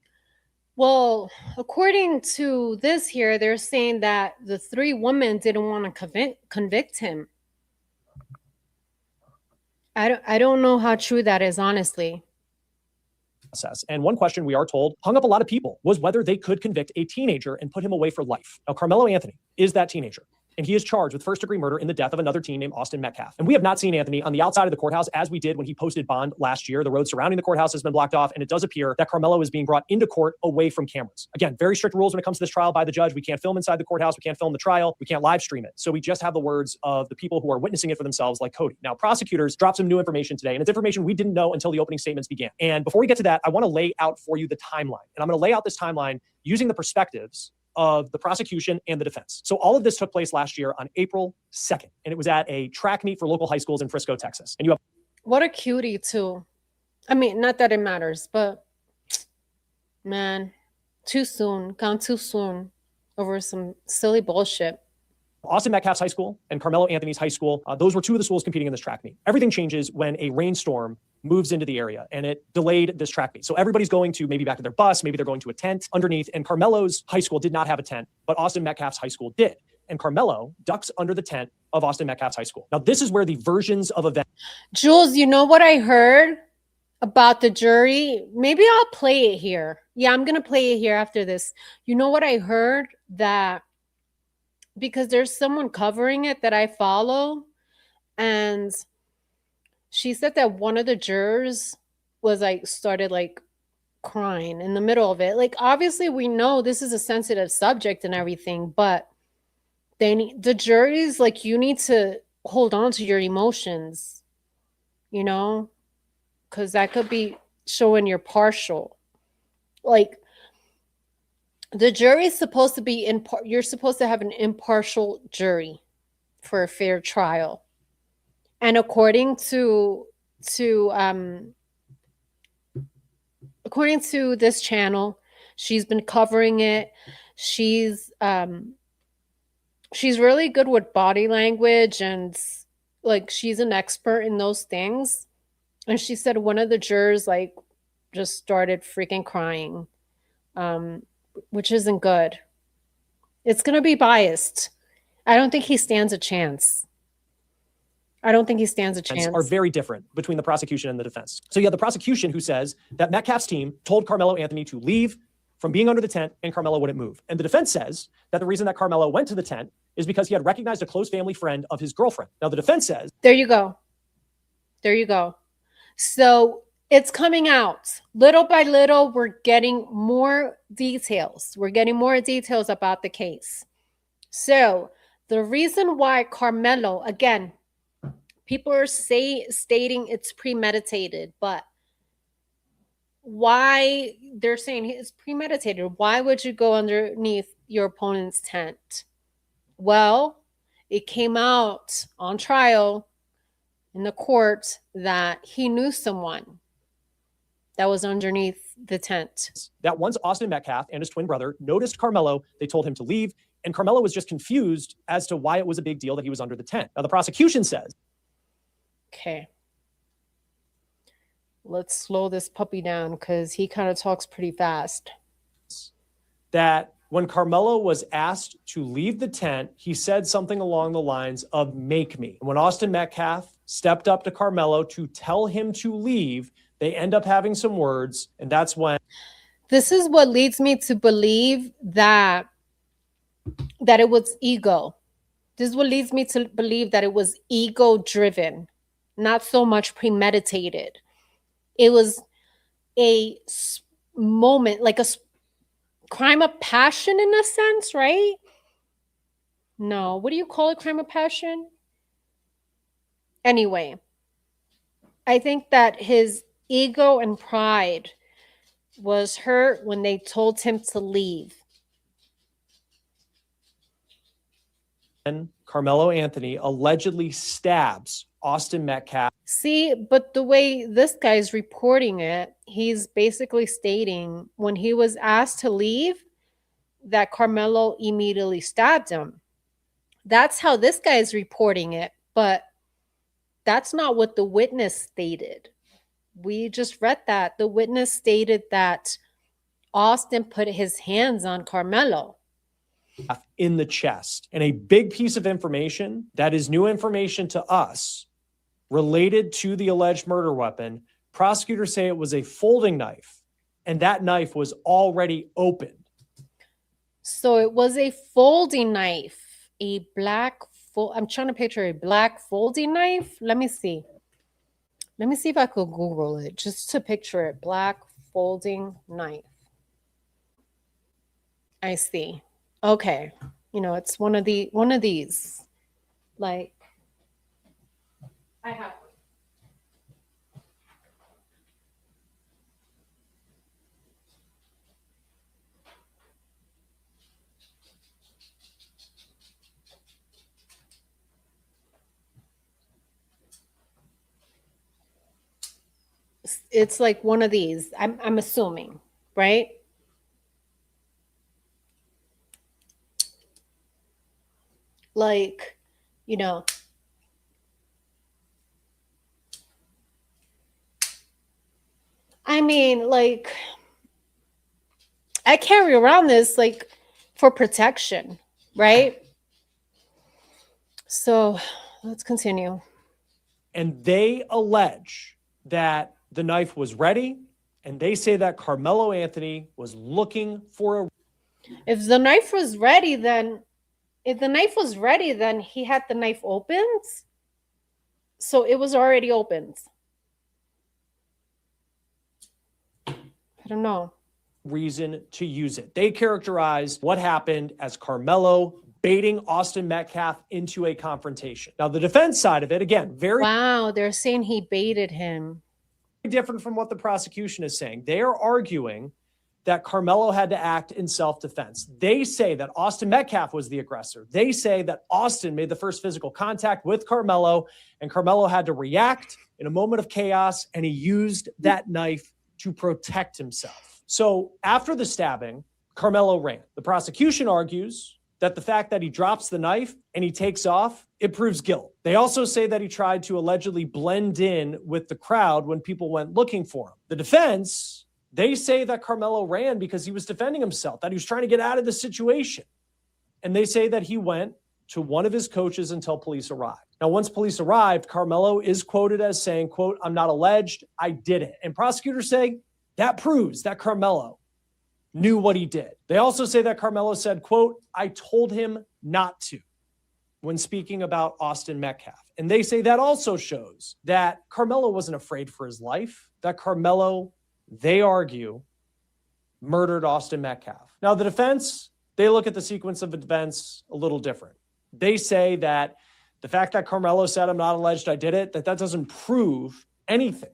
Well, according to this here, they're saying that the 3 women didn't want to convict him. I don't know how true that is, honestly. And one question we are told hung up a lot of people was whether they could convict a teenager and put him away for life. Now, Karmelo Anthony is that teenager. and he is charged with first-degree murder in the death of another teen named Austin Metcalf. And we have not seen Anthony on the outside of the courthouse as we did when he posted bond last year. The road surrounding the courthouse has been blocked off, and it does appear that Karmelo is being brought into court away from cameras. Again, very strict rules when it comes to this trial by the judge. We can't film inside the courthouse. We can't film the trial. We can't live stream it. So we just have the words of the people who are witnessing it for themselves, like Cody. Now, prosecutors dropped some new information today, and it's information we didn't know until the opening statements began. And before we get to that, I want to lay out for you the timeline. And I'm going to lay out this timeline using the perspectives of the prosecution and the defense. So all of this took place last year on April 2nd, and it was at a track meet for local high schools in Frisco, Texas. And you have What a cutie, too. I mean, not that it matters, but man, too soon. Gone too soon over some silly bullshit. Austin Metcalf's high school and Karmelo Anthony's high school. Those were two of the schools competing in this track meet. Everything changes when a rainstorm moves into the area, and it delayed this track meet. So everybody's going to maybe back to their bus, maybe they're going to a tent underneath, and Karmelo's high school did not have a tent, but Austin Metcalf's high school did. And Karmelo ducks under the tent of Austin Metcalf's high school. Now, this is where the versions of events. Jules, you know what I heard about the jury? Maybe I'll play it here. Yeah, I'm going to play it here after this. You know what I heard? That because there's someone covering it that I follow, and she said that one of the jurors was started crying in the middle of it. Like, obviously we know this is a sensitive subject and everything, but the jury's like, you need to hold on to your emotions, you know, because that could be showing you're partial. Like, the jury is supposed to be you're supposed to have an impartial jury for a fair trial. And according to this channel, she's been covering it. She's really good with body language, and she's an expert in those things. And she said one of the jurors just started freaking crying, which isn't good. It's going to be biased. I don't think he stands a chance. Are very different between the prosecution and the defense. So you have the prosecution who says that Metcalf's team told Karmelo Anthony to leave from being under the tent and Karmelo wouldn't move. And the defense says that the reason that Karmelo went to the tent is because he had recognized a close family friend of his girlfriend. Now the defense says... There you go. So it's coming out. Little by little, we're getting more details. About the case. So the reason why Karmelo, again, people are stating it's premeditated, but why they're saying it's premeditated? Why would you go underneath your opponent's tent? Well, it came out on trial in the court that he knew someone that was underneath the tent. That once Austin Metcalf and his twin brother noticed Karmelo, they told him to leave, and Karmelo was just confused as to why it was a big deal that he was under the tent. Now the prosecution says... Okay. Let's slow this puppy down because he kind of talks pretty fast. That when Karmelo was asked to leave the tent, he said something along the lines of "make me." And when Austin Metcalf stepped up to Karmelo to tell him to leave, they end up having some words, and that's when... This is what leads me to believe that it was ego. This is what leads me to believe that it was ego-driven, not so much premeditated. It was a moment, like a crime of passion in a sense, right? No, what do you call it? Crime of passion? Anyway, I think that his ego and pride was hurt when they told him to leave. And Karmelo Anthony allegedly stabs Austin Metcalf. See, but the way this guy's reporting it, he's basically stating when he was asked to leave that Karmelo immediately stabbed him. That's how this guy's reporting it, but that's not what the witness stated. We just read that. The witness stated that Austin put his hands on Karmelo. In the chest. And a big piece of information that is new information to us related to the alleged murder weapon, prosecutors say it was a folding knife, and that knife was already opened. So it was a folding knife, a I'm trying to picture a black folding knife. Let me see. Let me see if I could Google it just to picture it. Black folding knife. I see. Okay. You know, it's one of these. Like, I have. It's like one of these. I'm assuming, right? Like, you know, I mean, like, I carry around this like for protection, right? So let's continue. And they allege that the knife was ready, and they say that Karmelo Anthony was looking for a... If the knife was ready, then he had the knife opened. So it was already opened. I don't know. Reason to use it. They characterize what happened as Karmelo baiting Austin Metcalf into a confrontation. Now, the defense side of it, again, very... Wow, they're saying he baited him. different from what the prosecution is saying. They are arguing that Karmelo had to act in self-defense. They say that Austin Metcalf was the aggressor. They say that Austin made the first physical contact with Karmelo, and Karmelo had to react in a moment of chaos, and he used that knife to protect himself. So after the stabbing, Karmelo ran. The prosecution argues that the fact that he drops the knife and he takes off, it proves guilt. They also say that he tried to allegedly blend in with the crowd when people went looking for him. The defense, they say that Karmelo ran because he was defending himself, that he was trying to get out of the situation. And they say that he went to one of his coaches until police arrived. Now, once police arrived, Karmelo is quoted as saying, quote, "I'm not alleged, I did it." And prosecutors say that proves that Karmelo knew what he did. They also say that Karmelo said, quote, "I told him not to," when speaking about Austin Metcalf. And they say that also shows that Karmelo wasn't afraid for his life, that Karmelo, they argue, murdered Austin Metcalf. Now, the defense, they look at the sequence of events a little different. They say that the fact that Karmelo said, "I'm not alleged, I did it," that doesn't prove anything.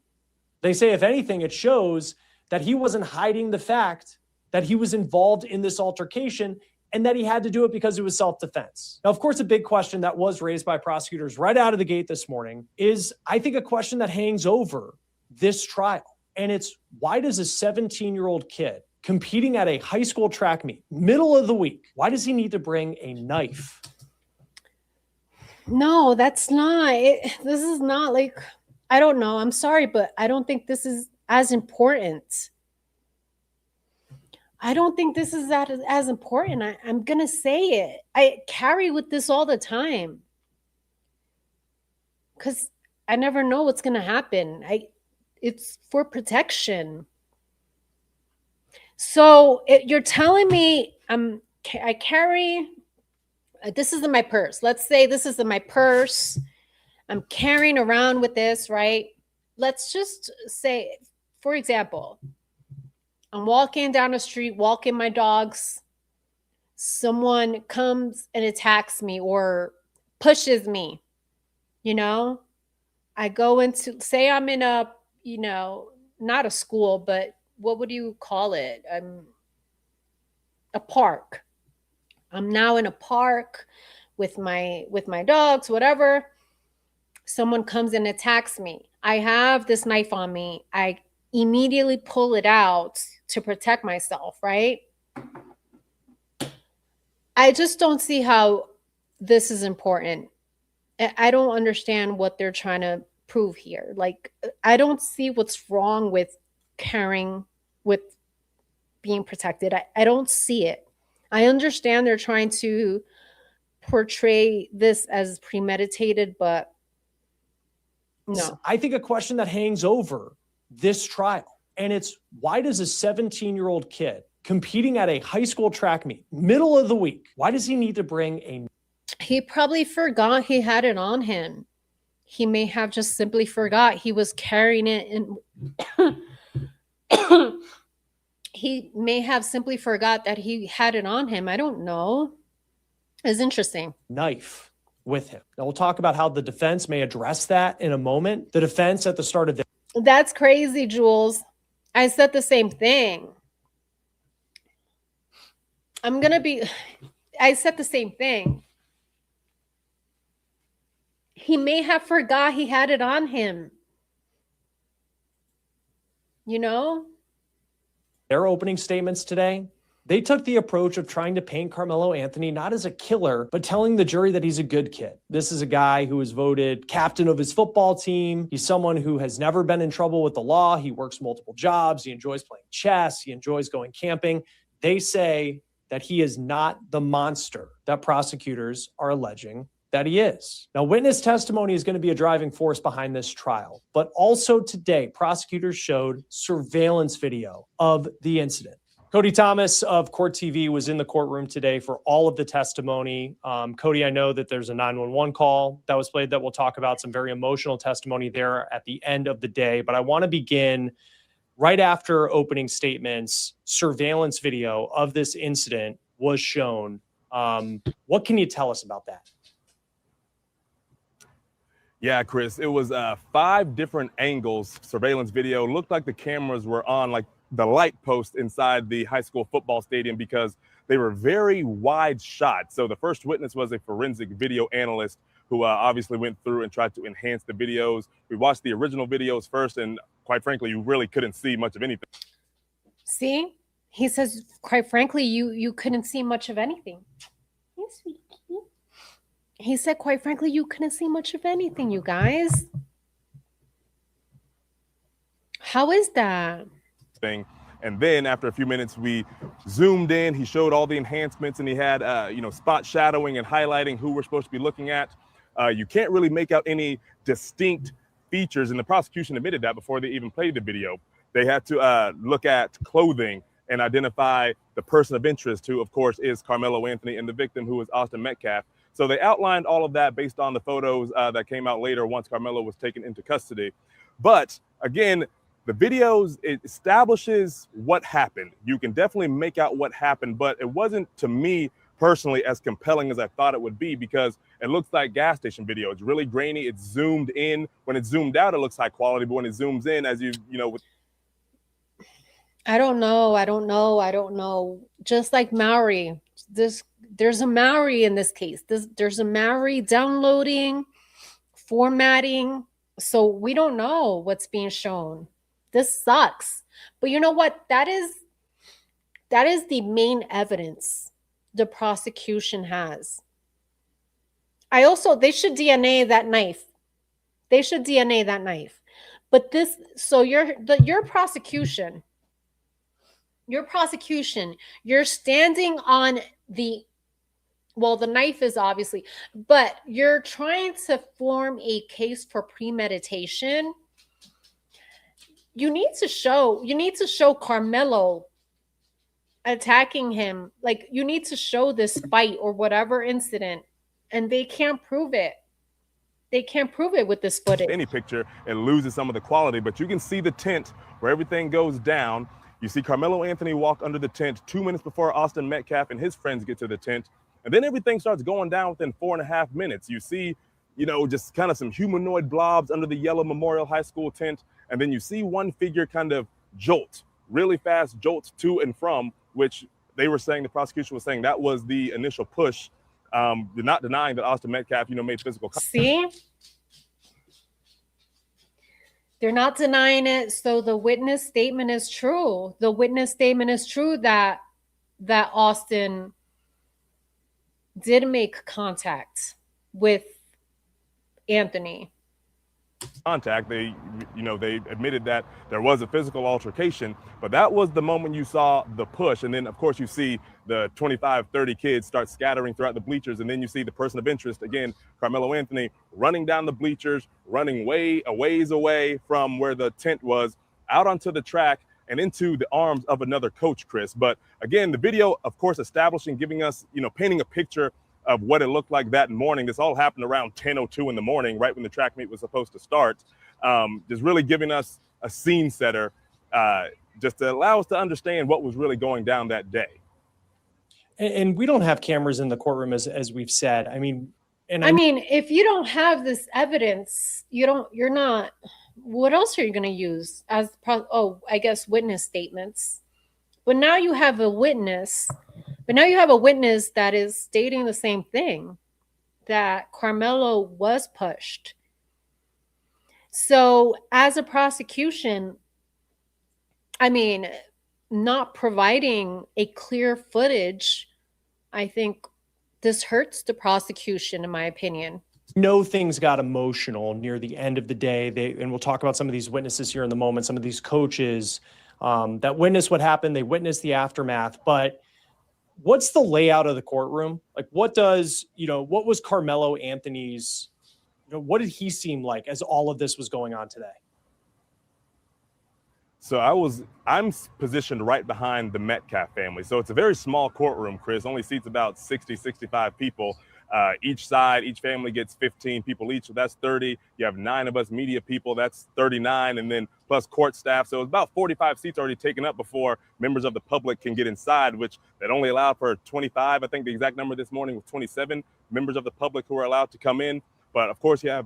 They say, if anything, it shows that he wasn't hiding the fact that he was involved in this altercation and that he had to do it because it was self-defense. Now, of course, a big question that was raised by prosecutors right out of the gate this morning is, I think, a question that hangs over this trial. And it's, why does a 17-year-old kid competing at a high school track meet, middle of the week, why does he need to bring a knife? No, that's not it. This is not like, I don't know. I'm sorry, but I don't think this is as important. I don't think this is that as important. I'm going to say it. I carry with this all the time because I never know what's going to happen. It's for protection. So you're telling me I carry, this is in my purse. Let's say this is in my purse. I'm carrying around with this, right? Let's just say, for example, I'm walking down the street, walking my dogs. Someone comes and attacks me or pushes me, you know? I go into, say I'm in a, you know, not a school, but what would you call it? A park. I'm now in a park with my dogs, whatever. Someone comes and attacks me. I have this knife on me. I immediately pull it out to protect myself, right? I just don't see how this is important. I don't understand what they're trying to prove here. Like, I don't see what's wrong with carrying, with being protected. I don't see it. I understand they're trying to portray this as premeditated, but no. I think a question that hangs over this trial, and it's, why does a 17-year-old kid competing at a high school track meet, middle of the week, why does he need to bring a... He probably forgot he had it on him. He may have just simply forgot he was carrying it in. He may have simply forgot that he had it on him. I don't know. It's interesting. Knife with him. Now we'll talk about how the defense may address that in a moment. The defense at the start of the That's crazy, Jules. I said the same thing. I said the same thing. He may have forgot he had it on him. You know? Their opening statements today, they took the approach of trying to paint Karmelo Anthony not as a killer, but telling the jury that he's a good kid. This is a guy who was voted captain of his football team. He's someone who has never been in trouble with the law. He works multiple jobs. He enjoys playing chess. He enjoys going camping. They say that he is not the monster that prosecutors are alleging that he is. Now, witness testimony is going to be a driving force behind this trial, but also today, prosecutors showed surveillance video of the incident. Cody Thomas of Court TV was in the courtroom today for all of the testimony. Cody, I know that there's a 911 call that was played that we'll talk about, some very emotional testimony there at the end of the day, but I want to begin right after opening statements. Surveillance video of this incident was shown. What can you tell us about that? Yeah, Chris, it was 5 different angles. Surveillance video looked like the cameras were on like the light post inside the high school football stadium because they were very wide shots. So the first witness was a forensic video analyst who obviously went through and tried to enhance the videos. We watched the original videos first, and quite frankly, you really couldn't see much of anything. See? He says, quite frankly, you couldn't see much of anything. Yes, sweetie. He said, quite frankly, you couldn't see much of anything, you guys. How is that? And then after a few minutes, we zoomed in. He showed all the enhancements, and he had, spot shadowing and highlighting who we're supposed to be looking at. You can't really make out any distinct features, and the prosecution admitted that before they even played the video. They had to look at clothing and identify the person of interest, who, of course, is Karmelo Anthony, and the victim, who is Austin Metcalf. So they outlined all of that based on the photos that came out later once Karmelo was taken into custody. But again, the videos, it establishes what happened. You can definitely make out what happened, but it wasn't, to me personally, as compelling as I thought it would be, because it looks like gas station video. It's really grainy. It's zoomed in. When it's zoomed out, it looks high quality, but when it zooms in, as with I don't know. Just like Maori, there's a Maori in this case. There's a Maori downloading, formatting. So we don't know what's being shown. This sucks. But you know what? That is the main evidence the prosecution has. They should DNA that knife. But your prosecution, you're standing on the knife is obviously, but you're trying to form a case for premeditation. You need to show Karmelo attacking him. Like, you need to show this fight or whatever incident, and they can't prove it. They can't prove it with this footage. Any picture, it loses some of the quality, but you can see the tent where everything goes down. You see Karmelo Anthony walk under the tent 2 minutes before Austin Metcalf and his friends get to the tent. And then everything starts going down within 4.5 minutes. You see, just kind of some humanoid blobs under the yellow Memorial High School tent. And then you see one figure kind of really fast jolt to and from, which they were saying, the prosecution was saying that was the initial push. They're not denying that Austin Metcalf, made physical contact. See? They're not denying it. So the witness statement is true. The witness statement is true that Austin did make contact with Anthony. Contact. They admitted that there was a physical altercation, but that was the moment you saw the push. And then, of course, you see the 25, 30 kids start scattering throughout the bleachers. And then you see the person of interest, again, Karmelo Anthony, running down the bleachers, running a ways away from where the tent was, out onto the track and into the arms of another coach, Chris. But again, the video, of course, establishing, giving us, painting a picture of what it looked like that morning. This all happened around 10:02 in the morning, right when the track meet was supposed to start. Just really giving us a scene setter, just to allow us to understand what was really going down that day. And we don't have cameras in the courtroom, as we've said. I mean, if you don't have this evidence, you're not, what else are you going to use as, I guess witness statements. But now you have a witness that is stating the same thing, that Karmelo was pushed. So as a prosecution, not providing a clear footage, I think this hurts the prosecution, in my opinion. No, things got emotional near the end of the day. And we'll talk about some of these witnesses here in the moment, some of these coaches that witnessed what happened. They witnessed the aftermath. But what's the layout of the courtroom? Like, what was Karmelo Anthony's, what did he seem like as all of this was going on today? So I'm positioned right behind the Metcalf family. So it's a very small courtroom, Chris, only seats about 60, 65 people. Each side, each family gets 15 people each. So that's 30. You have 9 of us media people. That's 39. And then plus court staff. So it's about 45 seats already taken up before members of the public can get inside, which that only allowed for 25. I think the exact number this morning was 27 members of the public who are allowed to come in. But of course, you have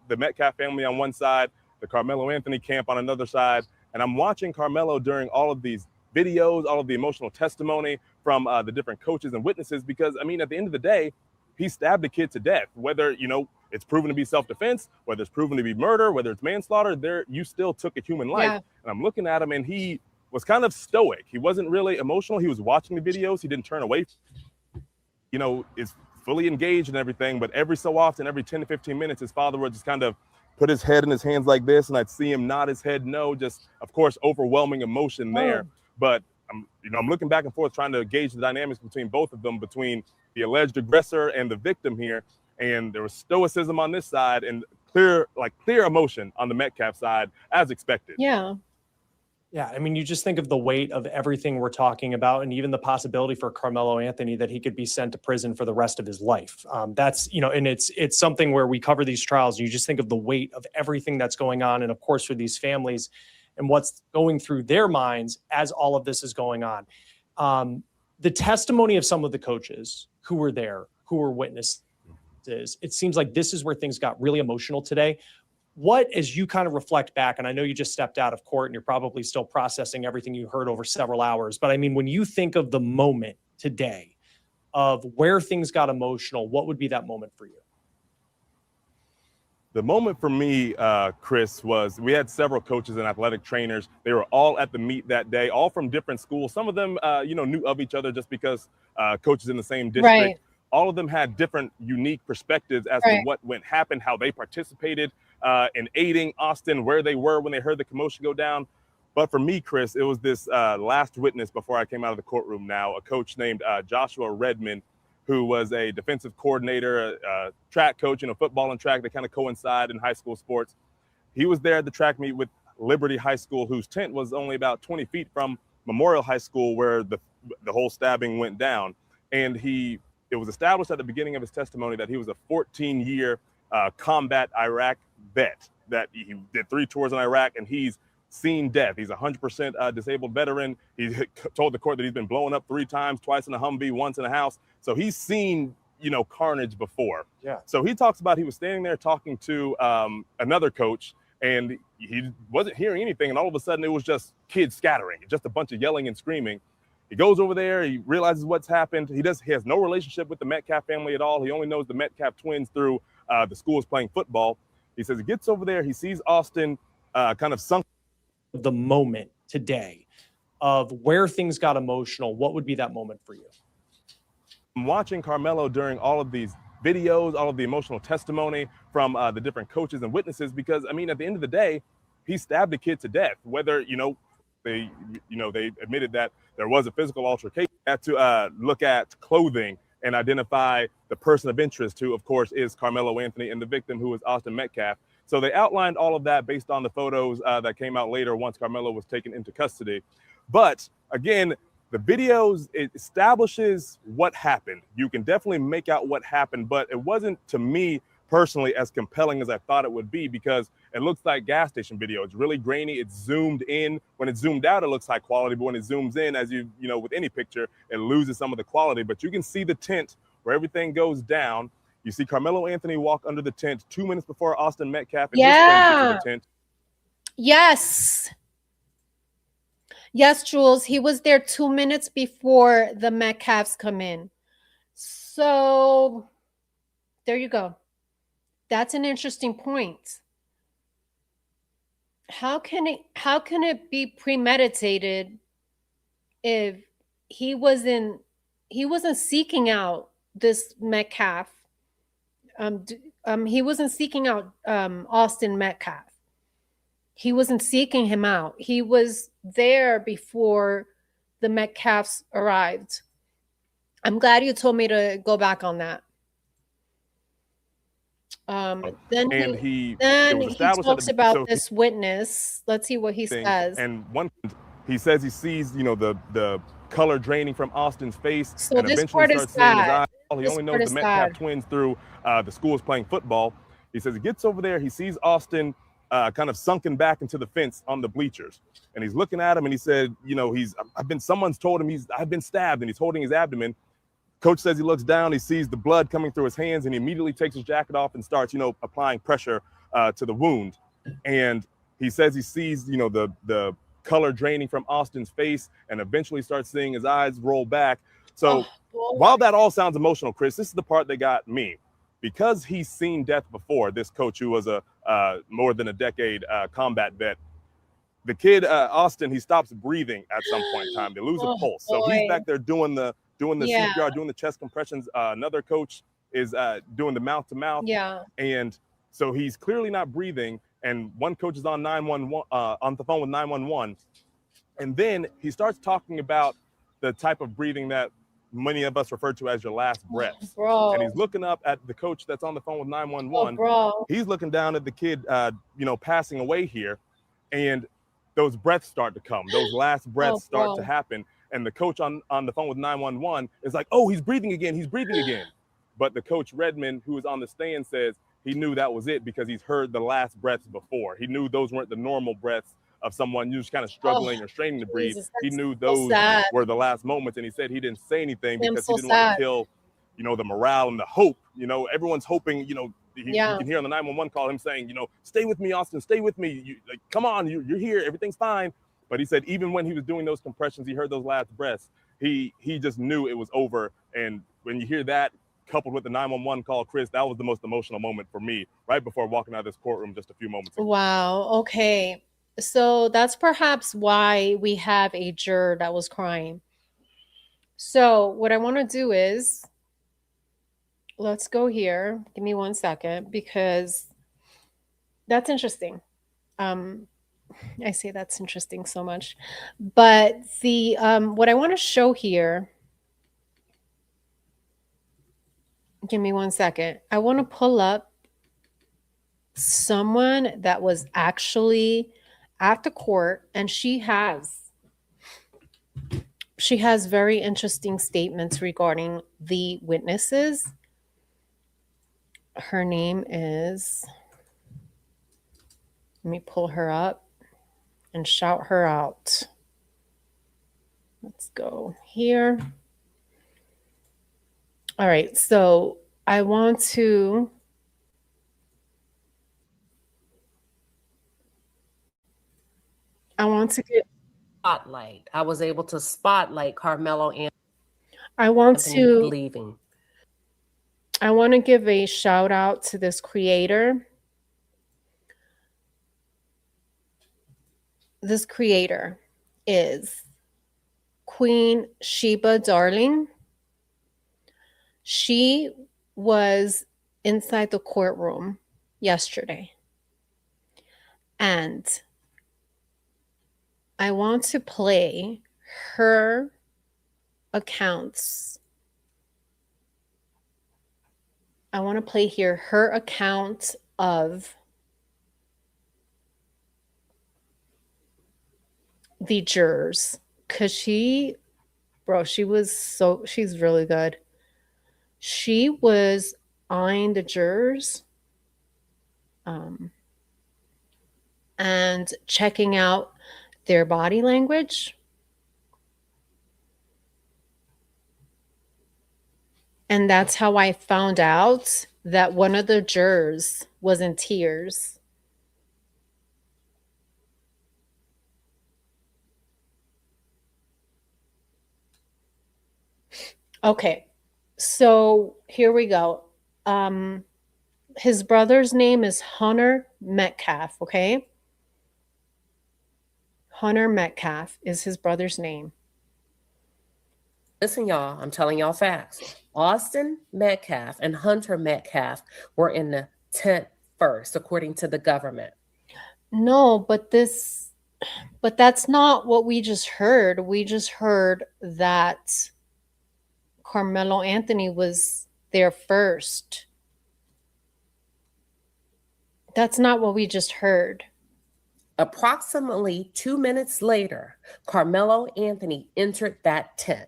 the Metcalf family on one side, the Karmelo Anthony camp on another side. And I'm watching Karmelo during all of these videos, all of the emotional testimony from the different coaches and witnesses, because, at the end of the day, he stabbed a kid to death. Whether, it's proven to be self-defense, whether it's proven to be murder, whether it's manslaughter, you still took a human life. Yeah. And I'm looking at him, and he was kind of stoic. He wasn't really emotional. He was watching the videos. He didn't turn away. Is fully engaged and everything. But every so often, every 10 to 15 minutes, his father would just kind of put his head in his hands like this, and I'd see him nod his head no, just, of course, overwhelming emotion there. But I'm looking back and forth trying to gauge the dynamics between both of them, between the alleged aggressor and the victim here. And there was stoicism on this side and clear emotion on the Metcalf side, as expected. Yeah. Yeah, you just think of the weight of everything we're talking about, and even the possibility for Karmelo Anthony that he could be sent to prison for the rest of his life. That's, and it's something where we cover these trials, and you just think of the weight of everything that's going on, and of course for these families and what's going through their minds as all of this is going on. The testimony of some of the coaches who were there, who were witnesses, it seems like this is where things got really emotional today. What, as you kind of reflect back, and I know you just stepped out of court and you're probably still processing everything you heard over several hours, but when you think of the moment today of where things got emotional, what would be that moment for you? The moment for me, Chris, was we had several coaches and athletic trainers. They were all at the meet that day, all from different schools. Some of them, knew of each other just because coaches in the same district. Right. All of them had different unique perspectives as to what happened, how they participated in aiding Austin, where they were when they heard the commotion go down. But for me, Chris, it was this last witness before I came out of the courtroom now, a coach named Joshua Redmond, who was a defensive coordinator, a track coach, football and track, they kind of coincide in high school sports. He was there at the track meet with Liberty High School, whose tent was only about 20 feet from Memorial High School, where the whole stabbing went down. And it was established at the beginning of his testimony that he was a 14-year combat Iraq vet, that he did 3 tours in Iraq, and he's seen death. He's a 100% disabled veteran. He told the court that he's been blown up 3 times, twice in a Humvee, once in a house. So he's seen, carnage before. Yeah. So he talks about he was standing there talking to another coach, and he wasn't hearing anything. And all of a sudden it was just kids scattering, just a bunch of yelling and screaming. He goes over there, he realizes what's happened. He has no relationship with the Metcalf family at all. He only knows the Metcalf twins through the schools playing football. He says he gets over there, he sees Austin kind of sunk. The moment today of where things got emotional, what would be that moment for you? I'm watching Karmelo during all of these videos, all of the emotional testimony from the different coaches and witnesses, because, at the end of the day, he stabbed a kid to death. Whether, they admitted that there was a physical altercation. They had to look at clothing and identify the person of interest, who, of course, is Karmelo Anthony, and the victim, who is Austin Metcalf. So they outlined all of that based on the photos that came out later once Karmelo was taken into custody. But again, the videos, it establishes what happened. You can definitely make out what happened, but it wasn't, to me personally, as compelling as I thought it would be, because it looks like gas station video. It's really grainy. It's zoomed in. When it's zoomed out, it looks high quality, but when it zooms in, as you know, with any picture, it loses some of the quality. But you can see the tent where everything goes down. You see Karmelo Anthony walk under the tent 2 minutes before Austin Metcalf and his friends get to the tent. Yes. Yes, Jules. He was there 2 minutes before the Metcalfs come in. So there you go. That's an interesting point. How can it be premeditated if he wasn't seeking out this Metcalf? He wasn't seeking out Austin Metcalf. He wasn't seeking him out. He was there before the Metcalfs arrived. I'm glad you told me to go back on that. Then he talks about this witness. Let's see what he says. And he says he sees, you know, the color draining from Austin's face, so and eventually starts seeing his eyes. He only knows the Metcalf twins through the schools playing football. He says he gets over there, he sees Austin kind of sunken back into the fence on the bleachers, and he's looking at him, and he said, you know, someone's told him I've been stabbed, and he's holding his abdomen. Coach says he looks down, he sees the blood coming through his hands, and he immediately takes his jacket off and starts, you know, applying pressure to the wound. And he says he sees, you know, the color draining from Austin's face, and eventually starts seeing his eyes roll back. So while that all sounds emotional, Chris, this is the part that got me. Because he's seen death before, this coach who was a more than a decade combat vet, the kid, Austin, he stops breathing at some point in time. They lose a pulse. So he's back there doing the CPR, doing the chest compressions. Another coach is doing the mouth to mouth. Yeah. And so he's clearly not breathing. And one coach is on 911 on the phone with 911. And then he starts talking about the type of breathing that many of us refer to as your last breaths. And he's looking up at the coach that's on the phone with 911. He's looking down at the kid, you know, passing away here. And those breaths start to come. Those last breaths start to happen. And the coach on the phone with 911 is like, oh, he's breathing again. He's breathing again. But the coach Redmond, who is on the stand, says he knew that was it because he's heard the last breaths before. He knew those weren't the normal breaths of someone who's kind of struggling or straining to breathe. He knew those were the last moments. And he said he didn't say anything because he didn't want to kill, you know, the morale and the hope. You know, everyone's hoping, you know, you can hear on the 911 call him saying, you know, stay with me, Austin, stay with me. Like, come on, you're here. Everything's fine. But he said even when he was doing those compressions, he heard those last breaths. He just knew it was over. And when you hear that coupled with the 911 call, Chris, that was the most emotional moment for me right before walking out of this courtroom just a few moments ago. Wow. Okay. So that's perhaps why we have a juror that was crying. So what I want to do is, let's go here. Give me 1 second, because that's interesting. I say that's interesting so much, but the what I want to show here, give me 1 second. I want to pull up someone that was actually at the court, and she has very interesting statements regarding the witnesses. Her name is, let me pull her up and shout her out. Let's go here. All right, so I want to get spotlight. I was able to spotlight Karmelo and I want to leaving. I want to give a shout out to this creator. This creator is Queen Sheba Darling. She was inside the courtroom yesterday. And I want to play her accounts. I want to play here her account of the jurors, because she Bro, she's really good. She was eyeing the jurors and checking out their body language. And that's how I found out that one of the jurors was in tears. Okay, so here we go. His brother's name is Hunter Metcalf, okay? Hunter Metcalf is his brother's name. Listen, y'all, I'm telling y'all facts. Austin Metcalf and Hunter Metcalf were in the tent first, according to the government. No, but that's not what we just heard. We just heard that Carmelo Anthony was there first. That's not what we just heard. Approximately 2 minutes later, Carmelo Anthony entered that tent.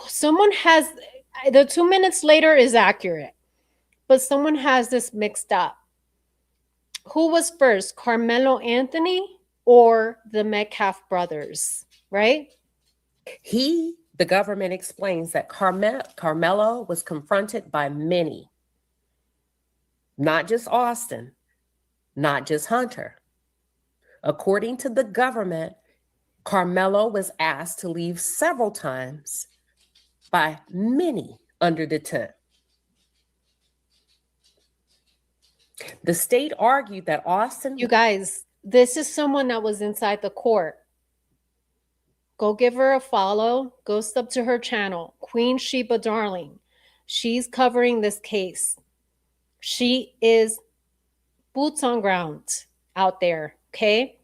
Someone has the 2 minutes later is accurate, but someone has this mixed up. Who was first, Carmelo Anthony or the Metcalf brothers, right? The government explains that Carmelo was confronted by many, not just Austin, not just Hunter. According to the government, Carmelo was asked to leave several times by many under the tent. The state argued that Austin... You guys, this is someone that was inside the court. Go give her a follow. Go sub to her channel, Queen Sheba Darling. She's covering this case. She is boots on ground out there, okay?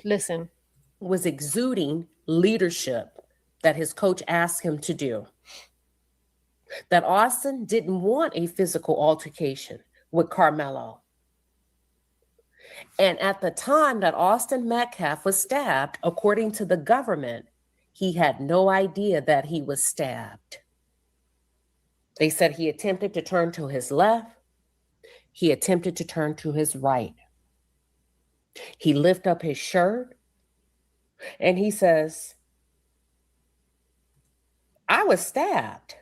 Listen. Was exuding leadership that his coach asked him to do. That Austin didn't want a physical altercation with Carmelo. And at the time that Austin Metcalf was stabbed, according to the government, he had no idea that he was stabbed. They said he attempted to turn to his left. He attempted to turn to his right. He lifted up his shirt and he says, I was stabbed.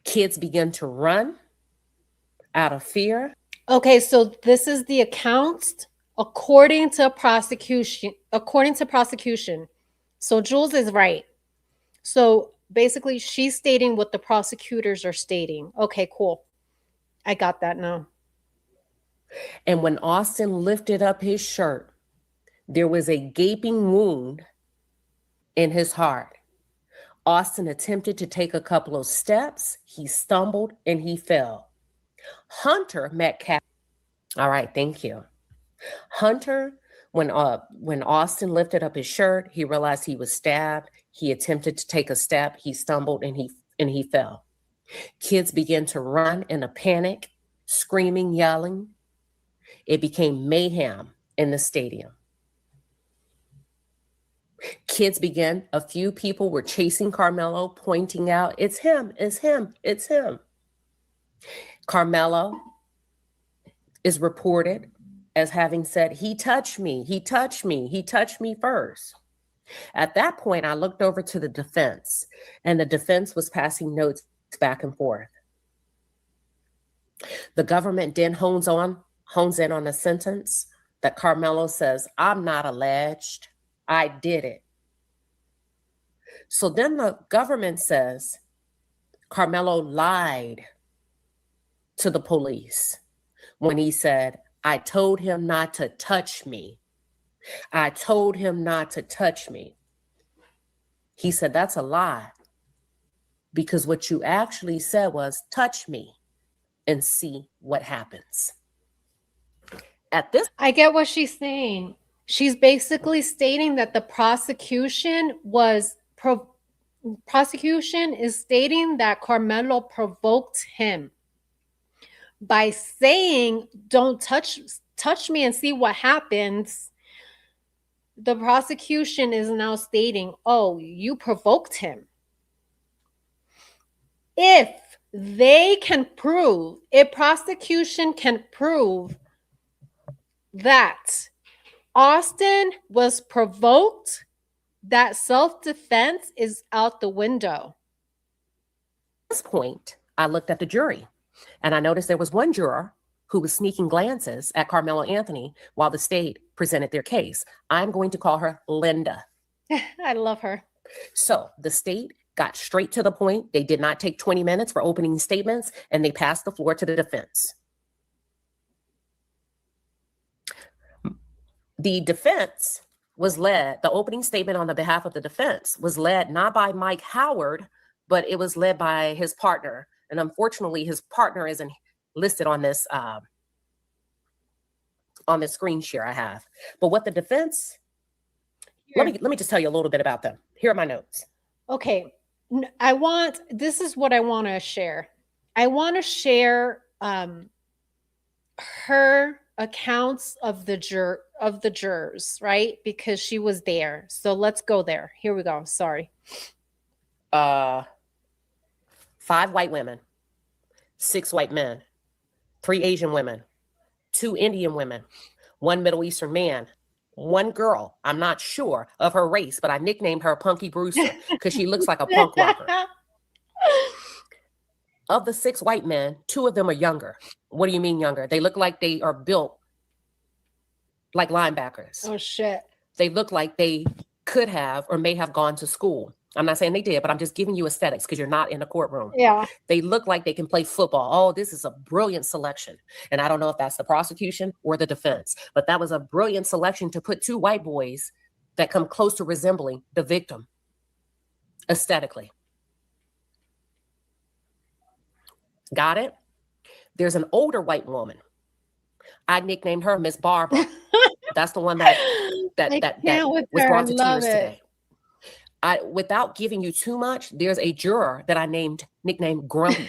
Kids began to run out of fear. Okay, so this is the account according to prosecution. So Jules is right. So basically she's stating what the prosecutors are stating. Okay, cool. I got that now. And when Austin lifted up his shirt, there was a gaping wound in his heart. Austin attempted to take a couple of steps. He stumbled and he fell. Hunter Metcalf. All right, thank you. Hunter, when Austin lifted up his shirt, he realized he was stabbed. He attempted to take a step. He stumbled and he fell. Kids began to run in a panic, screaming, yelling. It became mayhem in the stadium. Kids began, a few people were chasing Carmelo, pointing out, it's him, it's him, it's him. Carmelo is reported as having said, he touched me, he touched me, he touched me first. At that point, I looked over to the defense, and the defense was passing notes back and forth. The government then hones in on a sentence that Carmelo says, I'm not alleged, I did it. So then the government says Carmelo lied to the police when he said, I told him not to touch me. I told him not to touch me. He said, that's a lie. Because what you actually said was, touch me and see what happens. At this, I get what she's saying. She's basically stating that the prosecution is stating that Carmelo provoked him by saying, don't touch me and see what happens. the prosecution is now stating, oh, you provoked him. If prosecution can prove that Austin was provoked, that self-defense is out the window. At this point, I looked at the jury and I noticed there was one juror who was sneaking glances at Karmelo Anthony while the state presented their case. I'm going to call her Linda. I love her. So the state got straight to the point. They did not take 20 minutes for opening statements, and they passed the floor to the defense. The defense was led, the opening statement on the behalf of the defense was led not by Mike Howard, but it was led by his partner. And unfortunately, his partner isn't listed on this screen share I have. But what the defense, let me just tell you a little bit about them. Here are my notes. Okay. This is what I want to share. I want to share her accounts of the jurors, right? Because she was there. So let's go there. Here we go. Sorry. 5 white women, 6 white men, 3 Asian women, 2 Indian women, 1 Middle Eastern man, 1 girl. I'm not sure of her race, but I nicknamed her Punky Brewster because she looks like a punk rocker. Of the 6 white men, 2 of them are younger. What do you mean younger? They look like they are built like linebackers. Oh, shit. They look like they could have or may have gone to school. I'm not saying they did, but I'm just giving you aesthetics because you're not in a courtroom. Yeah. They look like they can play football. Oh, this is a brilliant selection. And I don't know if that's the prosecution or the defense, but that was a brilliant selection to put 2 white boys that come close to resembling the victim aesthetically. Got it? There's an older white woman. I nicknamed her Miss Barbara. That's the one that was brought to tears today. Without giving you too much, there's a juror that I nicknamed Grumpy.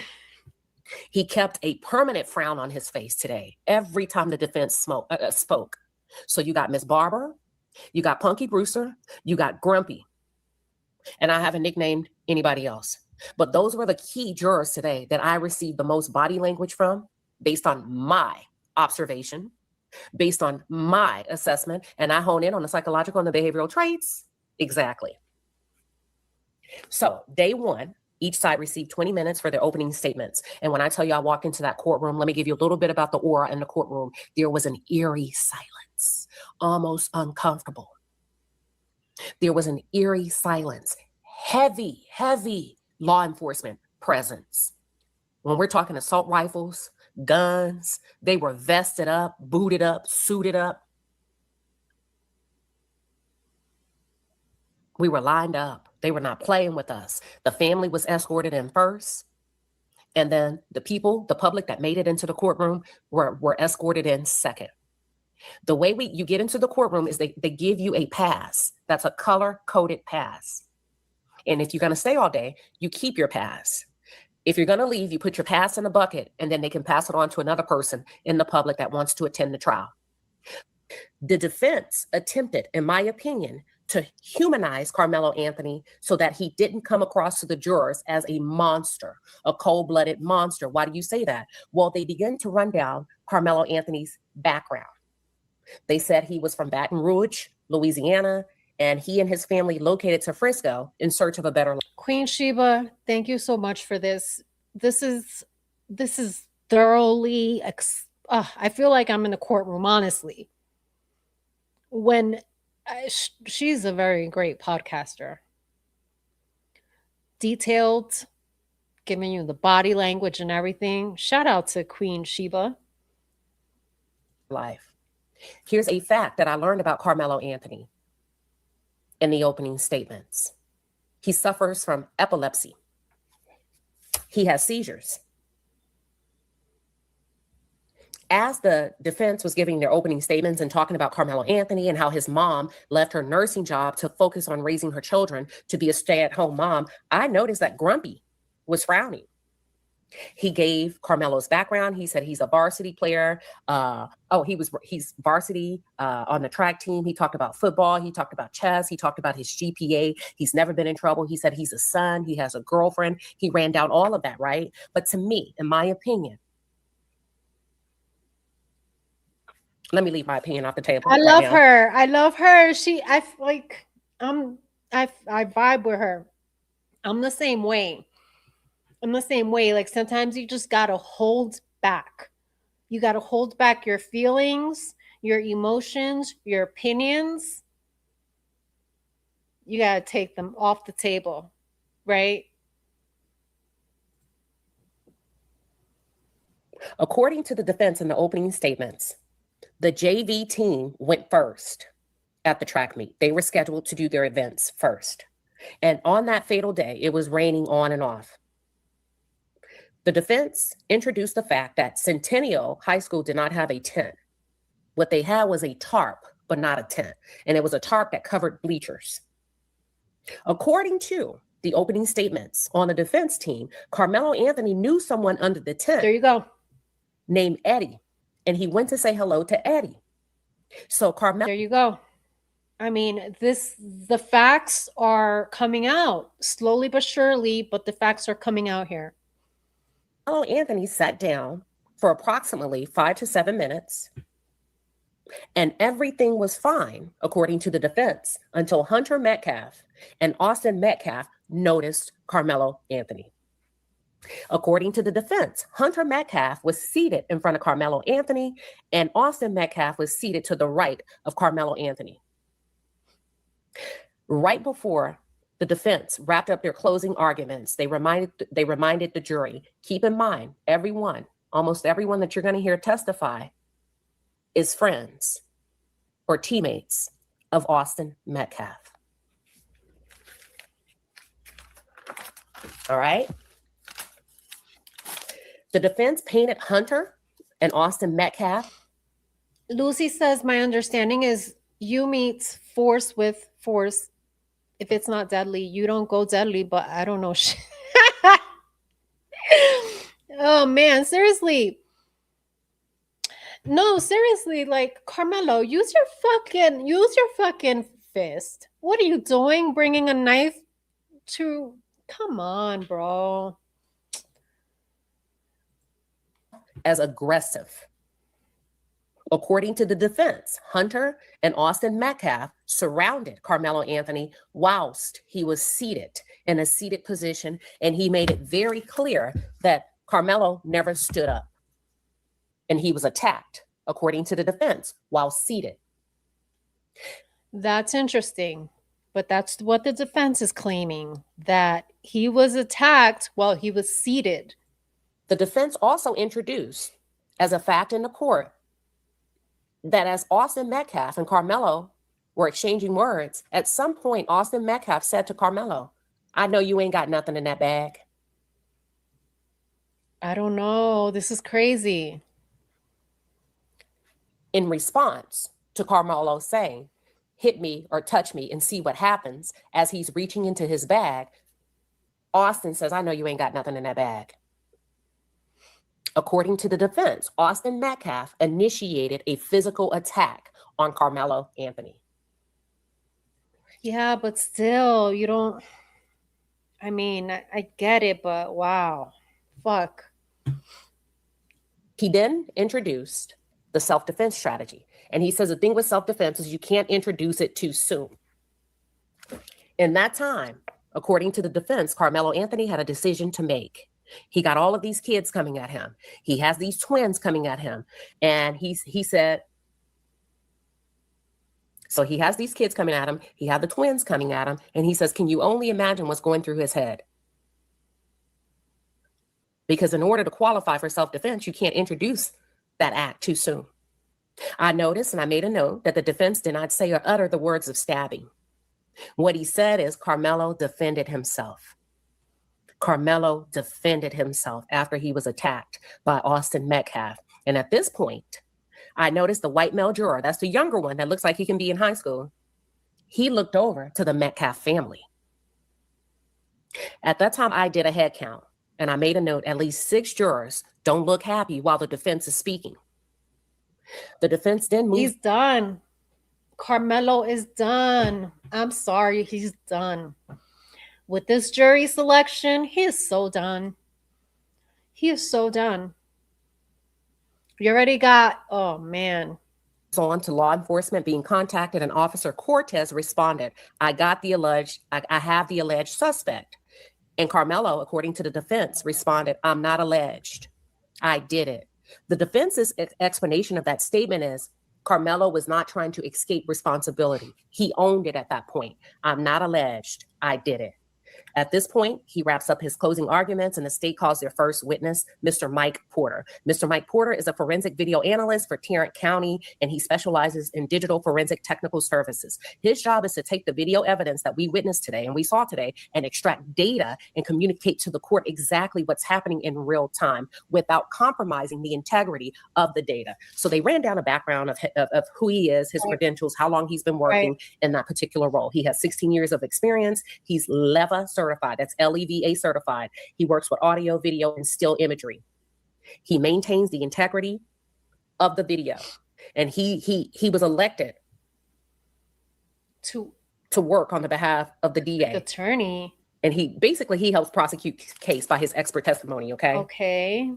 He kept a permanent frown on his face today every time the defense spoke. So you got Miss Barbara, you got Punky Brewster, you got Grumpy, and I haven't nicknamed anybody else. But those were the key jurors today that I received the most body language from based on my observation, based on my assessment, and I hone in on the psychological and the behavioral traits. Exactly. So day 1, each side received 20 minutes for their opening statements. And when I tell you I walked into that courtroom, let me give you a little bit about the aura in the courtroom. There was an eerie silence, almost uncomfortable. There was an eerie silence, heavy law enforcement presence. When we're talking assault rifles, guns, they were vested up, booted up, suited up. We were lined up. They were not playing with us. The family was escorted in first. And then the people, the public that made it into the courtroom were escorted in second. The way you get into the courtroom is they give you a pass. That's a color-coded pass. And if you're going to stay all day, you keep your pass. If you're going to leave, you put your pass in a bucket, and then they can pass it on to another person in the public that wants to attend the trial. The defense attempted, in my opinion, to humanize Karmelo Anthony so that he didn't come across to the jurors as a monster, a cold-blooded monster. Why do you say that? Well, they began to run down Karmelo Anthony's background. They said he was from Baton Rouge, Louisiana, and he and his family located to Frisco in search of a better life. Queen Sheba, thank you so much for this. This is thoroughly, I feel like I'm in the courtroom, honestly. When she's a very great podcaster. Detailed, giving you the body language and everything. Shout out to Queen Sheba. Life. Here's a fact that I learned about Karmelo Anthony in the opening statements. He suffers from epilepsy. He has seizures. As the defense was giving their opening statements and talking about Karmelo Anthony and how his mom left her nursing job to focus on raising her children to be a stay-at-home mom, I noticed that Grumpy was frowning. He gave Karmelo's background. He said he's a varsity player. He's varsity on the track team. He talked about football. He talked about chess. He talked about his GPA. He's never been in trouble. He said he's a son. He has a girlfriend. He ran down all of that, right? But to me, in my opinion, let me leave my opinion off the table. I right love now. her. I love her. I vibe with her. I'm the same way. Like sometimes you just gotta hold back. You gotta hold back your feelings, your emotions, your opinions. You gotta take them off the table, right? According to the defense in the opening statements, the JV team went first at the track meet. They were scheduled to do their events first. And on that fatal day, it was raining on and off. The defense introduced the fact that Centennial High School did not have a tent. What they had was a tarp, but not a tent. And it was a tarp that covered bleachers. According to the opening statements on the defense team, Karmelo Anthony knew someone under the tent. There you go. Named Eddie. And he went to say hello to Eddie. So Karmelo. There you go. I mean, the facts are coming out slowly but surely, but the facts are coming out here. Anthony sat down for approximately 5 to 7 minutes, and everything was fine, according to the defense, until Hunter Metcalf and Austin Metcalf noticed Karmelo Anthony. According to the defense, Hunter Metcalf was seated in front of Karmelo Anthony, and Austin Metcalf was seated to the right of Karmelo Anthony. Right before the defense wrapped up their closing arguments, they reminded the jury, keep in mind, almost everyone that you're going to hear testify is friends or teammates of Austin Metcalf. All right. The defense painted Hunter and Austin Metcalf. Lucy says, my understanding is you meet force with force. If it's not deadly, you don't go deadly, but I don't know shit. Oh man, seriously. No, seriously, like Karmelo, use your fucking fist. What are you doing? Bringing a knife to, come on, bro. As aggressive. According to the defense, Hunter and Austin Metcalf surrounded Karmelo Anthony whilst he was seated in a seated position, and he made it very clear that Karmelo never stood up, and he was attacked, according to the defense, while seated. That's interesting, but that's what the defense is claiming, that he was attacked while he was seated. The defense also introduced as a fact in the court that as Austin Metcalf and Karmelo were exchanging words, at some point, Austin Metcalf said to Karmelo, I know you ain't got nothing in that bag. I don't know. This is crazy. In response to Karmelo saying, hit me or touch me and see what happens, as he's reaching into his bag, Austin says, I know you ain't got nothing in that bag. According to the defense, Austin Metcalf initiated a physical attack on Karmelo Anthony. Yeah, but still, you don't, I mean, I get it, but wow, fuck. He then introduced the self-defense strategy. And he says the thing with self-defense is you can't introduce it too soon. In that time, according to the defense, Karmelo Anthony had a decision to make. He got all of these kids coming at him. He has these twins coming at him. And he said, so he has these kids coming at him. He had the twins coming at him. And he says, can you only imagine what's going through his head? Because in order to qualify for self-defense, you can't introduce that act too soon. I noticed, and I made a note, that the defense did not say or utter the words of stabbing. What he said is Karmelo defended himself. Karmelo defended himself after he was attacked by Austin Metcalf. And at this point, I noticed the white male juror, that's the younger one that looks like he can be in high school. He looked over to the Metcalf family. At that time, I did a head count. and I made a note, at least 6 jurors don't look happy while the defense is speaking. The defense then moves. He's done. Karmelo is done. I'm sorry, he's done. With this jury selection, he is so done. He is so done. You already got, oh man. On to law enforcement being contacted, and Officer Cortez responded, I have the alleged suspect. And Karmelo, according to the defense, responded, I'm not alleged. I did it. The defense's explanation of that statement is Karmelo was not trying to escape responsibility. He owned it at that point. I'm not alleged. I did it. At this point, he wraps up his closing arguments, and the state calls their first witness, Mr. Mike Porter. Mr. Mike Porter is a forensic video analyst for Tarrant County, and he specializes in digital forensic technical services. His job is to take the video evidence that we witnessed today and we saw today and extract data and communicate to the court exactly what's happening in real time without compromising the integrity of the data. So they ran down a background of who he is, his credentials, how long he's been working in that particular role. He has 16 years of experience. He's LEVA certified. That's LEVA certified. He works with audio, video, and still imagery. He maintains the integrity of the video, and he was elected to work on the behalf of the DA attorney, and he helps prosecute case by his expert testimony. Okay.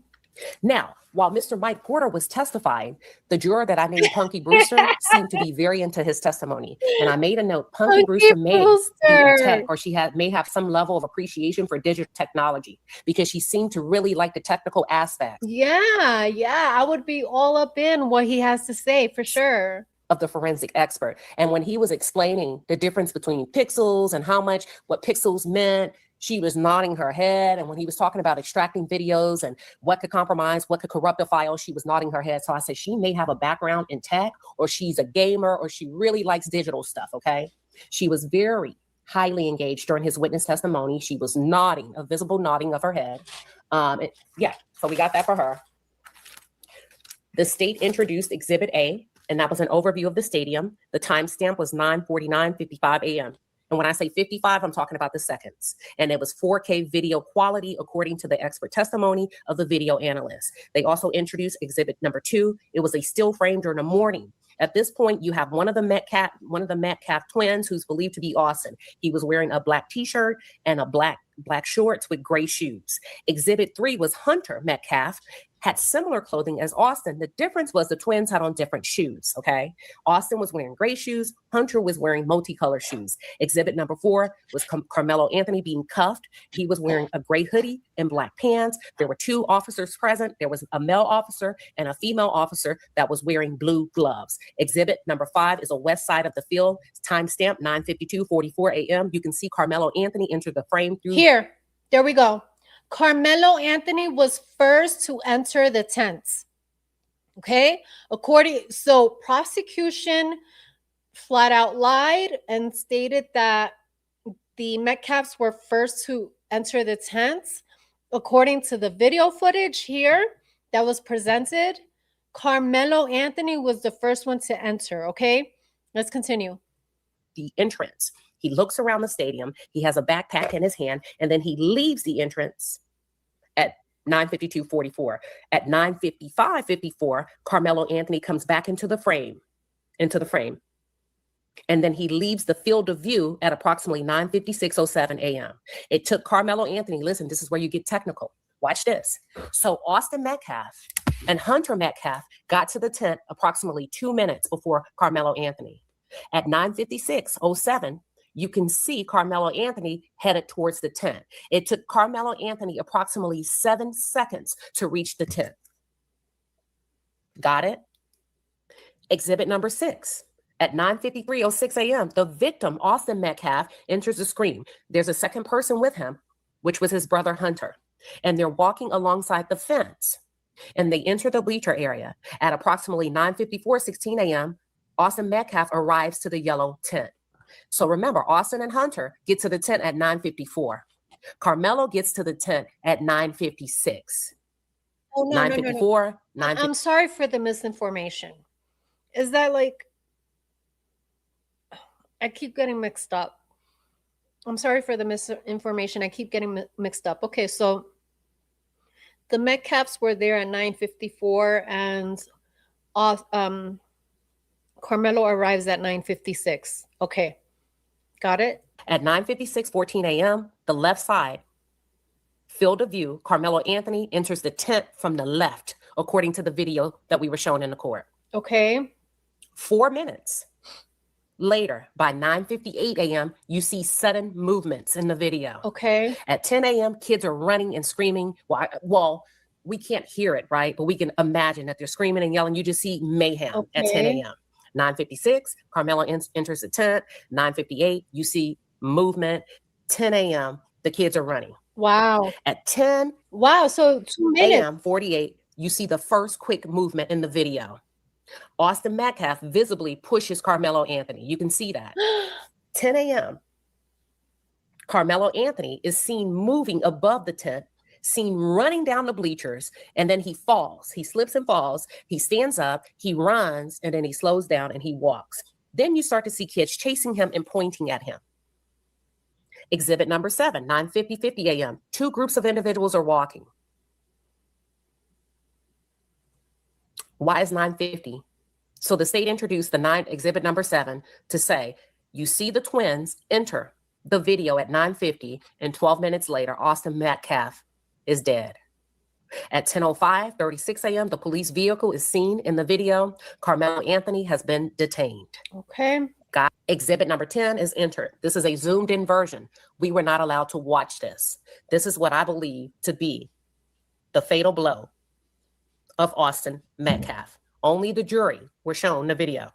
Now, while Mr. Mike Porter was testifying, the juror that I named Punky Brewster seemed to be very into his testimony. And I made a note, Punky Brewster may be tech, or she may have some level of appreciation for digital technology because she seemed to really like the technical aspects. Yeah, I would be all up in what he has to say for sure. Of the forensic expert. And when he was explaining the difference between pixels and what pixels meant, she was nodding her head. And when he was talking about extracting videos and what could compromise, what could corrupt a file, she was nodding her head. So I said, she may have a background in tech, or she's a gamer, or she really likes digital stuff, okay? She was very highly engaged during his witness testimony. She was nodding, a visible nodding of her head. So we got that for her. The state introduced Exhibit A, and that was an overview of the stadium. The timestamp was 9:49:55 a.m. And when I say 55, I'm talking about the seconds. And it was 4K video quality, according to the expert testimony of the video analyst. They also introduced Exhibit number 2. It was a still frame during the morning. At this point, you have one of the Metcalf twins, who's believed to be Austin. He was wearing a black T-shirt and a black shorts with gray shoes. Exhibit 3 was Hunter Metcalf, had similar clothing as Austin. The difference was the twins had on different shoes, okay? Austin was wearing gray shoes. Hunter was wearing multicolored shoes. Exhibit number 4 was Karmelo Anthony being cuffed. He was wearing a gray hoodie and black pants. There were 2 officers present. There was a male officer and a female officer that was wearing blue gloves. Exhibit number 5 is a west side of the field. Timestamp 9:52:44 a.m. You can see Karmelo Anthony enter the frame through. Here, there we go. Karmelo Anthony was first to enter the tents. Okay? So prosecution flat out lied and stated that the Metcalfs were first to enter the tents. According to the video footage here that was presented, Karmelo Anthony was the first one to enter. Okay? Let's continue. The entrance. He looks around the stadium. He has a backpack in his hand, and then he leaves the entrance at 9:52:44. At 9:55:54, Karmelo Anthony comes back into the frame. And then he leaves the field of view at approximately 9:56:07 a.m. It took Karmelo Anthony, listen, this is where you get technical. Watch this. So Austin Metcalf and Hunter Metcalf got to the tent approximately 2 minutes before Karmelo Anthony. At 9:56:07, you can see Karmelo Anthony headed towards the tent. It took Karmelo Anthony approximately 7 seconds to reach the tent. Got it? Exhibit number 6. At 9:53:06 a.m., the victim, Austin Metcalf, enters the screen. There's a second person with him, which was his brother Hunter. And they're walking alongside the fence. And they enter the bleacher area. At approximately 9:54:16 a.m., Austin Metcalf arrives to the yellow tent. So remember, Austin and Hunter get to the tent at 9:54. Karmelo gets to the tent at 9:56. Oh, no, 9:54. No. I'm sorry for the misinformation. Is that like, I keep getting mixed up. I'm sorry for the misinformation. I keep getting mixed up. Okay, so the Metcalfs were there at 9:54, and Karmelo arrives at 9:56. Okay, got it. At 9:56, 14 a.m., the left side, field of view, Karmelo Anthony enters the tent from the left, according to the video that we were shown in the court. Okay. 4 minutes later, by 9:58 a.m., you see sudden movements in the video. Okay. At 10 a.m., kids are running and screaming. Well, we can't hear it, right? But we can imagine that they're screaming and yelling. You just see mayhem at 10 a.m. 9:56, Karmelo enters the tent. 9:58, you see movement. 10 a.m., the kids are running. Wow. At 10 Wow, so 2 minutes. a.m., 48, you see the first quick movement in the video. Austin Metcalf visibly pushes Karmelo Anthony. You can see that. 10 a.m., Karmelo Anthony is seen moving above the tent, seen running down the bleachers, and then he falls. He slips and falls. He stands up, he runs, and then he slows down and he walks. Then you start to see kids chasing him and pointing at him. Exhibit number 7, 9:50 a.m. 2 groups of individuals are walking. Why is 9:50? So the state introduced exhibit number 7 to say, you see the twins enter the video at 9:50, and 12 minutes later, Austin Metcalf is dead. At 10:05, 36 a.m., the police vehicle is seen in the video. Karmelo Anthony has been detained. Okay. Exhibit number 10 is entered. This is a zoomed in version. We were not allowed to watch this. This is what I believe to be the fatal blow of Austin Metcalf. Only the jury were shown the video.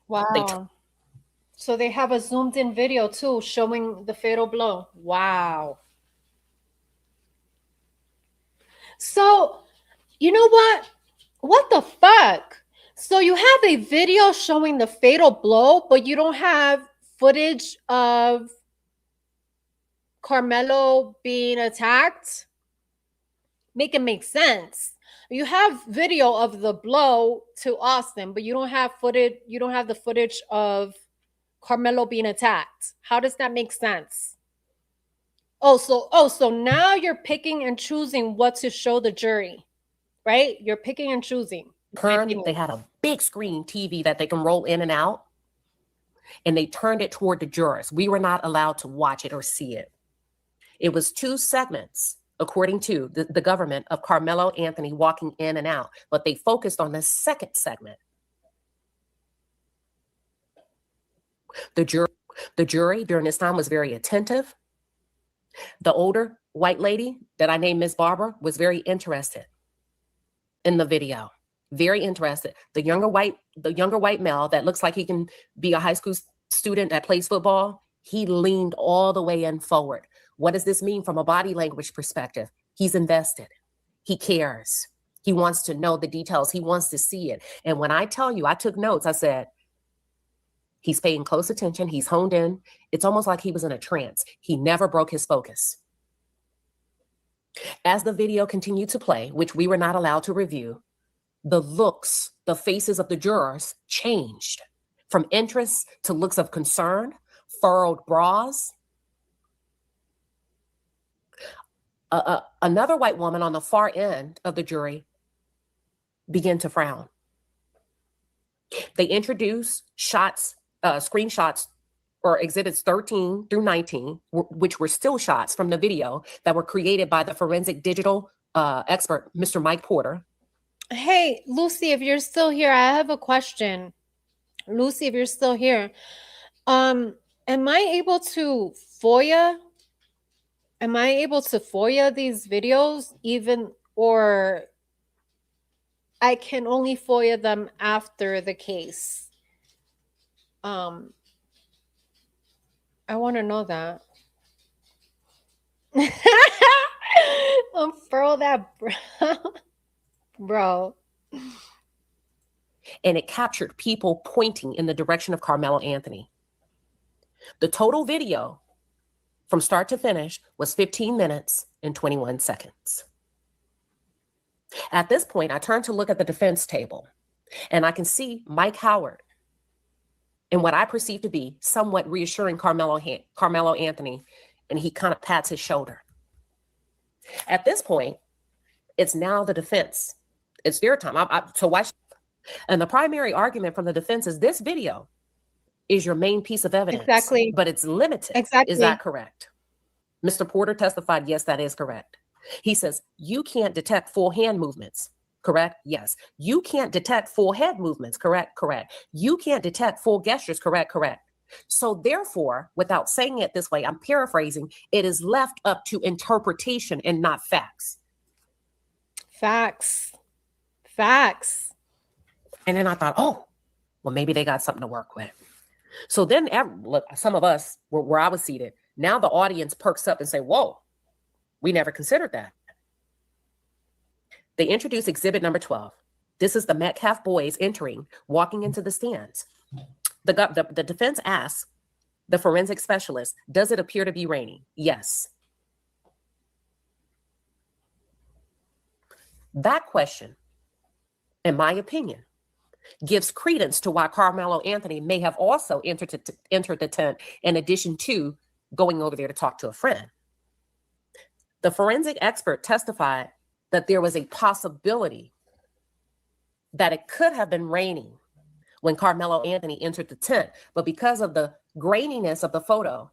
Wow. So they have a zoomed in video too, showing the fatal blow. Wow. So, you know what? What the fuck? So you have a video showing the fatal blow, but you don't have footage of Karmelo being attacked? Make it make sense. You have video of the blow to Austin, but you don't have footage. You don't have the footage of Karmelo being attacked. How does that make sense? So now you're picking and choosing what to show the jury, right? You're picking and choosing. They had a big screen TV that they can roll in and out, and they turned it toward the jurors. We were not allowed to watch it or see it. It was 2 segments, according to the government, of Karmelo Anthony walking in and out, but they focused on the second segment. The jury during this time was very attentive. The older white lady that I named Miss Barbara was very interested in the video. Very interested. The younger white male that looks like he can be a high school student that plays football, he leaned all the way in forward. What does this mean from a body language perspective? He's invested. He cares. He wants to know the details. He wants to see it. And when I tell you, I took notes, I said, he's paying close attention. He's honed in. It's almost like he was in a trance. He never broke his focus. As the video continued to play, which we were not allowed to review, the looks, the faces of the jurors changed from interest to looks of concern, furrowed brows. Another white woman on the far end of the jury began to frown. They introduced screenshots or exhibits 13 through 19, which were still shots from the video that were created by the forensic digital expert, Mr. Mike Porter. Hey, Lucy, if you're still here, I have a question. Lucy, if you're still here, am I able to FOIA? Am I able to FOIA these videos even, or I can only FOIA them after the case? I want to know that. Unfurl that bro. And it captured people pointing in the direction of Karmelo Anthony. The total video from start to finish was 15 minutes and 21 seconds. At this point, I turned to look at the defense table, and I can see Mike Howard and what I perceive to be somewhat reassuring Karmelo Anthony, and he kind of pats his shoulder. At this point, It's now the defense. It's their time. So why? And the primary argument from the defense is this video is your main piece of evidence, Exactly. but it's limited. Exactly. Is that correct? Mr. Porter testified, yes, that is correct. He says, you can't detect full hand movements, correct? Yes. You can't detect full head movements, correct? Correct. You can't detect full gestures, correct? Correct. So therefore, without saying it this way, I'm paraphrasing, it is left up to interpretation and not facts. Facts. Facts. And then I thought, oh, well, maybe they got something to work with. So then look, some of us where I was seated, now the audience perks up and say, whoa, we never considered that. They introduced exhibit number 12. This is the Metcalf boys entering, walking into the stands. The defense asks the forensic specialist, does it appear to be raining? Yes. That question, in my opinion, gives credence to why Karmelo Anthony may have also entered the tent in addition to going over there to talk to a friend. The forensic expert testified that there was a possibility that it could have been raining when Karmelo Anthony entered the tent, but because of the graininess of the photo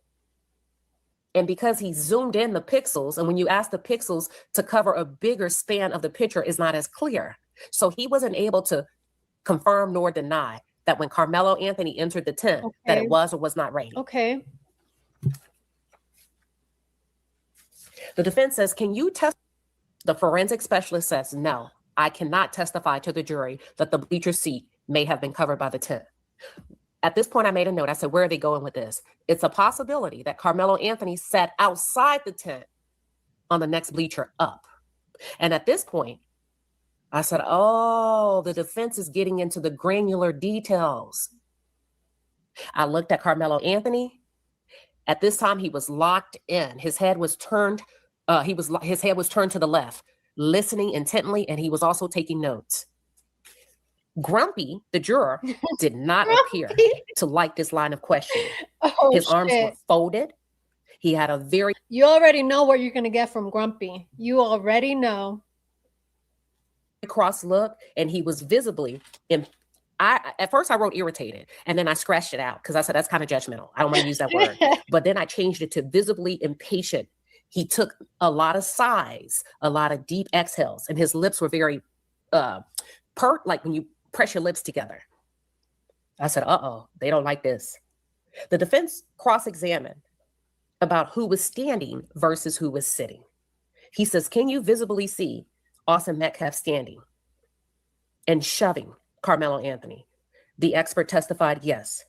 and because he zoomed in the pixels, and when you ask the pixels to cover a bigger span of the picture is not as clear. So he wasn't able to confirm nor deny that when Karmelo Anthony entered the tent, that it was or was not raining. Okay. The defense says, can you test? The forensic specialist says, no, I cannot testify to the jury that the bleacher seat may have been covered by the tent. At this point, I made a note. I said, where are they going with this? It's a possibility that Karmelo Anthony sat outside the tent on the next bleacher up. And at this point, I said, oh, the defense is getting into the granular details. I looked at Karmelo Anthony. At this time, he was locked in. His head was turned. His head was turned to the left, listening intently, and he was also taking notes. Grumpy, the juror, did not appear to like this line of questioning. Oh, his arms were folded. He had a very... You already know what you're going to get from Grumpy. You already know. Cross look, and he was visibly at first I wrote irritated, and then I scratched it out because I said that's kind of judgmental. I don't want to use that word. But then I changed it to visibly impatient. He took a lot of sighs, a lot of deep exhales, and his lips were very like when you press your lips together. I said, uh-oh, they don't like this. The defense cross-examined about who was standing versus who was sitting. He says, can you visibly see Austin Metcalf standing and shoving Karmelo Anthony? The expert testified, yes.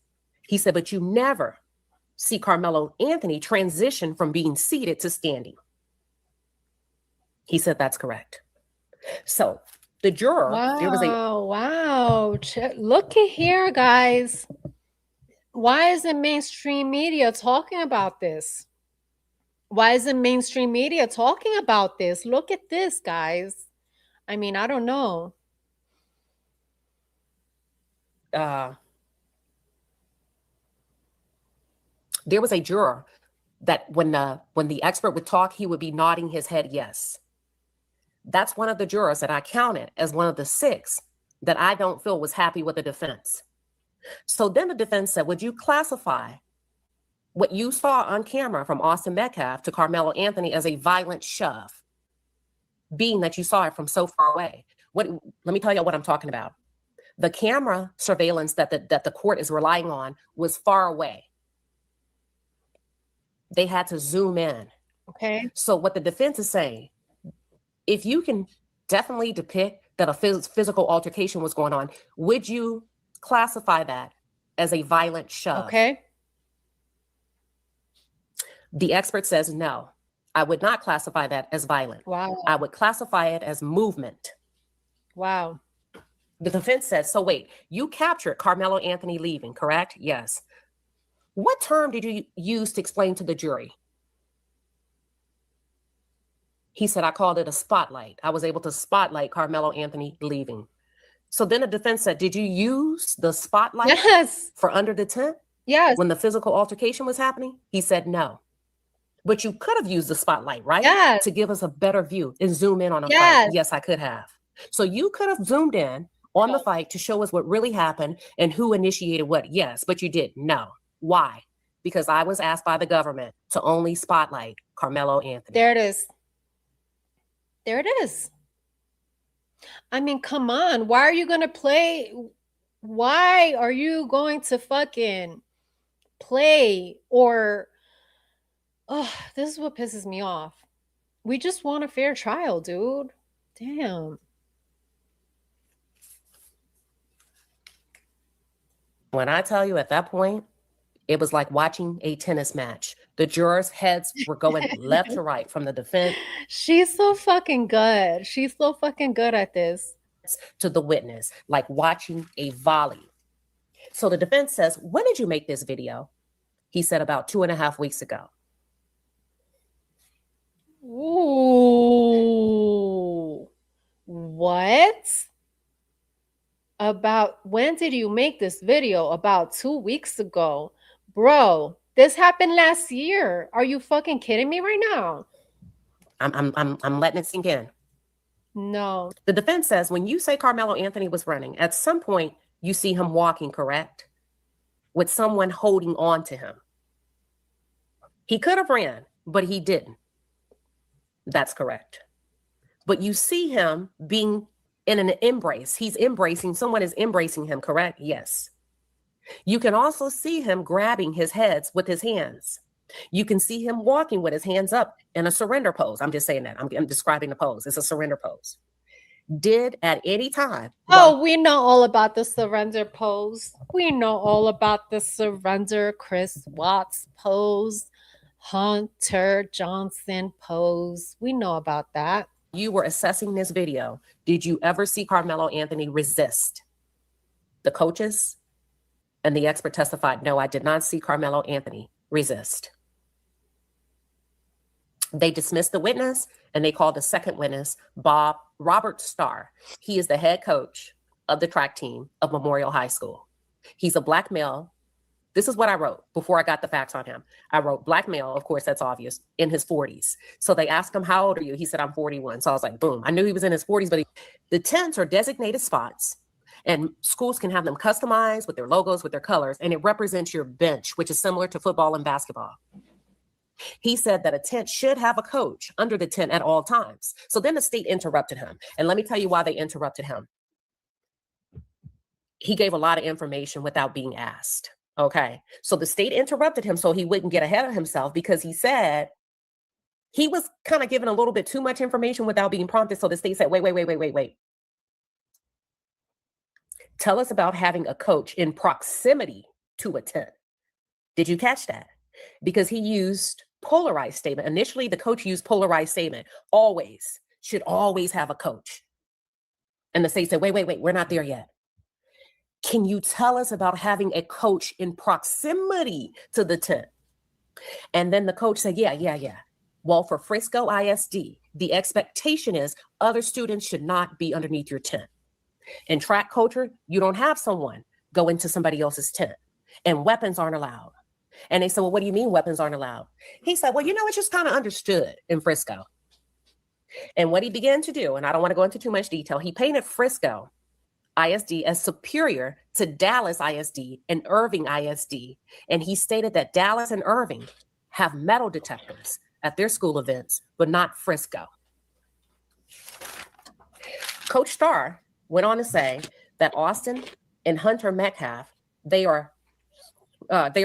He said, but you never see Karmelo Anthony transition from being seated to standing. He said, that's correct. So the juror, there was look at here, guys. Why isn't mainstream media talking about this? Why isn't mainstream media talking about this? Look at this, guys. I mean, I don't know. There was a juror that when the expert would talk, he would be nodding his head yes. That's one of the jurors that I counted as one of the 6 that I don't feel was happy with the defense. So then the defense said, would you classify what you saw on camera from Austin Metcalf to Karmelo Anthony as a violent shove, being that you saw it from so far away? Let me tell you what I'm talking about. The camera surveillance that the court is relying on was far away. They had to zoom in. Okay. So what the defense is saying, if you can definitely depict that a physical altercation was going on, would you classify that as a violent shove? Okay. The expert says, no, I would not classify that as violent. Wow. I would classify it as movement. Wow. The defense says, so wait, you captured Karmelo Anthony leaving, correct? Yes. What term did you use to explain to the jury? He said, I called it a spotlight. I was able to spotlight Karmelo Anthony leaving. So then the defense said, did you use the spotlight Yes. for under the tent? Yes. When the physical altercation was happening? He said, no. But you could have used the spotlight, right? Yes. To give us a better view and zoom in on a Yes. fight. Yes, I could have. So you could have zoomed in on the fight to show us what really happened and who initiated what. Yes, but you didn't. No. Why? Because I was asked by the government to only spotlight Karmelo Anthony. There it is. There it is. I mean, come on. Why are you going to play? Why are you going to fucking play? Or, oh, this is what pisses me off. We just want a fair trial, dude. Damn. When I tell you at that point, it was like watching a tennis match. The jurors' heads were going left to right from the defense. She's so fucking good. She's so fucking good at this. To the witness, like watching a volley. So the defense says, when did you make this video? He said about 2.5 weeks ago. Ooh. What? About when did you make this video? About 2 weeks ago. Bro, this happened last year. Are you fucking kidding me right now? I'm letting it sink in. No. The defense says when you say Karmelo Anthony was running, at some point you see him walking, correct? With someone holding on to him. He could have ran, but he didn't. That's correct. But you see him being in an embrace. He's embracing, someone is embracing him, correct? Yes. You can also see him grabbing his heads with his hands. You can see him walking with his hands up in a surrender pose. I'm just saying that. I'm describing the pose. It's a surrender pose. Did at any time. Oh, we know all about the surrender pose. We know all about the surrender Chris Watts pose, Hunter Johnson pose. We know about that. You were assessing this video. Did you ever see Karmelo Anthony resist? The coaches and the expert testified, no, I did not see Karmelo Anthony resist. They dismissed the witness and they called the second witness, Robert Starr. He is the head coach of the track team of Memorial High School. He's a black male. This is what I wrote before I got the facts on him. I wrote black male, of course, that's obvious, in his 40s. So they asked him, how old are you? He said, I'm 41. So I was like, boom. I knew he was in his 40s, but the tents are designated spots and schools can have them customized with their logos, with their colors, and it represents your bench, which is similar to football and basketball. He said that a tent should have a coach under the tent at all times. So then the state interrupted him. And let me tell you why they interrupted him. He gave a lot of information without being asked. Okay. So the state interrupted him so he wouldn't get ahead of himself because he said he was kind of giving a little bit too much information without being prompted. So the state said, wait. Tell us about having a coach in proximity to a tent. Did you catch that? Because he used polarized statement. Initially, the coach used polarized statement. Always, should always have a coach. And the state said, wait, we're not there yet. Can you tell us about having a coach in proximity to the tent? And then the coach said, yeah. Well, for Frisco ISD, the expectation is other students should not be underneath your tent. In track culture, you don't have someone go into somebody else's tent, and weapons aren't allowed. And they said, well, what do you mean weapons aren't allowed? He said, well, it's just kind of understood in Frisco. And what he began to do, and I don't want to go into too much detail, he painted Frisco ISD as superior to Dallas ISD and Irving ISD. And he stated that Dallas and Irving have metal detectors at their school events, but not Frisco. Coach Starr went on to say that Austin and Hunter Metcalf, they are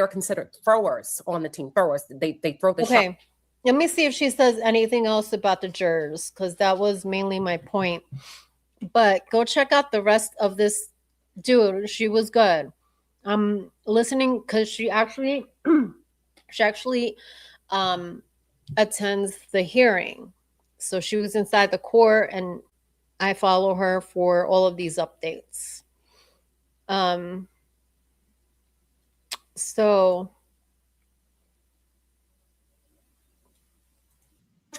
considered throwers on the team. Throwers. They throw the shot. Let me see if she says anything else about the jurors, because that was mainly my point. But go check out the rest of this. Dude, she was good. I'm listening because she actually attends the hearing. So she was inside the court, and I follow her for all of these updates. So,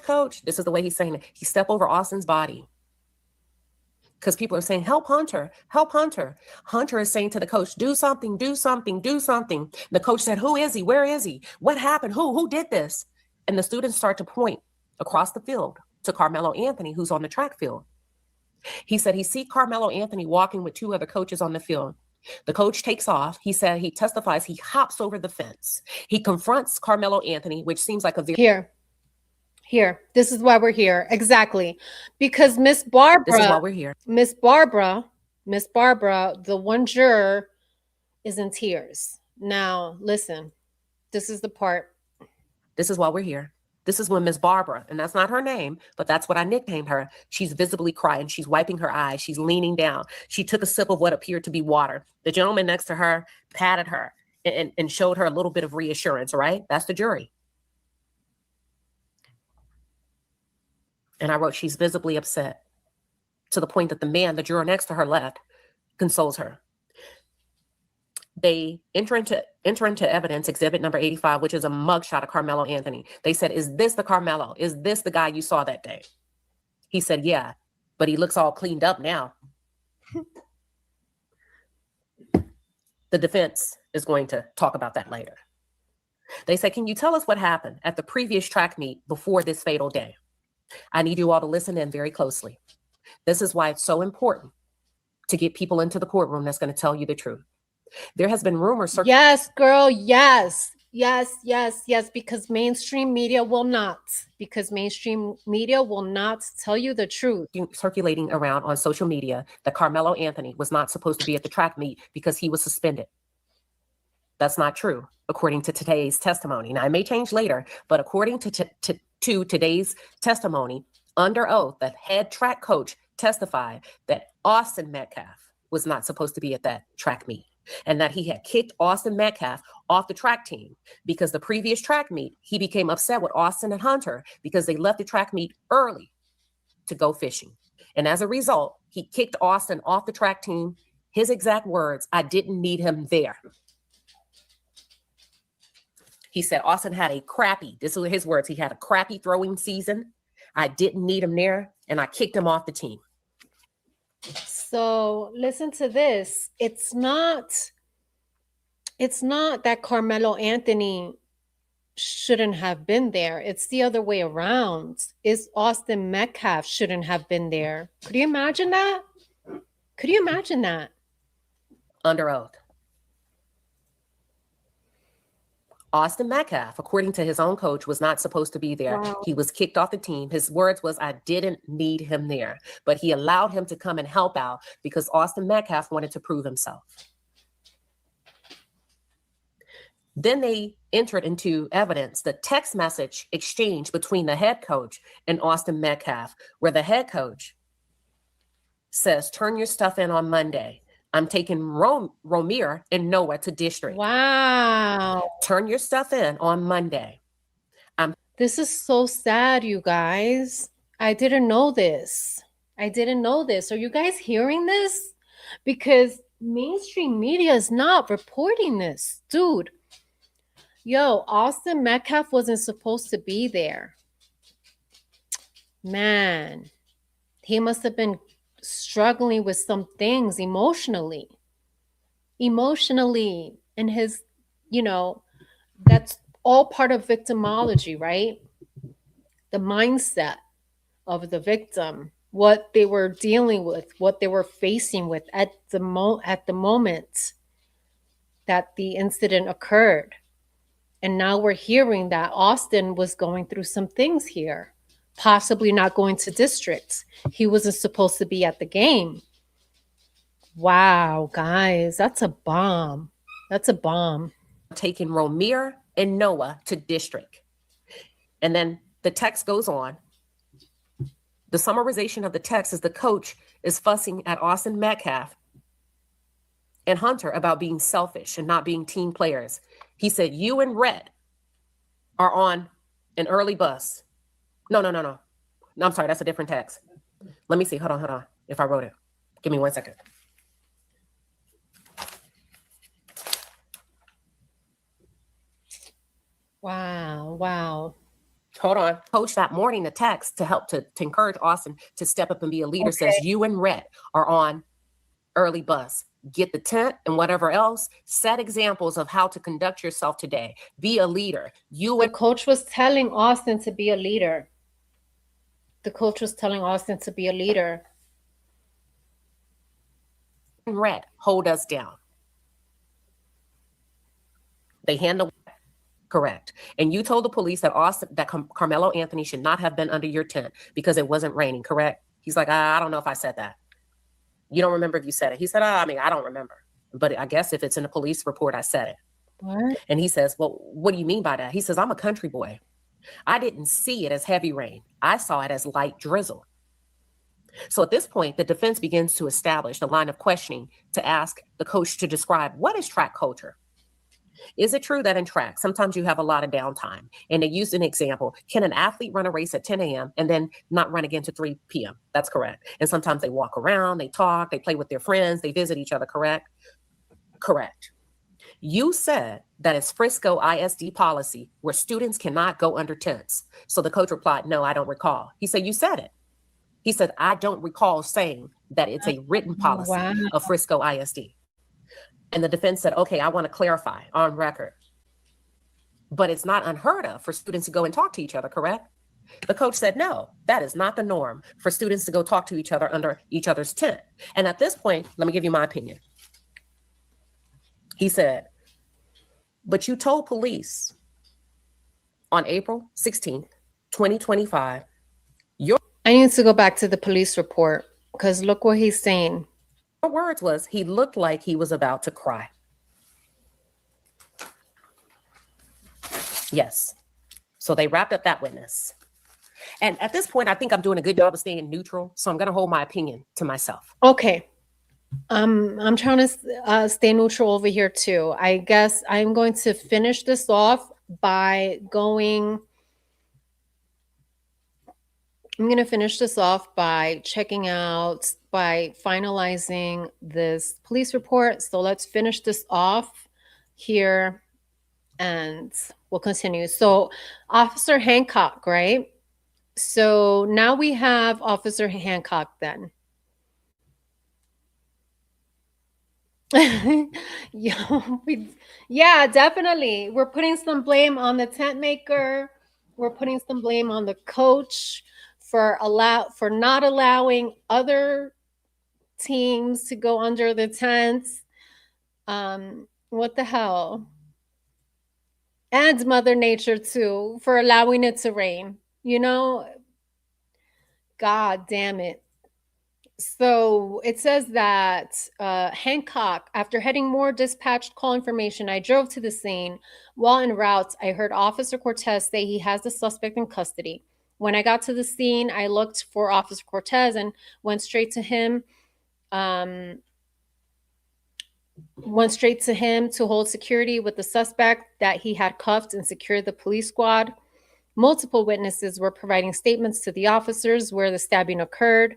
coach, this is the way he's saying it. He stepped over Austin's body because people are saying, help Hunter, help Hunter. Hunter is saying to the coach, do something, do something, do something. The coach said, who is he? Where is he? What happened? Who did this? And the students start to point across the field to Karmelo Anthony, who's on the track field. He said he see Karmelo Anthony walking with 2 other coaches on the field. The coach takes off. He said he testifies he hops over the fence. He confronts Karmelo Anthony, which seems like a very... Here. This is why we're here. Exactly. Because Miss Barbara... This is why we're here. Miss Barbara, the one juror, is in tears. Now, listen. This is the part. This is why we're here. This is when Miss Barbara, and that's not her name, but that's what I nicknamed her. She's visibly crying. She's wiping her eyes. She's leaning down. She took a sip of what appeared to be water. The gentleman next to her patted her and showed her a little bit of reassurance, right? That's the jury. And I wrote, she's visibly upset, to the point that the juror next to her left, consoles her. They enter into evidence, exhibit number 85, which is a mugshot of Karmelo Anthony. They said, is this the Karmelo? Is this the guy you saw that day? He said, yeah, but he looks all cleaned up now. The defense is going to talk about that later. They said, can you tell us what happened at the previous track meet before this fatal day? I need you all to listen in very closely. This is why it's so important to get people into the courtroom that's going to tell you the truth. There has been rumors. Yes, girl. Yes. Because mainstream media will not. Because mainstream media will not tell you the truth. Circulating around on social media that Karmelo Anthony was not supposed to be at the track meet because he was suspended. That's not true, according to today's testimony. Now, it may change later, but according to today's testimony, under oath, the head track coach testified that Austin Metcalf was not supposed to be at that track meet, and that he had kicked Austin Metcalf off the track team because the previous track meet, he became upset with Austin and Hunter because they left the track meet early to go fishing. And as a result, he kicked Austin off the track team. His exact words, I didn't need him there. He said Austin had a crappy, this were his words, he had a crappy throwing season. I didn't need him there, and I kicked him off the team. So listen to this. It's not that Karmelo Anthony shouldn't have been there. It's the other way around. It's Austin Metcalf shouldn't have been there. Could you imagine that? Under oath. Austin Metcalf, according to his own coach, was not supposed to be there. Wow. He was kicked off the team. His words was, I didn't need him there, but he allowed him to come and help out because Austin Metcalf wanted to prove himself. Then they entered into evidence the text message exchange between the head coach and Austin Metcalf, where the head coach says, turn your stuff in on Monday. I'm taking Romir and Noah to district. Wow. Turn your stuff in on Monday. This is so sad, you guys. I didn't know this. Are you guys hearing this? Because mainstream media is not reporting this. Dude. Yo, Austin Metcalf wasn't supposed to be there. Man, he must have been struggling with some things emotionally and his, that's all part of victimology, right? The mindset of the victim, what they were dealing with, what they were facing with at the moment that the incident occurred. And now we're hearing that Austin was going through some things here. Possibly not going to districts. He wasn't supposed to be at the game. Wow, guys, that's a bomb. Taking Romir and Noah to district. And then the text goes on. The summarization of the text is the coach is fussing at Austin Metcalf and Hunter about being selfish and not being team players. He said, you and Red are on an early bus. No, I'm sorry. That's a different text. Let me see. Hold on. If I wrote it. Give me 1 second. Wow. Hold on. Coach that morning, the text to help to encourage Austin to step up and be a leader says, you and Red are on early bus. get the tent and whatever else, set examples of how to conduct yourself today. Be a leader. You The and coach was telling Austin to be a leader. The coach was telling Austin to be a leader. Red hold us down. They handle correct. And you told the police that Karmelo Anthony should not have been under your tent because it wasn't raining, correct? He's like, I don't know if I said that. You don't remember if you said it. He said, I don't remember. But I guess if it's in a police report, I said it. What? And he says, well, what do you mean by that? He says, I'm a country boy. I didn't see it as heavy rain. I saw it as light drizzle. So at this point, the defense begins to establish the line of questioning to ask the coach to describe what is track culture. Is it true that in track, sometimes you have a lot of downtime? And they used an example. Can an athlete run a race at 10 a.m. and then not run again to 3 p.m.? That's correct. And sometimes they walk around, they talk, they play with their friends, they visit each other, correct? Correct. You said that it's Frisco ISD policy where students cannot go under tents. So the coach replied, no, I don't recall. He said, you said it. He said, I don't recall saying that it's a written policy of Frisco ISD. And the defense said, okay, I want to clarify on record. But it's not unheard of for students to go and talk to each other, correct? The coach said, no, that is not the norm for students to go talk to each other under each other's tent. And at this point, let me give you my opinion. He said, but you told police on April 16th, 2025, I need to go back to the police report because look what he's saying. Your words was he looked like he was about to cry. Yes. So they wrapped up that witness. And at this point, I think I'm doing a good job of staying neutral. So I'm going to hold my opinion to myself. Okay. I'm trying to stay neutral over here too. I guess I'm going to finish this off by going. I'm going to finish this off by checking out, by finalizing this police report. So let's finish this off here and we'll continue. So Officer Hancock, right? So now we have Officer Hancock then. Yeah, definitely. We're putting some blame on the tent maker. We're putting some blame on the coach for not allowing other teams to go under the tents. What the hell? And Mother Nature too for allowing it to rain. You know, God damn it. So it says that Hancock, after heading more dispatched call information, I drove to the scene. While en route, I heard Officer Cortez say he has the suspect in custody. When I got to the scene, I looked for Officer Cortez and went straight to him. Went straight to him to hold security with the suspect that he had cuffed and secured the police squad. Multiple witnesses were providing statements to the officers where the stabbing occurred.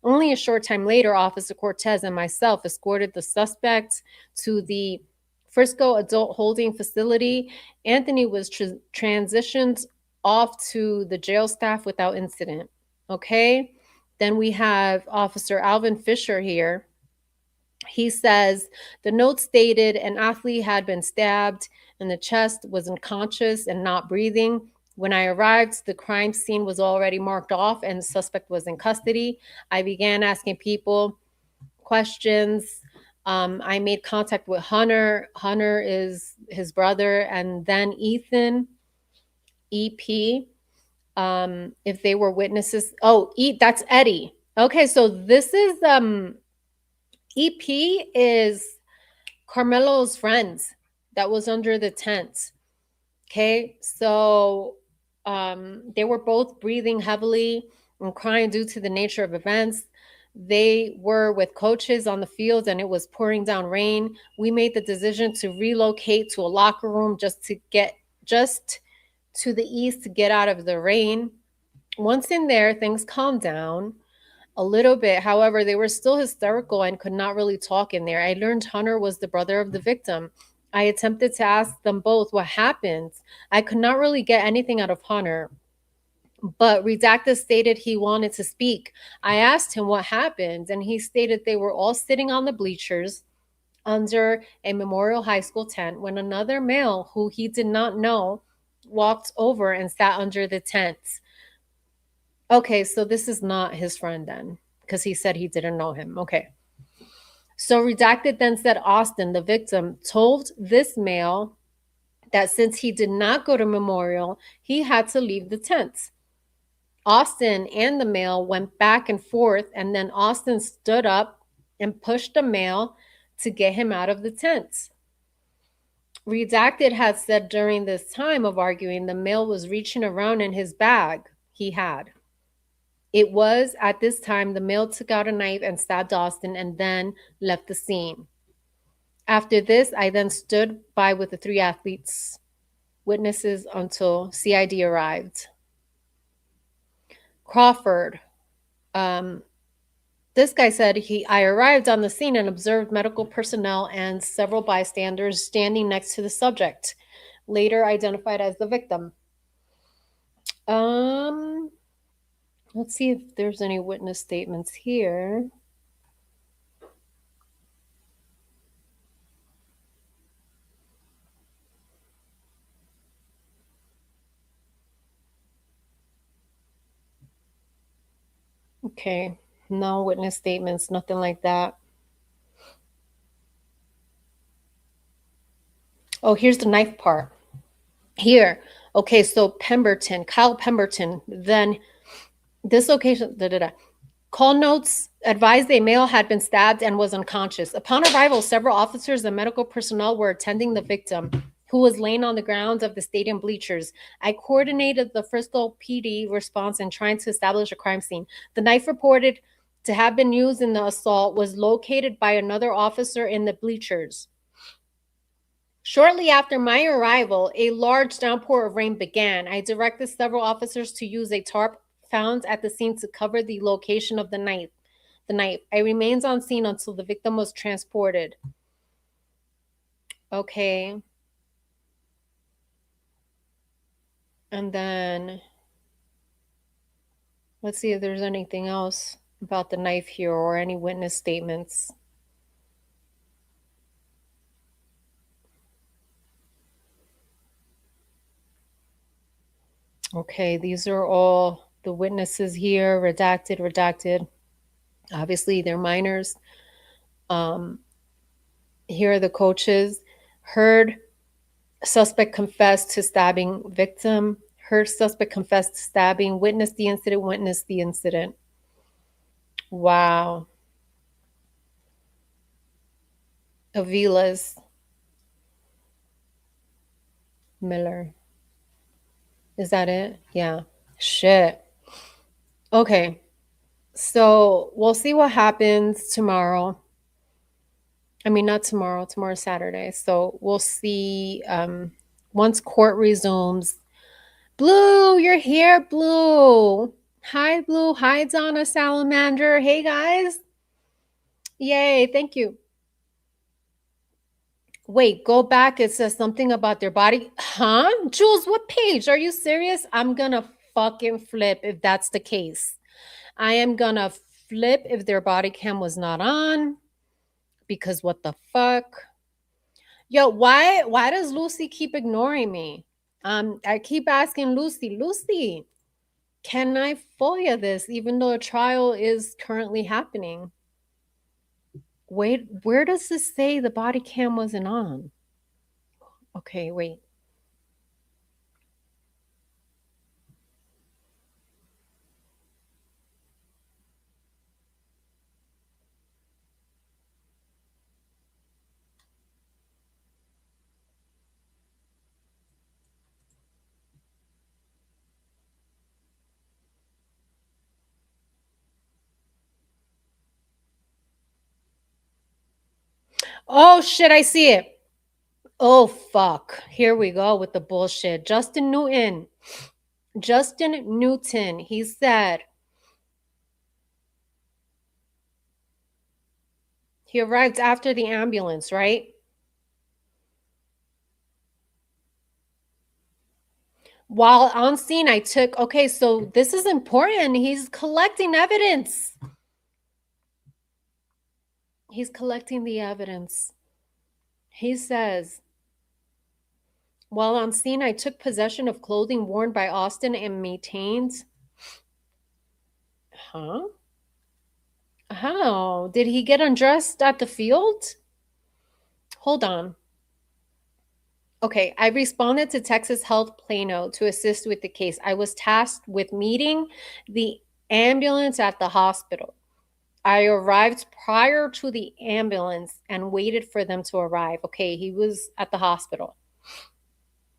Only a short time later, Officer Cortez and myself escorted the suspect to the Frisco Adult Holding Facility. Anthony was transitioned off to the jail staff without incident. Okay. Then we have Officer Alvin Fisher here. He says the note stated an athlete had been stabbed in the chest, was unconscious and not breathing. When I arrived, the crime scene was already marked off and the suspect was in custody. I began asking people questions. I made contact with Hunter. Hunter is his brother, and then Ethan, EP, if they were witnesses. Oh, that's Eddie. Okay, so this is EP is Karmelo's friend that was under the tent. Okay, so they were both breathing heavily and crying due to the nature of events. They were with coaches on the field and it was pouring down rain. We made the decision to relocate to a locker room just to the east to get out of the rain. Once in there, things calmed down a little bit. However, they were still hysterical and could not really talk in there. I learned Hunter was the brother of the victim. I attempted to ask them both what happened. I could not really get anything out of Hunter, but Redacted stated he wanted to speak. I asked him what happened, and he stated they were all sitting on the bleachers. under a Memorial High School tent when another male who he did not know walked over and sat under the tent. Okay, so this is not his friend then, because he said he didn't know him. Okay. So Redacted then said Austin, the victim, told this male that since he did not go to Memorial, he had to leave the tent. Austin and the male went back and forth, and then Austin stood up and pushed the male to get him out of the tent. Redacted had said during this time of arguing, the male was reaching around in his bag he had. It was at this time the male took out a knife and stabbed Austin and then left the scene. After this, I then stood by with the 3 athletes, witnesses until CID arrived. Crawford. This guy said I arrived on the scene and observed medical personnel and several bystanders standing next to the subject, later identified as the victim. Let's see if there's any witness statements here. Okay, no witness statements, nothing like that. Oh, here's the knife part. Here. Okay, so Kyle Pemberton, then this location, Call notes advised a male had been stabbed and was unconscious. Upon arrival, several officers and medical personnel were attending the victim, who was laying on the grounds of the stadium bleachers. I coordinated the Frisco PD response in trying to establish a crime scene. The knife reported to have been used in the assault was located by another officer in the bleachers. Shortly after my arrival, a large downpour of rain began. I directed several officers to use a tarp found at the scene to cover the location of the knife. I remained on scene until the victim was transported. Okay. And then let's see if there's anything else about the knife here or any witness statements. Okay, these are all the witnesses here, redacted. Obviously, they're minors. Here are the coaches. Heard suspect confessed to stabbing victim. Heard suspect confessed to stabbing. Witnessed the incident. Wow. Avila's. Miller. Is that it? Yeah. Shit. Okay. So we'll see what happens tomorrow. I mean, not tomorrow. Tomorrow's Saturday. So we'll see once court resumes. Blue, you're here, Blue. Hi, Blue. Hi, Donna Salamander. Hey, guys. Yay. Thank you. Wait, go back. It says something about their body. Huh? Jules, what page? Are you serious? I'm going to fucking flip if that's the case. I am going to flip if their body cam was not on. Because what the fuck? Yo, why does Lucy keep ignoring me? I keep asking Lucy, can I FOIA this even though a trial is currently happening? Wait, where does this say the body cam wasn't on? Okay, wait. Oh, shit, I see it. Oh, fuck. Here we go with the bullshit. Justin Newton, he said he arrived after the ambulance, right? While on scene, okay, so this is important. He's collecting evidence. He's collecting the evidence. He says, while on scene, I took possession of clothing worn by Austin and maintained. Huh? How? Did he get undressed at the field? Hold on. Okay, I responded to Texas Health Plano to assist with the case. I was tasked with meeting the ambulance at the hospital. I arrived prior to the ambulance and waited for them to arrive. Okay, he was at the hospital.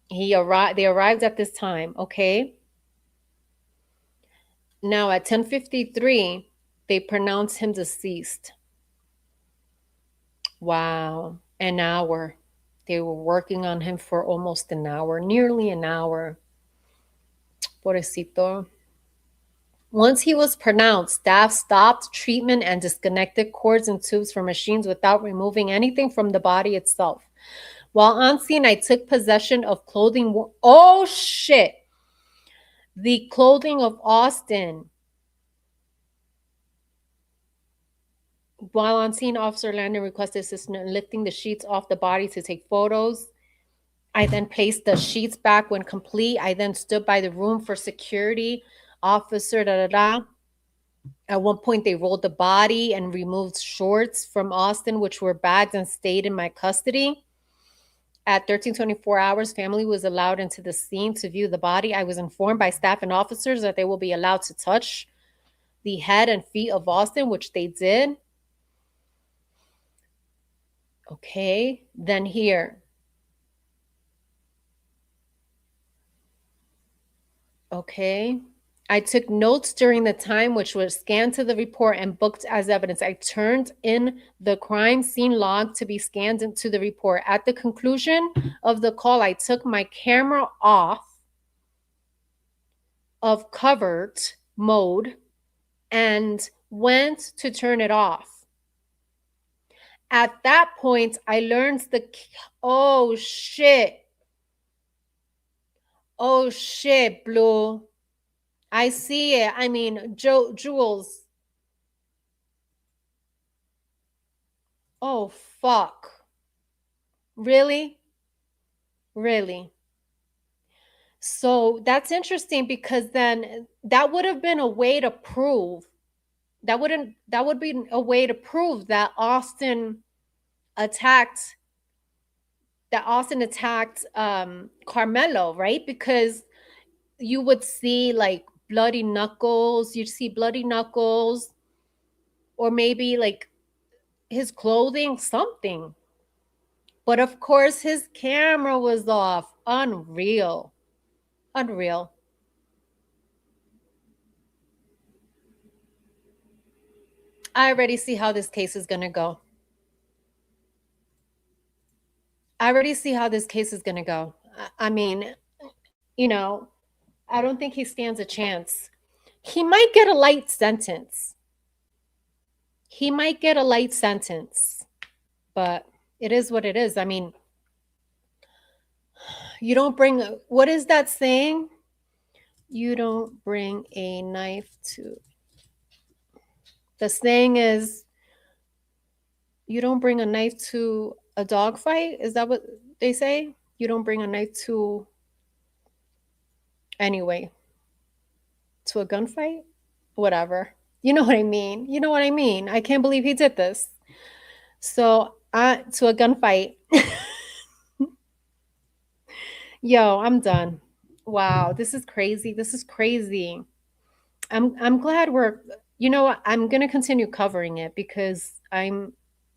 They arrived at this time, okay? Now at 10:53, they pronounced him deceased. Wow, an hour. They were working on him for almost an hour, nearly an hour. Pobrecito. Once he was pronounced, staff stopped treatment and disconnected cords and tubes from machines without removing anything from the body itself. While on scene, I took possession of clothing. Oh, shit. The clothing of Austin. While on scene, Officer Landon requested assistance in lifting the sheets off the body to take photos. I then placed the sheets back when complete. I then stood by the room for security. Officer, At one point, they rolled the body and removed shorts from Austin, which were bagged and stayed in my custody. At 13:24 hours, family was allowed into the scene to view the body. I was informed by staff and officers that they will be allowed to touch the head and feet of Austin, which they did. Okay, then here. Okay. I took notes during the time, which was scanned to the report and booked as evidence. I turned in the crime scene log to be scanned into the report. At the conclusion of the call, I took my camera off of covered mode and went to turn it off. At that point, I learned oh shit. Oh shit, Blue. I see it. I mean, Jules. Oh, fuck. Really? Really? So that's interesting because then that would have been a way to prove that would be a way to prove that Austin attacked Karmelo, right? Because you would see like bloody knuckles, you'd see bloody knuckles, or maybe like his clothing, something. But of course, his camera was off. Unreal. Unreal. I already see how this case is going to go. I mean, you know, I don't think he stands a chance. He might get a light sentence. But it is what it is. I mean, you don't bring, what is that saying? You don't bring a knife to, the saying is, you don't bring a knife to a dog fight. Is that what they say? You don't bring a knife to, anyway, to a gunfight? Whatever. You know what I mean? I can't believe he did this. So, to a gunfight. Yo, I'm done. Wow, this is crazy. I'm glad I'm going to continue covering it because I'm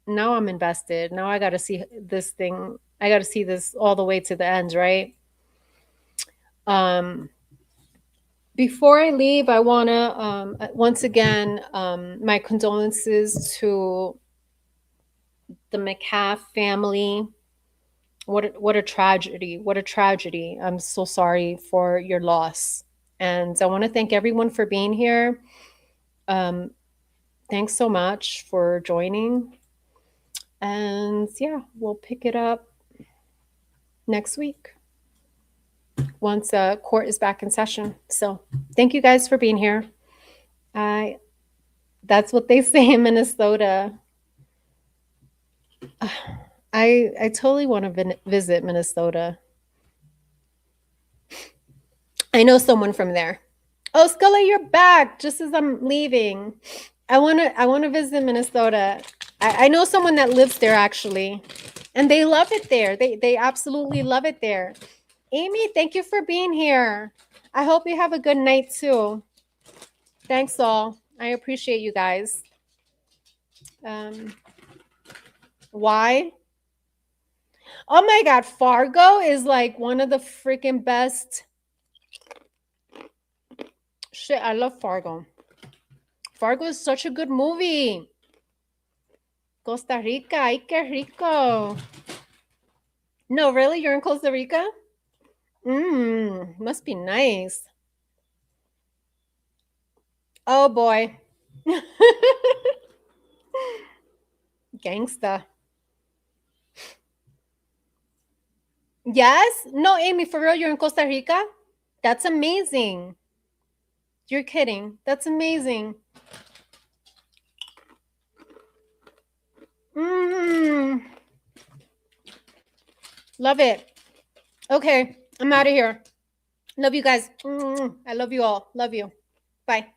invested. Now I got to see this thing. I got to see this all the way to the end, right? Before I leave, I want to once again my condolences to the McCaff family. What a tragedy. I'm so sorry for your loss. And I want to thank everyone for being here. Thanks so much for joining. And yeah, we'll pick it up next week once court is back in session. So thank you guys for being here. That's what they say in Minnesota. I totally want to visit Minnesota. I know someone from there. Oh, Scully, you're back just as I'm leaving. I wanna visit Minnesota. I know someone that lives there actually, and they love it there. They absolutely love it there. Amy, thank you for being here. I hope you have a good night too. Thanks all. I appreciate you guys. Why? Oh my God, Fargo is like one of the freaking best. Shit, I love Fargo. Fargo is such a good movie. Costa Rica, ay, qué rico. No, really? You're in Costa Rica? Must be nice. Oh boy. Gangsta. Yes? No, Amy, for real, you're in Costa Rica? That's amazing. You're kidding. That's amazing. Love it. Okay, I'm out of here. Love you guys. I love you all. Love you. Bye.